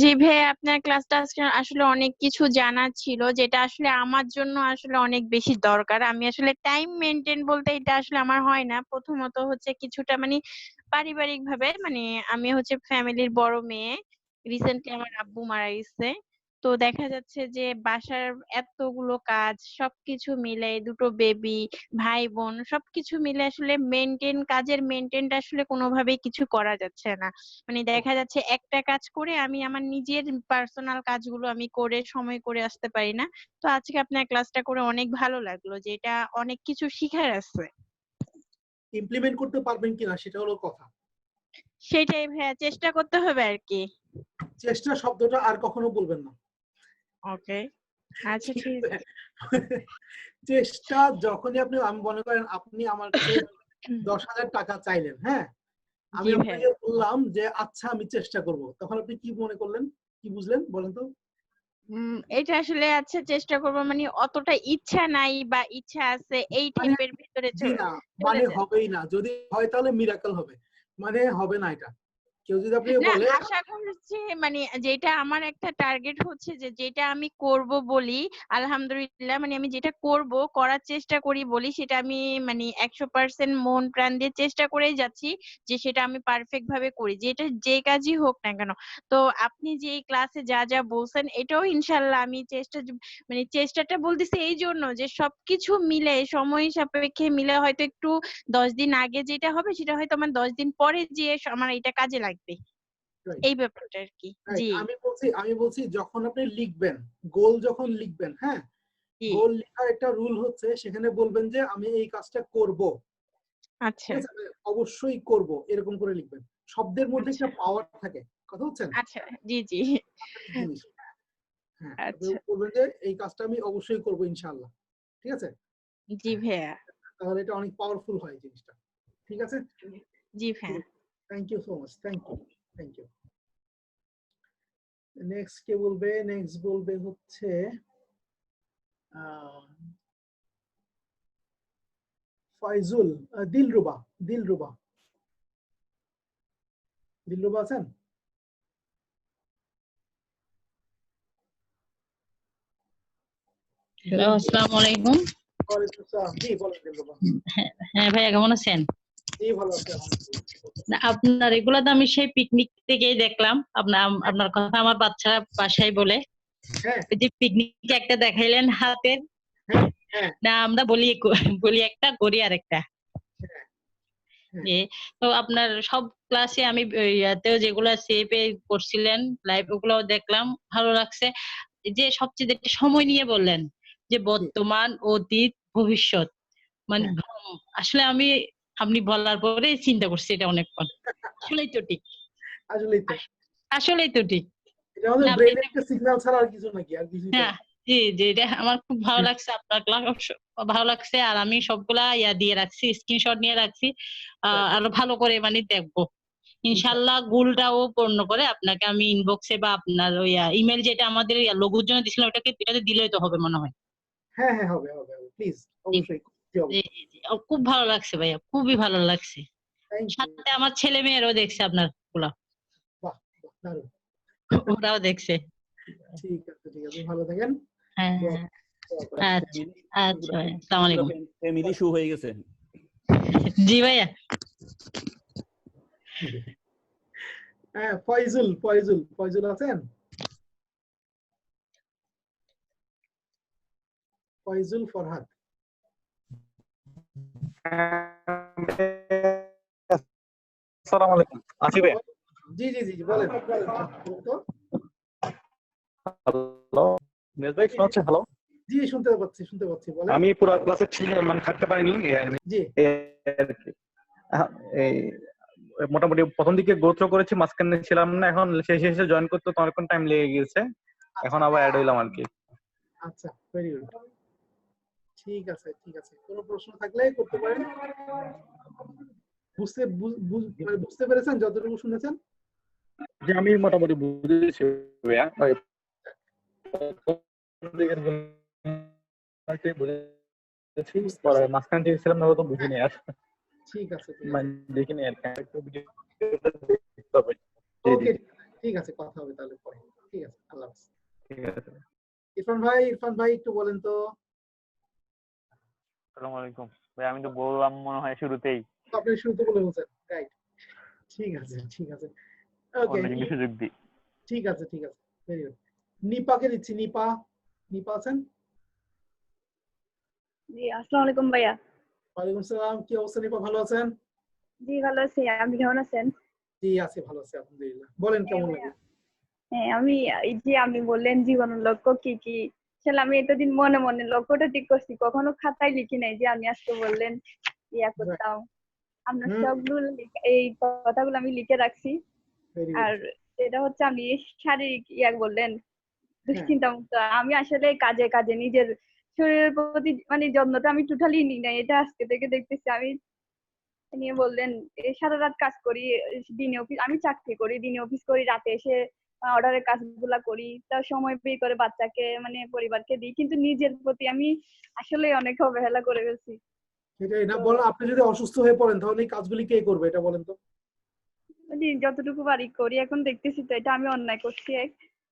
জি ভাইয়া, আপনার ক্লাসটা আজকে আসলে অনেক কিছু জানার ছিল, যেটা আসলে আমার জন্য আসলে অনেক বেশি দরকার। আমি আসলে টাইম মেনটেন বলতে এটা আসলে আমার হয় না। প্রথমত হচ্ছে কিছুটা মানে পারিবারিক ভাবে, মানে আমি হচ্ছে ফ্যামিলির বড় মেয়ে। রিসেন্টলি আমার আব্বু মারা গেছে। তো দেখা যাচ্ছে যে বাসার এতগুলো কাজ সবকিছু মিলে, দুটো বেবি, ভাই বোন সবকিছু মিলে আসলে কাজের মেনটেনটা আসলে কোনোভাবেই কিছু করা যাচ্ছে না। মানে দেখা যাচ্ছে একটা কাজ করে আমি আমার নিজের পার্সোনাল কাজগুলো আমি করে সময় করে আসতে পারি না। তো আজকে আপনার ক্লাসটা করে অনেক ভালো লাগলো, যে এটা অনেক কিছু শিখার আছে। ইমপ্লিমেন্ট করতে পারবেন কিনা সেটা হলো কথা। সেটাই ভাইয়া, চেষ্টা করতে হবে আর কি। চেষ্টা শব্দটা আর কখনো বলবেন না। ওকে, আচ্ছা ঠিক আছে। চেষ্টা যখনই আমি মনে করেন আপনি আমার কাছে 10,000 টাকা চাইলেন, হ্যাঁ, আমি আপনাকে বললাম যে আচ্ছা আমি চেষ্টা করব, তখন আপনি কি মনে করলেন, কি বুঝলেন বলেন তো? এটা আসলে আচ্ছা চেষ্টা করবো মানে অতটা ইচ্ছা নাই বা ইচ্ছা আছে এই টাইপের ভিতরে জি না, মানে হবেই না। যদি হয় তাহলে মিরাকল হবে, মানে হবে না এটা। কেউ যদি আপনি বলে, আশা করছি মানে যেটা আমার একটা টার্গেট হচ্ছে যে যেটা আমি করব বলি, আলহামদুলিল্লাহ মানে আমি যেটা করব করার চেষ্টা করি বলি, সেটা আমি মানে 100% মন প্রাণ দিয়ে চেষ্টা করেই যাচ্ছি যে সেটা আমি পারফেক্ট ভাবে করি, যেটা যে কাজই হোক না কেন। তো আপনি যে এই ক্লাসে যা যা বলছেন এটাও ইনশাআল্লাহ আমি মানে চেষ্টাটা বলতেছি এই জন্য যে সবকিছু মিলে সময় সাপেক্ষে মিলে হয়তো একটু 10 দিন আগে যেটা হবে সেটা হয়তো আমার 10 দিন পরে যে আমার এটা কাজে লাগবে, এই ব্যাপারটা আর কি। জি আমি বলছি যখন আপনি লিখবেন, গোল যখন লিখবেন, হ্যাঁ, গোল লেখার একটা রুল হচ্ছে সেখানে বলবেন যে আমি এই কাজটা করব। আচ্ছা, অবশ্যই করব, এরকম করে লিখবেন। শব্দের মধ্যে একটা পাওয়ার থাকে, কথা হচ্ছেন? আচ্ছা জি জি জিনিস, হ্যাঁ, আচ্ছা বলবেন যে এই কাজটা আমি অবশ্যই করব ইনশাআল্লাহ। ঠিক আছে? জি ভাইয়া। তাহলে এটা অনেক পাওয়ারফুল হয় জিনিসটা। ঠিক আছে? জি ভাইয়া। Thank you so much, thank you. Next কে বলবে? নেক্সট বলবে হচ্ছে ফয়জুল, দিলরুবা। দিলরুবা আছেন? হ্যালো, আসসালামু আলাইকুম। ওয়ালাইকুম আসসালাম। জি বলেন দিলরুবা। হ্যাঁ ভাইয়া, কেমন আছেন? জি ভালো আছি আলহামদুলিল্লাহ। না, আপনার এগুলা তো আমি সেই পিকনিক থেকেই দেখলাম। আপনার কথা আমার বাচ্চারা বাসায় বলে, হ্যাঁ ওই যে পিকনিকে একটা দেখাইলেন হাতের, হ্যাঁ হ্যাঁ না আমরা বলি একটা, করি আরেকটা। হ্যাঁ, হ্যাঁ। যে তো আপনার সব ক্লাসে আমি ইয়াতেও যেগুলা সেভে করছিলেন লাইভ, ওগুলাও দেখলাম, ভালো লাগছে। যে সবচেয়ে যেটা সময় নিয়ে বললেন যে বর্তমান, অতীত, ভবিষ্যৎ, মানে হ্যাঁ। আসলে আপনি বলার পরে চিন্তা করছি এটা অনেকক্ষণ। আসলেই তো ঠিক, আসলেই তো আসলেই তো ঠিক। এটা আমাদের না, আপনি ব্রেইনের একটা সিগন্যাল ছাড়া আর কিছু নাকি, আর কিছুই তো হ্যাঁ, না। জি জি, এটা আমার খুব ভালো লাগছে, আপনার ক্লাস ভালো লাগছে। আর আমি সবগুলা ইয়া দিয়ে রাখছি, স্ক্রিনশট নিয়ে রাখছি। আরো ভালো করে মানে দেখবো ইনশাল্লাহ। গোলটাও পূর্ণ করে আপনাকে আমি ইনবক্সে বা আপনার ওই ইমেল, যেটা আমাদের লোগোর জন্য দিছিলাম, এটাতে দিলেই তো হবে মনে হয়। হ্যাঁ হ্যাঁ, হবে হবে প্লিজ, জি অবশ্যই। জি জি জি। খুব ভালো লাগছে ভাইয়া, খুবই ভালো লাগছে। Thank you. সাথে আমার ছেলে মেয়েরাও দেখছে আপনার গুলা, বাহ, দারুণ। ওরাও দেখছে। ঠিক আছে, ঠিক আছে, ভালো থাকেন। হ্যাঁ, দোয়া করেন। আচ্ছা আচ্ছা ভাইয়া, আসসালামু আলাইকুম। ফ্যামিলি শো হয়ে গেছে। জি ভাইয়া। হ্যাঁ, ফয়জুল আছেন? ফয়জুল ফরহাদ। আসসালামু আলাইকুম। আসি ভাই। জি জি জি জি, বলেন তো। হ্যালো, মেজ ভাই শোনাচ্ছে? হ্যালো, জি শুনতে পাচ্ছি, বলেন। আমি পুরো ক্লাসে ছিল, মানে থাকতে পারিনি। জি। এই মোটামুটি প্রথম দিকে গোত্র করেছি, মাঝখানে ছিলাম না। এখন শেষে জয়েন করতে তো অনেকক্ষণ টাইম লেগে গিয়েছে, এখন আবার অ্যাড হইলাম আর কি। আচ্ছা, ভেরি গুড। ঠিক আছে, ঠিক আছে, কোনো প্রশ্ন থাকলে করতে পারেন। মানে বুঝতে পেরেছেন যতটুকু শুনেছেন? যে আমি মোটামুটি বুঝেছি ভাইয়া, ওই প্রথম দিকের গুলোকে বুঝেছি, পরে মাঝখানে থেকে ছিলাম না, তো বুঝিনি আর। ঠিক আছে, ঠিক আছে, মানে দেখিনি আর কি, একটু ভিডিওটা দেখতে হবে। জি জি ওকে, জি, ঠিক আছে, কথা হবে তাহলে পরে। ঠিক আছে, আল্লাহ হাফেজ। ঠিক আছে। ইরফান ভাই একটু বলেন তো। আসসালামু আলাইকুম ভাই, আমি তো বললাম মনে হয় শুরুতেই। আপনি শুরুতে বলে বলছেন, রাইট। ঠিক আছে, ঠিক আছে, ওকে, অন্যজনকে সুযোগ দিই। ঠিক আছে, ঠিক আছে, ভেরি গুড। নিপাকে দিচ্ছি। নিপা আছেন? জি, আসসালামু আলাইকুম ভাইয়া। ওয়ালাইকুম আসসালাম। কি অবস্থা নিপা, ভালো আছেন? জি ভালো আছি, আপনি কেমন আছেন? জি আছি, ভালো আছি আলহামদুলিল্লাহ। বলেন হ্যাঁ কেমন ভাইয়া। লাগে? হ্যাঁ, এই যে আপনি বললেন জীবনের লক্ষ্য কি কি, আসলে আমি এতদিন মনে মনে লক্ষ্যটা ঠিক করছি, কখনো খাতায় লিখি নাই যে আমি আজকে বললেন ইয়া করতাম। আপনার সবগুলো এই কথাগুলো আমি লিখে রাখছি। ভেরি আর গুড। এটা হচ্ছে আপনি শারীরিক ইয়া বললেন, দুশ্চিন্তা মুক্ত। আমি আসলে কাজে কাজে নিজের শরীরের প্রতি মানে যত্নটা আমি টোটালি নিই না, এটা আজকে থেকে দেখতেছি। আমি নিয়ে বললেন সারা রাত কাজ করি, দিনে অফিস, আমি চাকরি করি, দিনে অফিস করি, রাতে এসে অর্ডারের কাজগুলা করি, তার সময় বের করে বাচ্চাকে মানে পরিবারকে দিই, কিন্তু নিজের প্রতি আমি আসলে অনেক অবহেলা করে ফেলছি। সেটাই না, বলেন আপনি যদি অসুস্থ হয়ে পড়েন তাহলে এই কাজগুলি কে করবে, এটা বলেন তো। মানে যতটুকু পারি করি, এখন দেখতেছি তো এটা আমি অন্যায় করছি।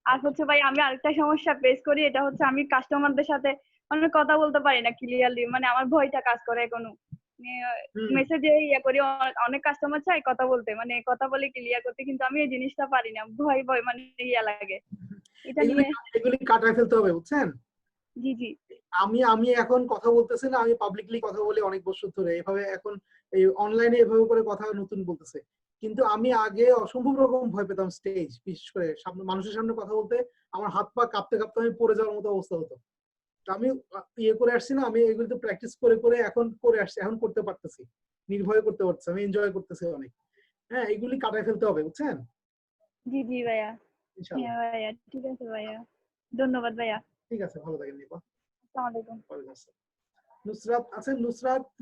আর হচ্ছে ভাই, আমি আরেকটা সমস্যা ফেস করি, এটা হচ্ছে আমি কাস্টমারদের সাথে মানে কথা বলতে পারি না ক্লিয়ারলি, মানে আমার ভয়টা কাজ করে এখনো। মেসেজে ইয়ে করি, অনেক কাস্টমার চাই কথা বলতে, মানে কথা বলে ক্লিয়ার করতে, কিন্তু আমি এই জিনিসটা পারি না, ভয় ভয় মানে ইয়া লাগে এটা নিয়ে। এগুলি কাটায় ফেলতে হবে, বুঝছেন? জি জি। আমি এখন কথা বলতেছি না, আমি পাবলিকলি কথা বলি অনেক বছর ধরে এভাবে, এখন এই অনলাইনে এভাবে করে কথা নতুন বলতেছে। কিন্তু আমি আগে অসম্ভব রকম ভয় পেতাম স্টেজ, বিশেষ করে মানুষের সামনে কথা বলতে আমার হাত পা কাঁপতে কাঁপতে আমি পড়ে যাওয়ার মতো অবস্থা হতো। আমি ইয়ে করে আসছি না, আমি এগুলো তো প্র্যাকটিস করে করে এখন করে আসছি, এখন করতে পারতেছি, নির্ভয়ে করতে পারতেছি, আমি এনজয় করতেছি অনেক। হ্যাঁ, এগুলি কাটায় ফেলতে হবে, বুঝছেন? জি জি ভাইয়া। ইনশাআল্লাহ। হ্যাঁ ভাইয়া, ঠিক আছে ভাইয়া, ধন্যবাদ ভাইয়া। ঠিক আছে, ভালো থাকেন নিপা। আসসালামু আলাইকুম। ওয়ালাইকুম আসসালাম। নুসরাত আছেন?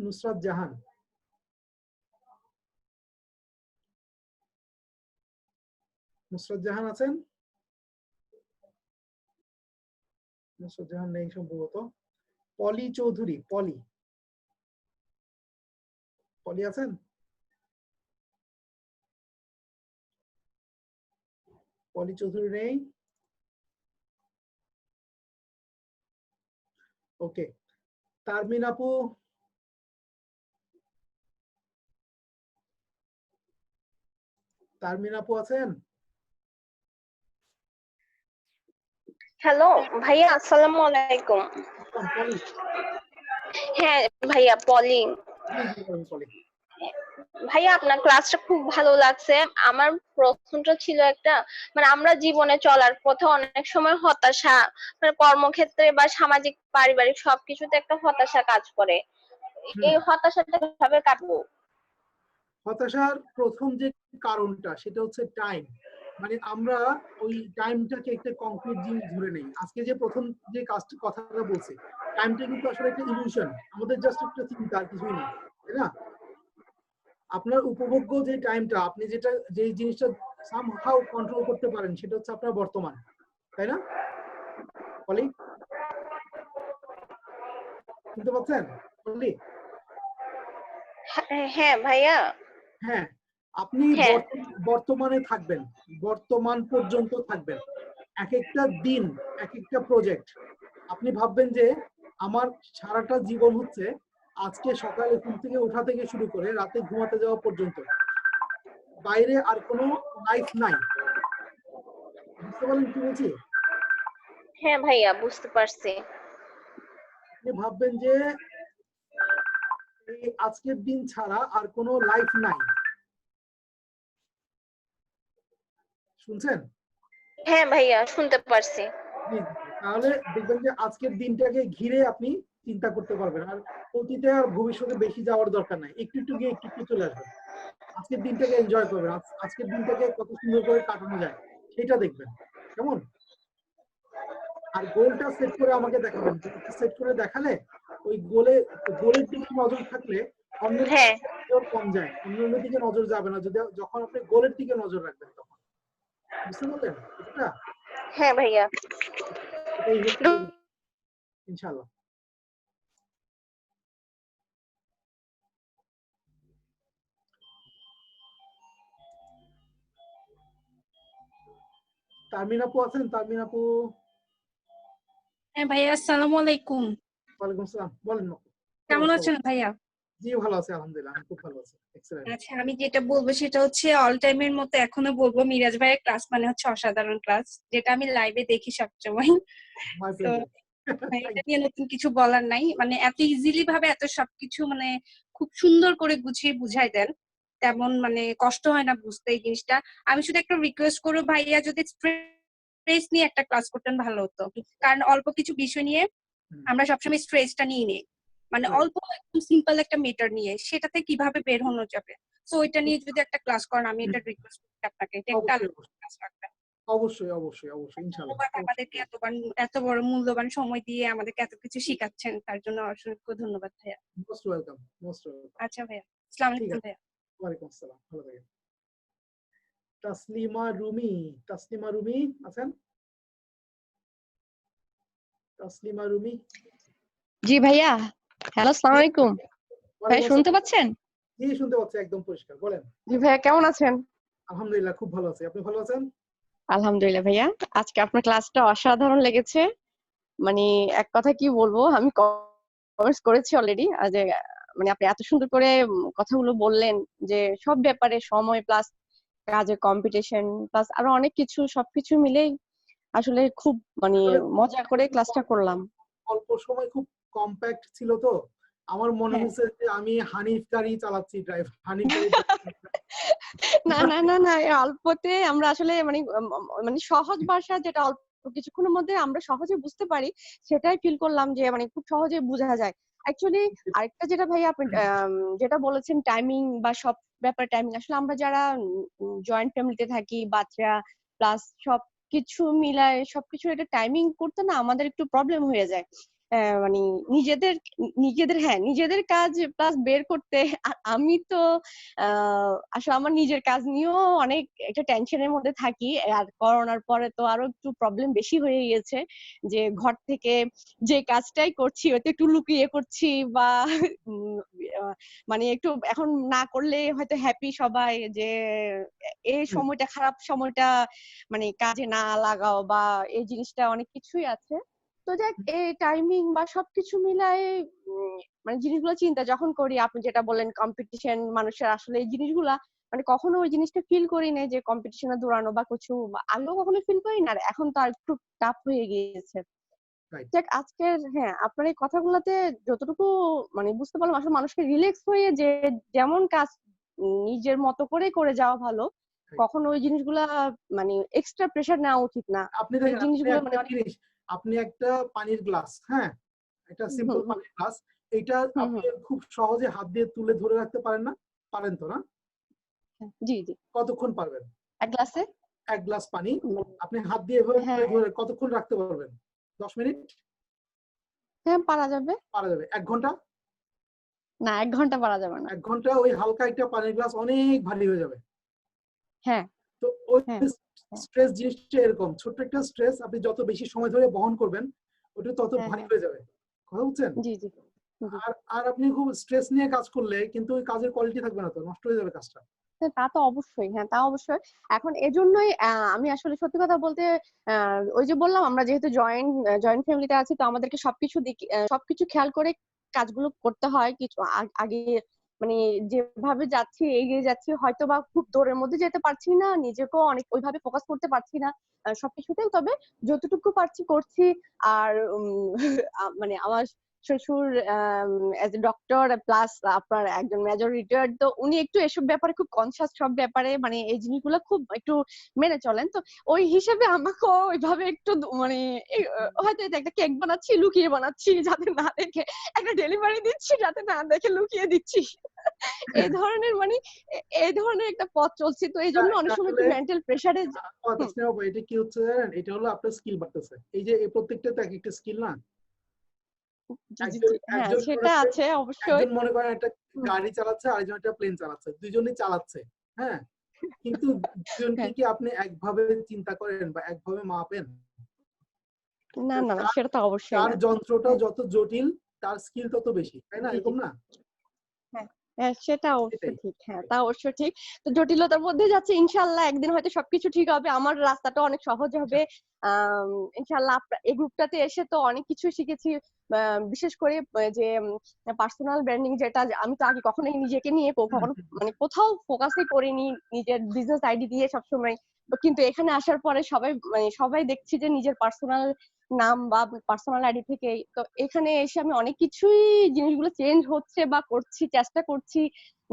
নুসরাত জাহান। নুসরাত জাহান আছেন? নুসরাত জাহান নেই সম্ভবত। পলি চৌধুরী, পলি পলি আছেন? পলি চৌধুরী নেই। ওকে, তারমিন আপু, তারমিন আপু আছেন? হ্যালো ভাইয়া, আসসালামু আলাইকুম। পলি, হ্যাঁ ভাইয়া, পলি। জি জি বলেন পলি। ভাইয়া আপনার ক্লাসটা খুব ভালো লাগছে। আমার প্রশ্নটা ছিল একটা, মানে আমরা জীবনে চলার পথে অনেক সময় হতাশা, মানে কর্মক্ষেত্রে বা সামাজিক পারিবারিক সবকিছুতে একটা হতাশা কাজ করে। এই হতাশাটা কিভাবে কাটবো? হতাশার প্রথম যে কারণটা সেটা হচ্ছে টাইম। মানে আমরা ওই টাইমটাকে একটা কংক্রিট জিনিস ধরে নেই। আজকে যে প্রথম যে কাজটা কথাটা বলছি, টাইমটা কিন্তু আসলে একটা ইলিউশন, আমাদের জাস্ট একটা চিন্তা, আর কিছুই না, তাই না? আপনার উপভোগ্য যে টাইমটা, আপনি যেটা যে জিনিসটা সামহাউ কন্ট্রোল করতে পারেন, সেটা হচ্ছে আপনার বর্তমান, তাই না পলি? শুনতে পাচ্ছেন পলি? হ্যাঁ ভাইয়া। হ্যাঁ, আপনি হ্যাঁ। বর্তমানে থাকবেন, বর্তমান পর্যন্ত থাকবেন। এক একটা দিন এক একটা প্রজেক্ট। আপনি ভাববেন যে আমার সারাটা জীবন হচ্ছে আজকে সকালে ঘুম থেকে ওঠা থেকে শুরু করে রাতে ঘুমাতে যাওয়া পর্যন্ত, বাইরে আর কোনো লাইফ নাই। বুঝতে পারলেন কি বলছি? হ্যাঁ ভাইয়া, বুঝতে পারছি। আপনি ভাববেন যে এই আজকের দিন ছাড়া আর কোনো লাইফ নাই। শুনছেন? হ্যাঁ ভাইয়া, শুনতে পারছি। জি জি। তাহলে দেখবেন যে আজকের দিনটাকে ঘিরে আপনি চিন্তা করতে পারবেন, আর অতীতে আর ভবিষ্যতে বেশি যাওয়ার দরকার নাই। একটু একটু গিয়ে একটু একটু চলে আসবেন। আজকের দিনটাকে এনজয় করবেন, আজকের দিনটাকে কত সুন্দর করে কাটানো যায় সেটা দেখবেন, কেমন? আর গোলটা সেট করে আমাকে দেখাবেন। গোলটা সেট করে দেখালে ওই গোলের দিকে নজর থাকলে অন্যের দিকে নজর কম যায়, অন্যের দিকে নজর যাবে না যদি যখন আপনি গোলের দিকে নজর রাখবেন তখন। বুঝতে পারলেন এটা? হ্যাঁ ভাইয়া। এটাই হচ্ছে ইনশাআল্লাহ। তারমিন আপু আছেন? তারমিন আপু? হ্যাঁ ভাইয়া, আসসালামু আলাইকুম। ওয়ালাইকুম আসসালাম। বলেন আপু, কেমন আছেন ভাইয়া? জি ভালো আছি আলহামদুলিল্লাহ, আমি খুব ভালো আছি। এক্সেলেন্ট। আচ্ছা, আমি যেটা বলবো সেটা হচ্ছে অল টাইমের মতো এখনো বলবো, মিরাজ ভাইয়ের ক্লাস মানে হচ্ছে অসাধারণ ক্লাস, যেটা আমি লাইভে দেখি সবসময়। মাই তো প্লেজার। এটা নিয়ে নতুন কিছু বলার নাই, মানে এত ইজিলি ভাবে এত সবকিছু মানে খুব সুন্দর করে গুছিয়ে বুঝাই দেন, তেমন মানে কষ্ট হয় না বুঝতে এই জিনিসটা। আমি শুধু একটা রিকোয়েস্ট করবো, ভাইয়া যদি স্ট্রেস নিয়ে একটা ক্লাস করতেন ভালো হতো, কারণ অল্প কিছু বিষয় নিয়ে আমরা সবসময় স্ট্রেসটা নিয়ে নেই, মানে অল্প একদম সিম্পল একটা মেটার নিয়ে সেটাতে কিভাবে বের হনো যাবে। সো ওইটা নিয়ে যদি একটা ক্লাস করেন, আমি এটা রিকোয়েস্ট করছি আপনাকে, এটা একটা ক্লাস রাখবেন। অবশ্যই অবশ্যই অবশ্যই ইনশাআল্লাহ। আমাদেরকে এত বড় মূল্যবান সময় দিয়ে আমাদেরকে এত কিছু শিখাচ্ছেন, তার জন্য অসংখ্য ধন্যবাদ ভাইয়া। Most welcome, most welcome. আচ্ছা ভাইয়া, আসসালামু আলাইকুম ভাইয়া। ওয়ালাইকুম আসসালাম, ভালো থাকেন। তাসলিমা রুমি, তাসলিমা রুমি আছেন? তাসলিমা রুমি? জি ভাইয়া, হ্যালো, আসসালামু আলাইকুম। ভাই শুনতে পাচ্ছেন? জি শুনতে পাচ্ছি একদম পরিষ্কার, বলেন। জি ভাইয়া, কেমন আছেন? আলহামদুলিল্লাহ খুব ভালো আছি, আপনি ভালো আছেন? আলহামদুলিল্লাহ ভাইয়া, আজকে আপনার ক্লাসটা অসাধারণ লেগেছে। মানে এক কথা কি বলবো, আমি কমেন্টস করেছি অলরেডি, যে মানে আপনি এত সুন্দর করে কথাগুলো বললেন, যে সব ব্যাপারে সময় প্লাস কাজে কম্পিটিশন প্লাস আরো অনেক কিছু, সবকিছু মিলেই আসলে খুব মানে মজা করে ক্লাসটা করলাম। অল্প সময় খুব কম্প্যাক্ট ছিল তো, আমার মনে হচ্ছে যে আমি হানিফ গাড়ি চালাচ্ছি, ড্রাইভার হানিফ গাড়ি। না না না না, অল্পতে আমরা আসলে মানে মানে সহজ ভাষা, যেটা অল্প কিছুক্ষণের মধ্যে আমরা সহজে বুঝতে পারি, সেটাই ফিল করলাম যে মানে খুব সহজে বোঝা যায়। অ্যাকচুয়ালি আরেকটা যেটা ভাই আপনি যেটা বলেছেন, টাইমিং বা সব ব্যাপার টাইমিং, আসলে আমরা যারা জয়েন্ট ফ্যামিলিতে থাকি, বাচ্চা প্লাস সবকিছু মিলায় সবকিছু এটা টাইমিং করতে না আমাদের একটু প্রবলেম হয়ে যায়। মানে নিজেদের নিজেদের কাজ প্লাস বের করতে। আর আমি তো আসলে আমার নিজের কাজ নিয়েও অনেক একটা টেনশনের মধ্যে থাকি। আর করোনার পরে তো আরো একটু প্রবলেম বেশি হয়ে গিয়েছে, যে ঘর থেকে যে কাজটাই করছি হয়তো একটু লুকিয়ে করছি বা উম, মানে একটু এখন না করলে হয়তো হ্যাপি সবাই যে এই সময়টা, খারাপ সময়টা মানে কাজে না লাগাও বা এই জিনিসটা অনেক কিছুই আছে। তো যাক, এই টাইমিং বা সবকিছু মিলায়ে মানে জিনিসগুলো চিন্তা যখন করি, আপনি যেটা বললেন কম্পিটিশন, মানুষের আসলে এই জিনিসগুলা মানে কখনো ওই জিনিসটা ফিল করি না যে কম্পিটিশনে দৌড়ানো বা কিছু, আগেও কখনো ফিল করি না, আর এখন তো আর একটু টাফ হয়ে গিয়েছে। যাক, আজকের আপনার এই কথাগুলোতে যতটুকু মানে বুঝতে পারলাম, আসলে মানুষকে রিল্যাক্স হয়ে যে যেমন কাজ নিজের মতো করে যাওয়া ভালো। কখনো ওই জিনিসগুলা মানে এক্সট্রা প্রেসার নেওয়া উচিত না। আপনি এই দেখেন, জিনিসগুলো মানে আপনি একটা পানির গ্লাস, হ্যাঁ, একটা সিম্পল পানির গ্লাস, এটা আপনি খুব সহজে হাত দিয়ে তুলে ধরে রাখতে পারেন না? পারেন তো না? জি। কতক্ষণ পারবেন? এক গ্লাস পানি আপনি হাত দিয়ে এভাবে তুলে ধরে কতক্ষণ রাখতে পারবেন? 10 মিনিট? হ্যাঁ, পারা যাবে। 1 ঘন্টা? না, 1 ঘন্টা পারা যাবে না। 1 ঘন্টা ওই হালকা একটা পানির গ্লাস অনেক ভারী হয়ে যাবে। হ্যাঁ। তো ওই স্ট্রেস জিনিসটা এরকম, ছোট্ট একটা স্ট্রেস আপনি যত বেশি সময় ধরে বহন করবেন ওটা তত ভারী হয়ে যাবে। কথা বুঝছেন? জি। আর আপনি খুব স্ট্রেস নিয়ে কাজ করলে কিন্তু ওই কাজের কোয়ালিটি থাকবে না, তো নষ্ট হয়ে যাবে কাজটা। তা তো অবশ্যই, তা অবশ্যই। এখন এজন্যই আমি আসলে সত্যি কথা বলতে ওই যে বললাম, আমরা যেহেতু জয়েন্ট ফ্যামিলিতে আছি, তো আমাদেরকে সবকিছু খেয়াল করে কাজগুলো করতে হয়। কিছু আগে মানে যেভাবে যাচ্ছি, এগিয়ে যাচ্ছি, হয়তো বা খুব দৌড়ের মধ্যে যেতে পারছি না, নিজেকেও অনেক ওইভাবে ফোকাস করতে পারছি না সবকিছুতেই, তবে যতটুকু পারছি করছি। আর মানে আমার শ্বশুর এজ এ ডক্টর প্লাস আপনার একজন মেজর রিটায়ার্ড, তো উনি একটু এসব ব্যাপারে খুব কনসাস, সব ব্যাপারে মানে এই জিনিসগুলো খুব একটু মেনে চলেন। তো ওই হিসেবে আমাকেও ওইভাবে একটু মানে হয়তো এটা একটা কেক বানাচ্ছি, লুকিয়ে বানাচ্ছি যাতে না দেখে, একটা ডেলিভারি দিচ্ছি যাতে না দেখে লুকিয়ে দিচ্ছি, এই ধরনের মানে এই ধরনের একটা পথ চলছি। তো এই জন্য অনেক সময় একটু মেন্টাল প্রেসারে। এটা কি হচ্ছে জানেন, এটা হলো আপনার স্কিল বাড়তেছে। এই যে এই প্রত্যেকটা তো এক একটা স্কিল না। সেটা আছে অবশ্যই। একজন মনে করেন একটা গাড়ি চালাচ্ছে, আরেকজন একটা প্লেন চালাচ্ছে, দুইজনই চালাচ্ছে, হ্যাঁ, কিন্তু দুজনকে কি আপনি একভাবে চিন্তা করেন বা একভাবে মাপেন? না, সেটা তো অবশ্যই। তার যন্ত্রটা যত জটিল, তার স্কিল তত বেশি, তাই না? এরকম না? সেটা অবশ্যই ঠিক। তা অবশ্যই ঠিক। তো জটিলতার মধ্যে যাচ্ছে, ইনশাআল্লাহ একদিন হয়তো সবকিছু ঠিক হবে, আমার রাস্তাটা অনেক সহজ হবে। ইনশাআল্লাহ এই গ্রুপটাতে এসে তো অনেক কিছু শিখেছি। বিশেষ করে যে পার্সোনাল ব্র্যান্ডিং, যেটা আমি তো আগে কখনোই নিজেকে নিয়ে মানে কোথাও ফোকাসই করিনি, নিজের বিজনেস আইডি দিয়ে সবসময়। কিন্তু এখানে আসার পরে সবাই দেখছি যে নিজের পার্সোনাল নাম বা পার্সোনাল আইডি থেকে, তো এখানে এসে আমি অনেক কিছুই জিনিসগুলো চেঞ্জ হচ্ছে বা করছি, চেষ্টা করছি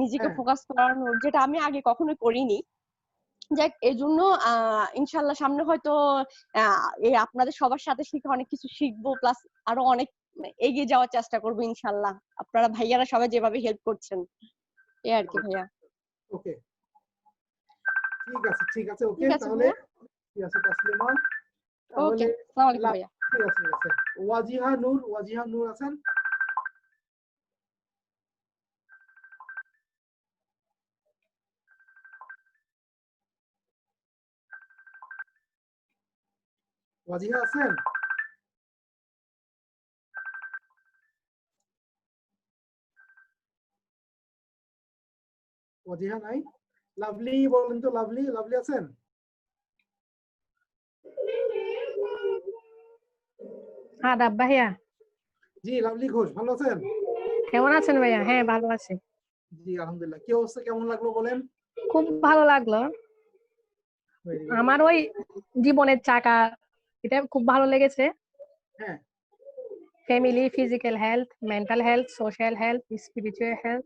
নিজেকে ফোকাস করানোর, যেটা আমি আগে কখনোই করিনি। যাক, এই জন্য ইনশাল্লাহ সামনে হয়তো এই আপনাদের সবার সাথে শিখে অনেক কিছু শিখবো, প্লাস আরো অনেক এগিয়ে যাওয়ার চেষ্টা করবো ইনশাল্লাহ, আপনারা ভাইয়ারা সবাই যেভাবে হেল্প করছেন, এই আর কি ভাইয়া। ওকে, ঠিক আছে ওকে, তাহলে ঠিক আছে তাসলিমা, ওকে, আসসালামু আলাইকুম ভাইয়া। ঠিক আছে। ওয়াজিহা নূর আছেন? ওয়াজিহা আছেন? ওয়াজিহা নাই? লাভলি বলেন তো, লাভলি আছেন? আদাব ভাইয়া। জি, লাভলি ঘোষ, ভালো আছেন? কেমন আছেন ভাইয়া? হ্যাঁ, ভালো আছি। জি আলহামদুলিল্লাহ। কি অবস্থা, কেমন লাগলো বলেন? খুব ভালো লাগলো। আমার ওই জীবনের চাকা, এটা খুব ভালো লেগেছে। হ্যাঁ, family, physical health, mental health, social health, spiritual health,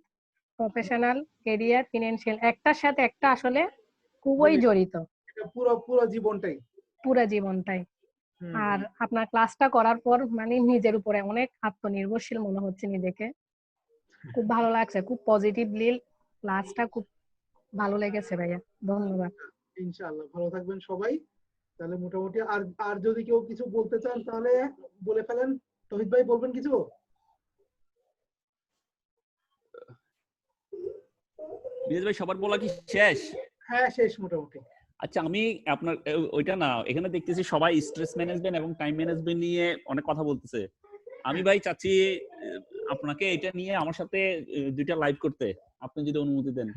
professional, career, financial, একটার সাথে একটা আসলে খুবই জড়িত। এটা পুরো জীবনটাই। পুরো জীবনটাই। আর আপনার ক্লাসটা করার পর মানে নিজের উপরে অনেক আত্মনির্ভরশীল মনে হচ্ছে নিজেকে। খুব ভালো লাগছে, খুব পজিটিভলি ক্লাসটা খুব ভালো লেগেছে ভাইয়া, ধন্যবাদ। ইনশাআল্লাহ ভালো থাকবেন সবাই। তাহলে মোটামুটি আর যদি কেউ কিছু বলতে চান তাহলে বলে ফেলেন। তৌহিদ ভাই বলবেন কিছু? মিরাজ ভাই সবার বলা কি শেষ? হ্যাঁ শেষ মোটামুটি। আচ্ছা আমি আপনার ওইটা না, এখানে দেখতেছি সবাই স্ট্রেস ম্যানেজমেন্ট এবং টাইম ম্যানেজমেন্ট নিয়ে অনেক কথা বলতেছে। আমি ভাই চাচ্ছি আপনাকে এটা নিয়ে আমার সাথে 2টা লাইভ করতে, আপনি যদি অনুমতি দেন।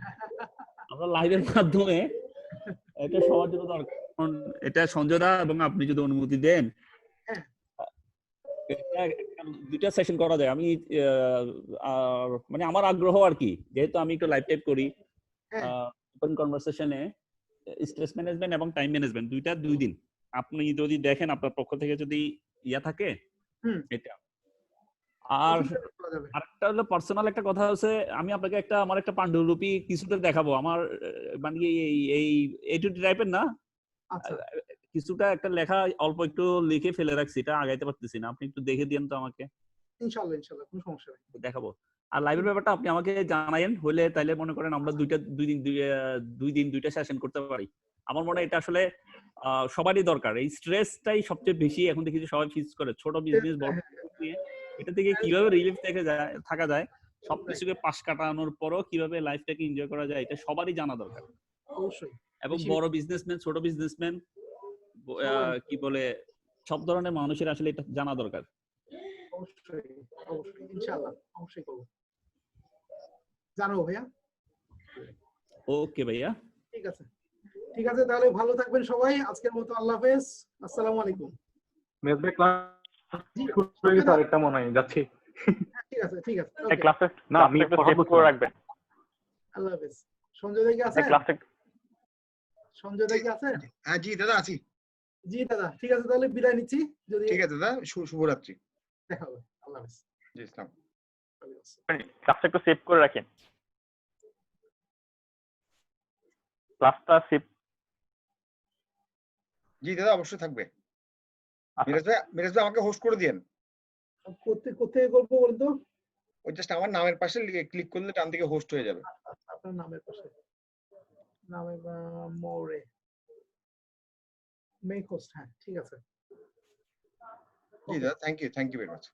আমরা লাইভের মাধ্যমে এটা সবার জন্য দরকার, কারণ এটা সঞ্জয় দা এবং আপনি যদি অনুমতি দেন এটা 2টা সেশন করা যায়। আমি মানে আমার আগ্রহ আর কি, যেহেতু আমি একটু লাইভ টাইপ করি ওপেন কনভারসেশনে, স্ট্রেস ম্যানেজমেন্ট এবং টাইম ম্যানেজমেন্ট 2 দিন আপনি যদি দেখেন আপনার পক্ষ থেকে যদি ইয়া থাকে এটা। আর আরেকটা হলো পার্সোনাল একটা কথা হচ্ছে, আমি আপনাকে আমার একটা পাণ্ডুলিপি কিছুটা দেখাবো। আমার মানে এই এইটুটি টাইপের না, কিছুটা একটা লেখা অল্প একটু লিখে ফেলে রাখছি, এটা আগাইতে পারতেছি না। আপনি একটু দেখে দিন তো আমাকে। ইনশাআল্লাহ ইনশাআল্লাহ, কোনো সমস্যা নেই, দেখাবো। আর লাইভের ব্যাপারটা আপনি আমাকে জানায়েন, হলে তাইলে মনে করেন আমরা 2 দিন 2টা সেশন করতে পারি। আমার মনে হয় এটা আসলে সবারই দরকার। এই স্ট্রেসটাই সবচেয়ে বেশি এখন দেখি যে সবাই ফেস করে, ছোট বিজনেস বড় নিয়ে। এটা থেকে কিভাবে রিলিফ থাকা যায়, সবকিছুকে পাশ কাটানোর পরও কিভাবে লাইফটাকে এনজয় করা যায়, এটা সবারই জানা দরকার। অবশ্যই। এবং বড় বিজনেসম্যান, ছোট বিজনেসম্যান, কি বলে, সব ধরনের মানুষের আসলে এটা জানা দরকার। অবশ্যই অবশ্যই ইনশাআল্লাহ অবশ্যই করব। জানাবো ভাইয়া। ওকে ভাইয়া, ঠিক আছে ঠিক আছে, তাহলে ভালো থাকবেন সবাই। আজকের মতো আল্লাহ হাফেজ, আসসালামু আলাইকুম। মেজ ভাই ক্লাস শুরু হয়ে গেছে, আরেকটা মনে হয় যাচ্ছি। ঠিক আছে ঠিক আছে, এই ক্লাসে না আমি সেভ করে রাখবেন। আল্লাহ হাফেজ। সঞ্জয় ভাই কি আছে? ক্লাসে সঞ্জয় ভাই কি আছে? হ্যাঁ জি দাদা আছি। জি দাদা, ঠিক আছে তাহলে বিদায় নিচ্ছি। যদি ঠিক আছে দাদা, শুভরাত্রি। দেখা হবে, আল্লাহ হাফেজ। জি ইসলাম। ক্লাসটা একটু সেভ করে রাখেন, ক্লাসটা সেভ। জি দাদা অবশ্যই থাকবে। মিরাজ ভাই আমাকে হোস্ট করে দিয়েন। কোথায় করবো বলুন তো? ওই জাস্ট আমার নামের পাশে ক্লিক করলে ডান দিকে হোস্ট হয়ে যাবে। আপনার নামের পাশে মোরে মেক হোস্ট, হ্যাঁ ঠিক আছে। জি দাদা, থ্যাংক ইউ ভেরি মাচ।